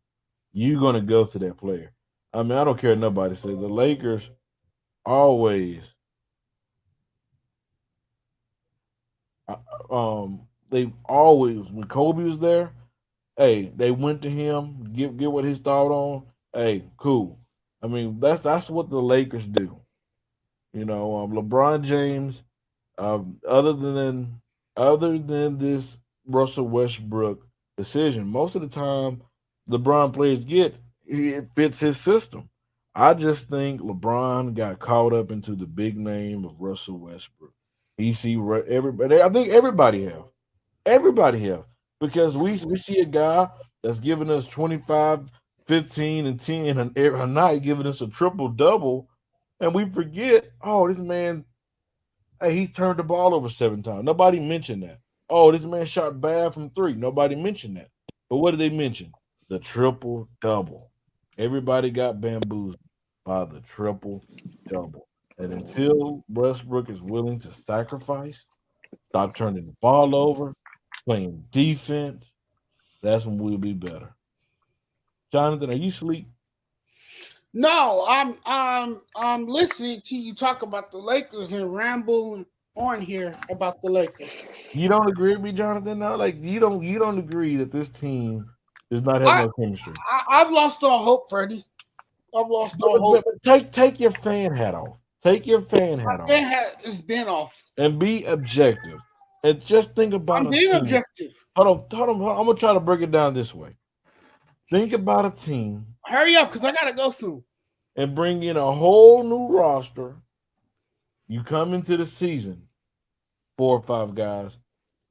Speaker 6: you're gonna go to that player. I mean, I don't care what nobody says. The Lakers always, they've always when Kobe was there, hey, they went to him, get what his thought on. Hey, cool. I mean, that's what the Lakers do. LeBron James, other than this Russell Westbrook decision, most of the time LeBron players it fits his system. I just think LeBron got caught up into the big name of Russell Westbrook. Everybody. I think everybody have. Everybody have. Because we see a guy that's giving us 25, 15, and 10 a night, giving us a triple double, and we forget, oh, this man, hey, he's turned the ball over 7 times. Nobody mentioned that. Oh, this man shot bad from 3. Nobody mentioned that. But what did they mention? The triple double. Everybody got bamboozled by the triple double. And until Westbrook is willing to sacrifice, stop turning the ball over, playing defense, that's when we'll be better. Jonathan, are you asleep?
Speaker 3: No, I'm listening to you talk about the Lakers and ramble on here about the Lakers.
Speaker 6: You don't agree with me, Jonathan? No, like you don't agree that this team does not have no chemistry.
Speaker 3: I've lost all hope, Freddie. I've lost all hope.
Speaker 6: Take your fan hat off. Take your fan hat off.
Speaker 3: My fan hat has been off.
Speaker 6: And be objective. And just think about
Speaker 3: I'm being objective.
Speaker 6: Hold on. I'm gonna try to break it down this way. Think about a team.
Speaker 3: Hurry up, because I gotta go soon.
Speaker 6: And bring in a whole new roster. You come into the season, 4 or 5 guys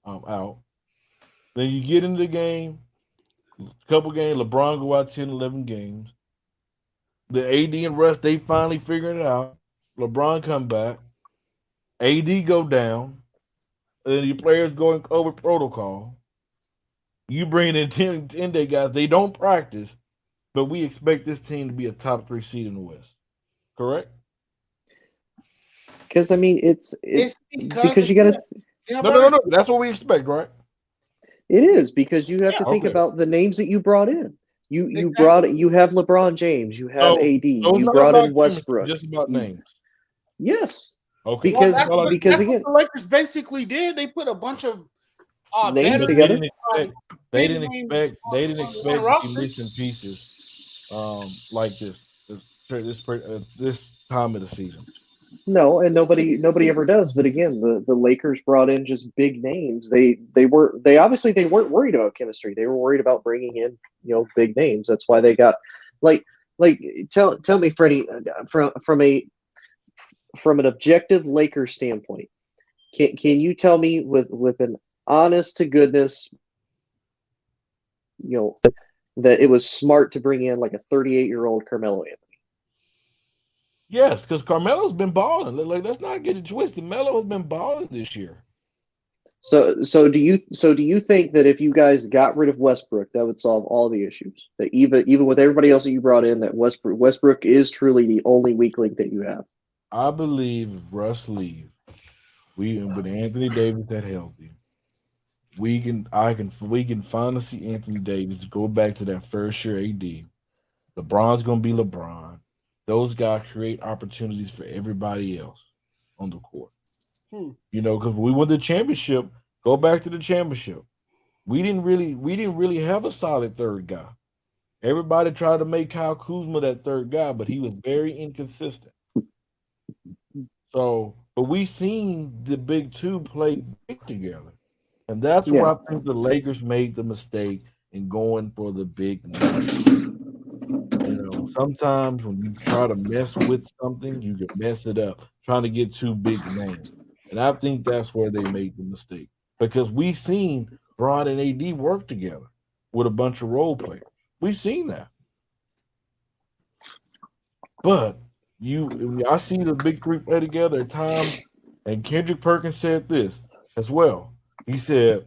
Speaker 6: out. Then you get into the game, a couple games, LeBron go out 10, 11 games. The AD and Russ, they finally figured it out. LeBron come back. AD go down. And your players going over protocol. You bring in 10-day guys. They don't practice, but we expect this team to be a top 3 seed in the West. Correct?
Speaker 4: Because I mean, it's because you got to.
Speaker 6: No. That's what we expect, right?
Speaker 4: It is because you have to think about the names that you brought in. You have LeBron James, you have AD, you brought in Westbrook.
Speaker 6: Just about names.
Speaker 4: Yes.
Speaker 6: Okay.
Speaker 4: Because
Speaker 3: that's
Speaker 4: again,
Speaker 3: what the Lakers basically did. They put a bunch of
Speaker 4: names together.
Speaker 6: They didn't expect to be missing pieces like this time of the season.
Speaker 4: No, and nobody ever does. But again, the Lakers brought in just big names. They obviously weren't worried about chemistry. They were worried about bringing in big names. That's why they got tell me, Freddie, from an objective Lakers standpoint, can you tell me with an honest to goodness, that it was smart to bring in like a 38-year-old Carmelo Anthony?
Speaker 6: Yes, because Carmelo's been balling. Like, let's not get it twisted. Melo has been balling this year.
Speaker 4: So do you think that if you guys got rid of Westbrook, that would solve all the issues? That even with everybody else that you brought in, that Westbrook is truly the only weak link that you have?
Speaker 6: I believe if Russ leaves, with Anthony Davis that healthy, we can finally see Anthony Davis go back to that first year AD. LeBron's gonna be LeBron. those guys create opportunities for everybody else on the court. You know, because we won the championship. Go back to the championship. We didn't really have a solid third guy. Everybody tried to make Kyle Kuzma that third guy, but he was very inconsistent. So, but we seen the big two play great together, and that's where I think the Lakers made the mistake in going for the big name. You know, sometimes when you try to mess with something, you can mess it up trying to get too big names. And I think that's where they made the mistake because we seen Bron and AD work together with a bunch of role players. We've seen that. But I see the big three play together at times, and Kendrick Perkins said this as well. He said,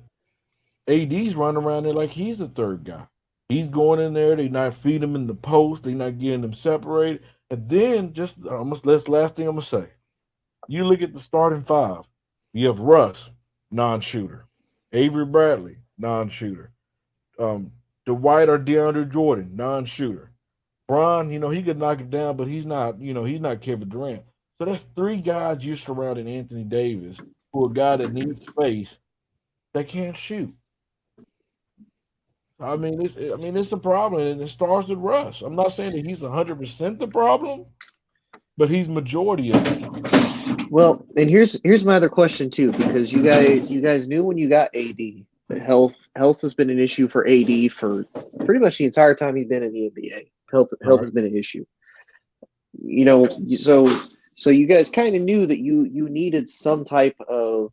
Speaker 6: AD's running around there like he's the third guy. He's going in there. They not feeding him in the post. They not getting him separated. And then that's the last thing I'm gonna say. You look at the starting five. You have Russ, non-shooter. Avery Bradley, non-shooter. Dwight or DeAndre Jordan, non-shooter. Bron, he could knock it down, but he's not Kevin Durant. So that's three guys you surrounding Anthony Davis, who a guy that needs space that can't shoot. I mean, it's a problem, and it starts with Russ. I'm not saying that he's 100% the problem, but he's majority of it.
Speaker 4: Well, and here's my other question too, because you guys knew when you got AD that health has been an issue for AD for pretty much the entire time he's been in the NBA. Health has been an issue. So you guys kind of knew that you needed some type of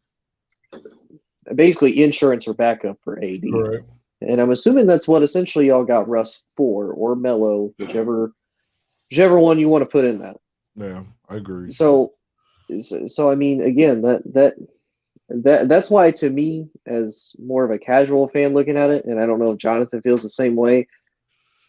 Speaker 4: basically insurance or backup for AD.
Speaker 6: Right.
Speaker 4: And I'm assuming that's what essentially y'all got Russ for, or Melo, whichever one you want to put in that.
Speaker 6: Yeah, I agree.
Speaker 4: So I mean, again, that's why, to me, as more of a casual fan looking at it, and I don't know if Jonathan feels the same way,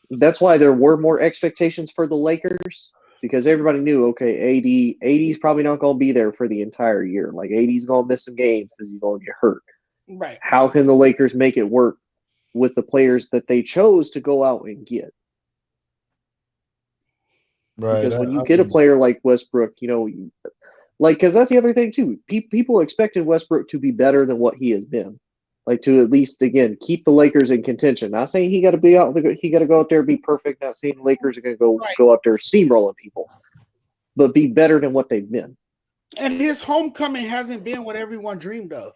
Speaker 4: that's why there were more expectations for the Lakers, because everybody knew, okay, AD's probably not going to be there for the entire year. Like, AD's going to miss some games because he's going to get hurt.
Speaker 3: Right. How
Speaker 4: can the Lakers make it work with the players that they chose to go out and get?
Speaker 6: Right.
Speaker 4: Because when you get a player like Westbrook, because that's the other thing too. People expected Westbrook to be better than what he has been, like to at least again keep the Lakers in contention. Not saying he got to go out there and be perfect. Not saying the Lakers are going to go out there steamrolling people, but be better than what they've been.
Speaker 3: And his homecoming hasn't been what everyone dreamed of.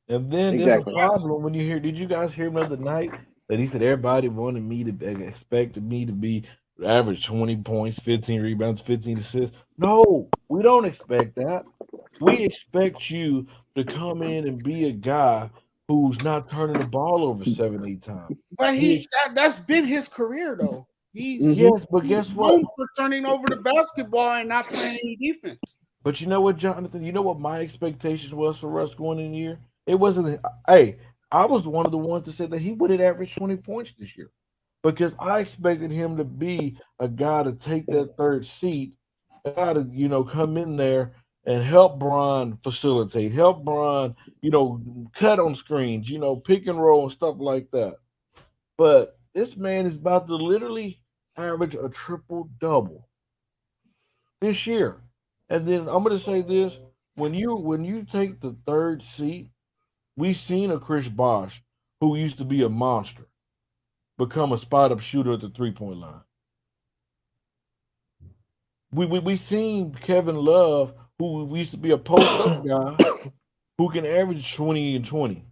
Speaker 6: And then there's a problem when you hear. Did you guys hear him the other night that he said everybody expected me to be average 20 points, 15 rebounds, 15 assists? No, we don't expect that. We expect you to come in and be a guy who's not turning the ball over 7-8 times.
Speaker 3: But that's been his career, though.
Speaker 6: But guess what?
Speaker 3: Known for turning over the basketball and not playing any defense.
Speaker 6: But you know what, Jonathan? You know what my expectations was for Russ going in the year? It wasn't. I was one of the ones that said that he would have averaged 20 points this year, because I expected him to be a guy to take that third seat, a guy to come in there and help Bron facilitate, help Bron cut on screens, pick and roll and stuff like that. But this man is about to literally average a triple-double this year. And then I'm going to say this: when you take the third seat, we've seen a Chris Bosh, who used to be a monster, become a spot-up shooter at the three-point line. We seen Kevin Love, who used to be a post-up guy, who can average 20 and 20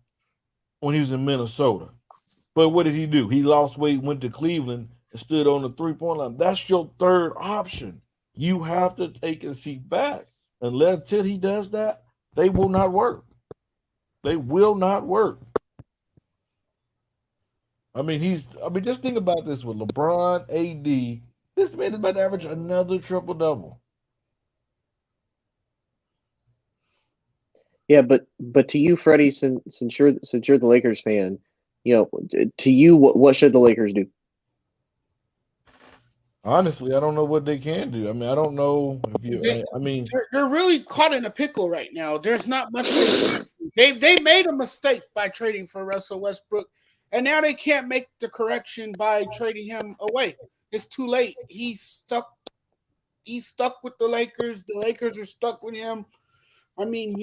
Speaker 6: when he was in Minnesota. But what did he do? He lost weight, went to Cleveland, and stood on the three-point line. That's your third option. You have to take a seat back. Until he does that, they will not work. They will not work. Just think about this with LeBron, AD. This man is about to average another triple-double.
Speaker 4: Yeah, but to you, Freddie, since you're the Lakers fan, to you, what should the Lakers do?
Speaker 6: Honestly, I don't know what they can do. I don't know if you.
Speaker 3: They're really caught in a pickle right now. There's not much. They made a mistake by trading for Russell Westbrook, and now they can't make the correction by trading him away. it's too late. He's stuck. He's stuck with the Lakers. The Lakers are stuck with him. I mean,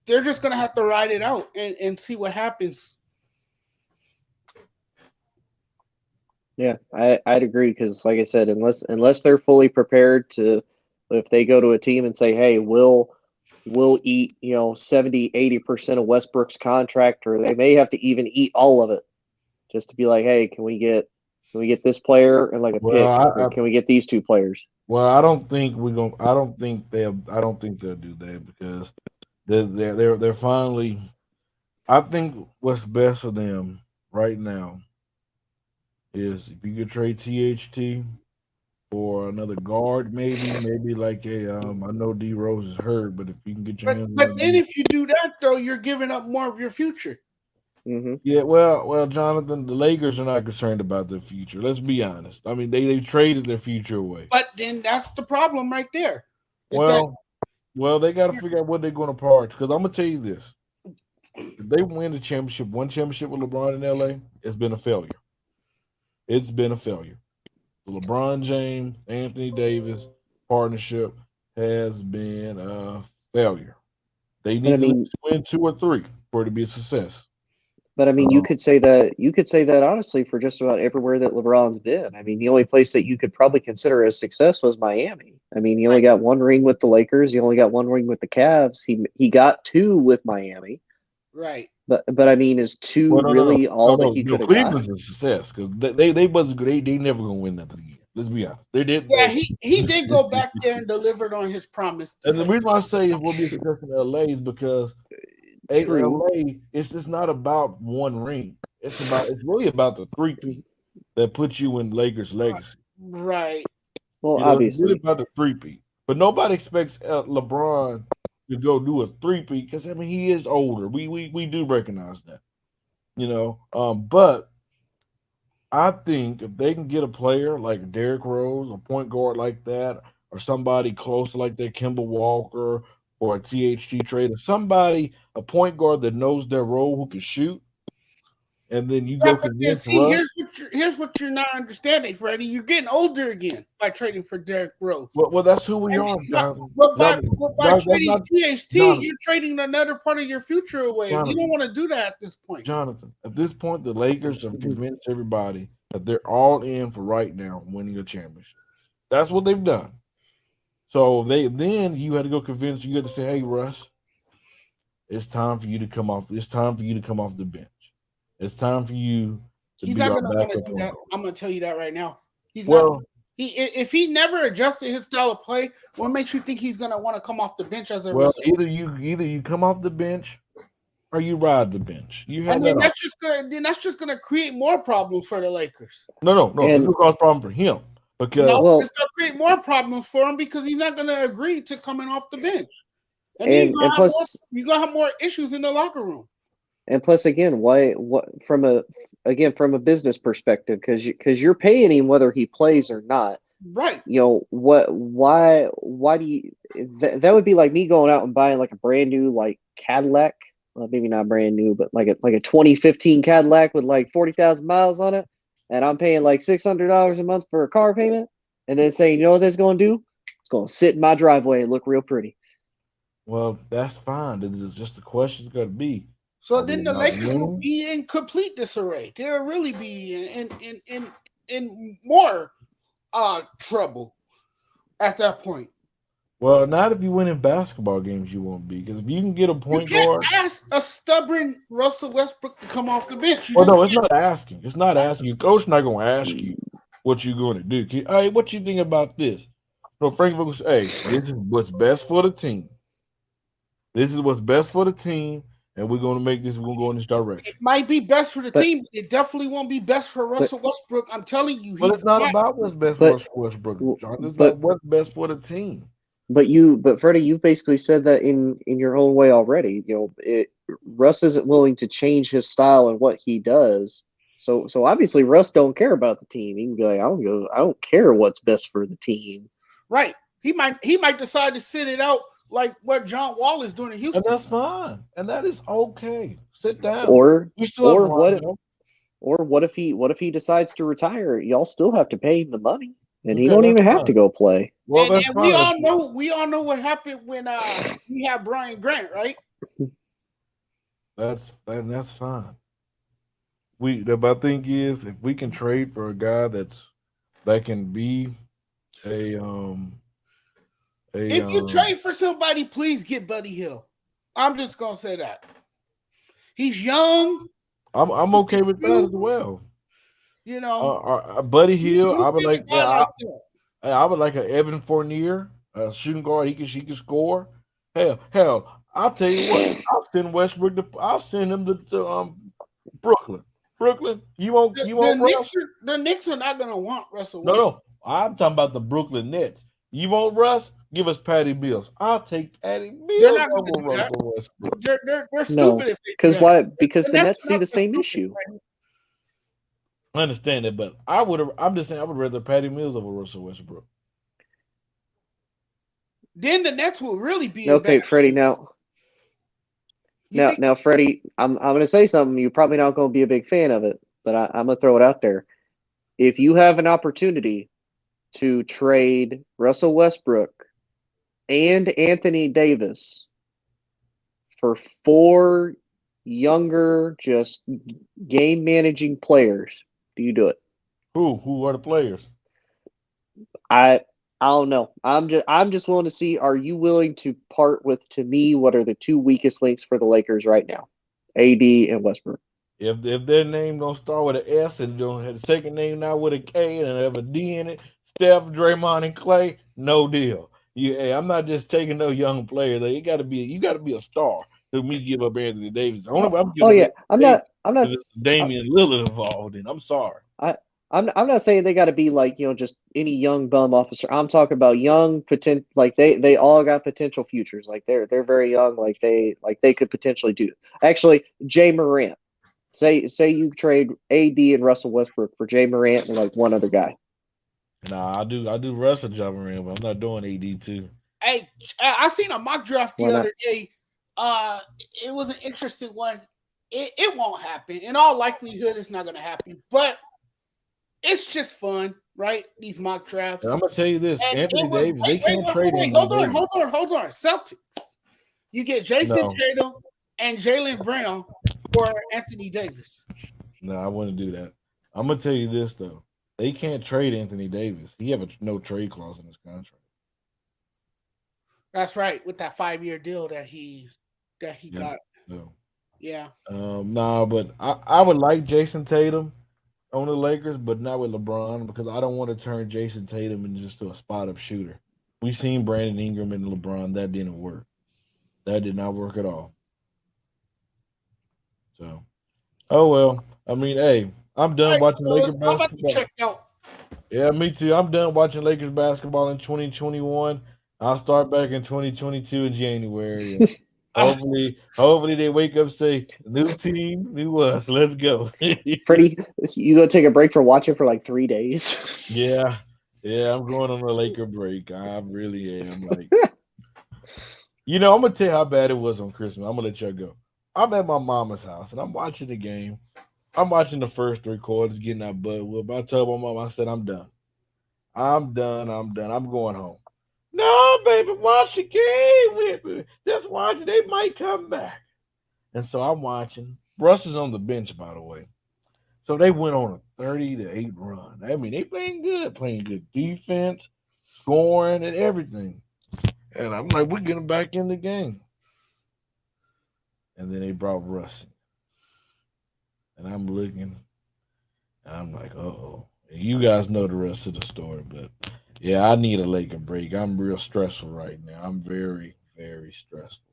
Speaker 3: they're just gonna have to ride it out and see what happens.
Speaker 4: Yeah, I'd agree because, like I said, unless they're fully prepared to, if they go to a team and say, "Hey, we'll eat 70-80% of Westbrook's contract," or they may have to even eat all of it, just to be like, "Hey, can we get this player and like a pick? Or can we get these two players?"
Speaker 6: Well, I don't think we're gonna. I don't think they'll do that because they're finally. I think what's best for them right now is if you could trade THT for another guard, maybe like a I know D Rose is hurt, but if you can get your hands.
Speaker 3: But then if you do that though, you're giving up more of your future.
Speaker 4: Mm-hmm.
Speaker 6: Yeah, well, Jonathan, the Lakers are not concerned about their future. Let's be honest. I mean, they traded their future away.
Speaker 3: But then that's the problem right there.
Speaker 6: Well, they got to figure out what they're going to part. Because I'm gonna tell you this: if they win the championship, one championship with LeBron in LA, it's been a failure. It's been a failure. The LeBron James, Anthony Davis partnership has been a failure. They need to win 2 or 3 for it to be a success.
Speaker 4: But I mean, you could say that honestly for just about everywhere that LeBron's been. I mean, the only place that you could probably consider a success was Miami. I mean, he only got 1 ring with the Lakers. He only got 1 ring with the Cavs. He got 2 with Miami.
Speaker 3: Right.
Speaker 4: But I mean, is 2 really all that he could have got?
Speaker 6: Cleveland's a success because they wasn't good. They never gonna win nothing again. Let's be honest. They did.
Speaker 3: Yeah, he did go back there and delivered on his promise.
Speaker 6: And the reason I say it will be a success in LA is because LA, it's just not about 1 ring. It's really about the 3-peat that puts you in Lakers' legacy.
Speaker 3: Right.
Speaker 4: Well, obviously,
Speaker 6: it's really about the 3-peat. But nobody expects LeBron to go do a 3-peat because I mean he is older. We do recognize that. But I think if they can get a player like Derrick Rose, a point guard like that, or somebody close to like that Kemba Walker or a THT trade, or somebody, a point guard that knows their role who can shoot, and then you go convince Russ.
Speaker 3: Here's what you're not understanding, Freddie. You're getting older again by trading for Derrick Rose.
Speaker 6: Well, that's who we are.
Speaker 3: By trading THT, you're trading another part of your future away. You don't want to do that at this point.
Speaker 6: Jonathan, at this point, the Lakers have convinced everybody that they're all in for right now winning a championship. That's what they've done. So then you had to go convince. You had to say, "Hey, Russ, it's time for you to come off. It's time for you to come off the bench. It's time for you to
Speaker 3: He's
Speaker 6: be
Speaker 3: not
Speaker 6: our
Speaker 3: going to want to
Speaker 6: backup."
Speaker 3: do that. I'm going to tell you that right now. He's
Speaker 6: well,
Speaker 3: not. If he never adjusted his style of play, what makes you think he's going to want to come off the bench as a result?
Speaker 6: Either you come off the bench or you ride the bench. You have
Speaker 3: then that's just gonna create more problems for the Lakers.
Speaker 6: No. It's gonna cause problem for him because
Speaker 3: it's gonna create more problems for him because he's not gonna agree to coming off the bench. And you're gonna have more issues in the locker room.
Speaker 4: And plus, again, from a business perspective, because you're paying him whether he plays or not.
Speaker 3: Right.
Speaker 4: Why do you? That would be like me going out and buying like a brand new like Cadillac. Well, maybe not brand new, but like a 2015 Cadillac with like 40,000 miles on it, and I'm paying like $600 a month for a car payment, and then saying, you know what that's going to do? It's going to sit in my driveway and look real pretty.
Speaker 6: Well, that's fine. It's just the question's going to be.
Speaker 3: So then the Lakers will be in complete disarray. They'll really be in more trouble at that point.
Speaker 6: Well, not if you win in basketball games, you won't be. Because if you can get a point guard.
Speaker 3: You can't ask a stubborn Russell Westbrook to come off the bench.
Speaker 6: It's not asking. It's not asking. Your coach not going to ask you what you're going to do. Hey, what you think about this? No, Frank will say, hey, this is what's best for the team. This is what's best for the team, and we're going to make this, we're going to go in this direction.
Speaker 3: It might be best for the team, but it definitely won't be best for Russell Westbrook. I'm telling you.
Speaker 6: But it's not about what's best for Russell Westbrook, John. It's about what's best for the team.
Speaker 4: But Freddie, you basically said that in your own way already. Russ isn't willing to change his style and what he does. So obviously Russ don't care about the team. He can be like, I don't care what's best for the team.
Speaker 3: Right. He might decide to sit it out like what John Wall is doing in Houston.
Speaker 6: And that's fine. And that is okay. Sit down.
Speaker 4: Or Or what if he decides to retire? Y'all still have to pay him the money, and he
Speaker 6: Okay,
Speaker 4: don't
Speaker 6: that's
Speaker 4: even have
Speaker 6: fine.
Speaker 4: to go play.
Speaker 6: Well,
Speaker 3: And
Speaker 6: that's
Speaker 3: we
Speaker 6: fine.
Speaker 3: all know what happened when we had Brian Grant, right?
Speaker 6: That's fine. My thing is, if we can trade for a guy that can be a
Speaker 3: If you trade for somebody, please get Buddy Hill. I'm just gonna say that. He's young.
Speaker 6: I'm okay with that as well.
Speaker 3: You know,
Speaker 6: Buddy Hill, I would
Speaker 3: get a
Speaker 6: like.
Speaker 3: guy like that.
Speaker 6: I would like an Evan Fournier, a shooting guard. He can score. Hell, I'll tell you what. I'll send Westbrook. I'll send him to Brooklyn. Brooklyn, you won't Russ?
Speaker 3: The Knicks are not gonna want Russell
Speaker 6: No,
Speaker 3: Westbrook.
Speaker 6: no. I'm talking about the Brooklyn Nets. You want Russ? Give us Patty Mills. I'll take Patty
Speaker 3: They're
Speaker 6: Mills
Speaker 3: not gonna
Speaker 6: over
Speaker 3: do that.
Speaker 6: Russell Westbrook.
Speaker 3: They're stupid
Speaker 4: No,
Speaker 3: if they do
Speaker 4: because
Speaker 3: that.
Speaker 4: why? Because the
Speaker 3: Nets
Speaker 4: Nets see
Speaker 3: are
Speaker 4: the same
Speaker 3: stupid,
Speaker 4: issue.
Speaker 3: right?
Speaker 6: I understand that, but I'm just saying I would rather Patty Mills over Russell Westbrook.
Speaker 3: Then the Nets will really be
Speaker 4: Okay, Freddie. Now, Freddie, I'm going to say something. You're probably not going to be a big fan of it, but I'm going to throw it out there. If you have an opportunity to trade Russell Westbrook and Anthony Davis for 4 younger, just game managing players, do you do it?
Speaker 6: Who are the players?
Speaker 4: I don't know. I'm just willing to see. Are you willing to part with, to me, what are the 2 weakest links for the Lakers right now? AD and Westbrook.
Speaker 6: If their name don't start with an S and don't have the second name now with a K and have a D in it, Steph, Draymond, and Clay, no deal. I'm not just taking no young players. Like, you got to be a star to me give up Anthony Davis. I'm giving
Speaker 4: I'm not
Speaker 6: Damian Lillard involved in. I'm sorry.
Speaker 4: I'm not saying they got to be like, just any young bum officer. I'm talking about young potential, like they all got potential futures. Like they're very young, like they could potentially do. Actually, Jay Morant. Say you trade AD and Russell Westbrook for Jay Morant and like one other guy.
Speaker 6: Nah, I do Russell Ja Morant, but I'm not doing AD too.
Speaker 3: Hey, I seen a mock draft the other day. It was an interesting one. It won't happen. In all likelihood, it's not going to happen. But it's just fun, right? These mock drafts.
Speaker 6: And I'm gonna tell you this:
Speaker 3: and
Speaker 6: Anthony Davis. They can't trade him.
Speaker 3: Hold on. Celtics. You get Jason Tatum and Jaylen Brown for Anthony Davis.
Speaker 6: No, I wouldn't do that. I'm gonna tell you this though: they can't trade Anthony Davis. He have a no trade clause in his contract.
Speaker 3: That's right, with that 5-year deal that he got.
Speaker 6: No.
Speaker 3: Yeah.
Speaker 6: But I would like Jason Tatum on the Lakers, but not with LeBron, because I don't want to turn Jason Tatum into a spot up shooter. We've seen Brandon Ingram and LeBron. That didn't work. That did not work at all. So, oh well. I mean, hey, I'm done watching Lakers basketball. Yeah, me too. I'm done watching Lakers basketball in 2021. I'll start back in 2022 in January. Hopefully they wake up and say, new team, new us. Let's go.
Speaker 4: Freddie, you gonna take a break from watching for like 3 days?
Speaker 6: Yeah, I'm going on a Laker break. I really am. Like, I'm gonna tell you how bad it was on Christmas. I'm gonna let you go. I'm at my mama's house and I'm watching the game. I'm watching the first 3 quarters, getting that butt whooped. I told my mom, I said, I'm done. I'm going home. No, baby, watch the game with me. Just watch it. They might come back. And so I'm watching. Russ is on the bench, by the way. So they went on a 30-8 run. I mean, they playing good defense, scoring, and everything. And I'm like, we're getting back in the game. And then they brought Russ in. And I'm looking, and I'm like, uh-oh. And you guys know the rest of the story, but yeah, I need a Laker break. I'm real stressful right now. I'm very, very stressful.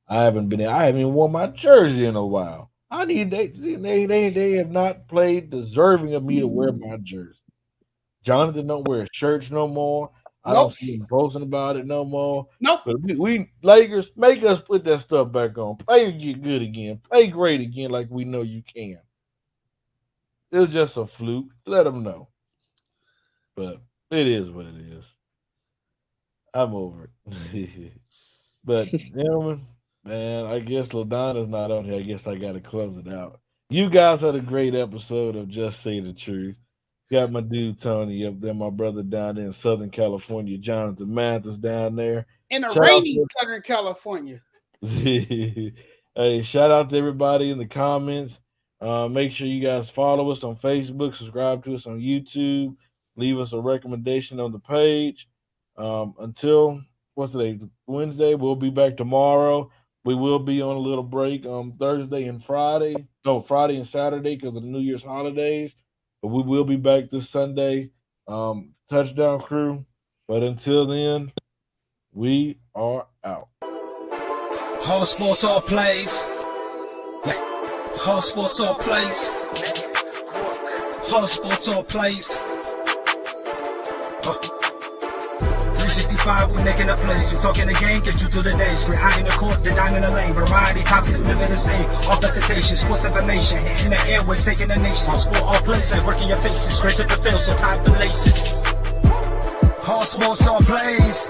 Speaker 6: I haven't even worn my jersey in a while. They have not played deserving of me to wear my jersey. Jonathan don't wear shirts no more. I don't see him posting about it no more.
Speaker 3: Nope.
Speaker 6: But we Lakers, make us put that stuff back on. Play and get good again. Play great again like we know you can. It was just a fluke. Let them know. But it is what it is. I'm over it. But, gentlemen, man, I guess LaDonna's not on here. I guess I got to close it out. You guys had a great episode of Just Say the Truth. Got my dude Tony up there, my brother down there in Southern California, Jonathan Mathis down there.
Speaker 3: In a rainy Southern California.
Speaker 6: Hey, shout out to everybody in the comments. Make sure you guys follow us on Facebook, subscribe to us on YouTube, leave us a recommendation on the page. Until what's today? Wednesday. We'll be back tomorrow. We will be on a little break on Thursday and Friday. No, Friday and Saturday because of the New Year's holidays. But we will be back this Sunday. Touchdown crew. But until then, we are out.
Speaker 1: All sports, all plays. All sports, all plays. All sports, all plays. 365, we making up plays. You talking the game, get you through the days. We're high in the court, the dime in the lane. Variety, topics, living the same. All presentation, sports information. In the airways, taking the nation. All sport, all plays, like working your faces. Grace at the field, so tie the laces. All sports, all plays.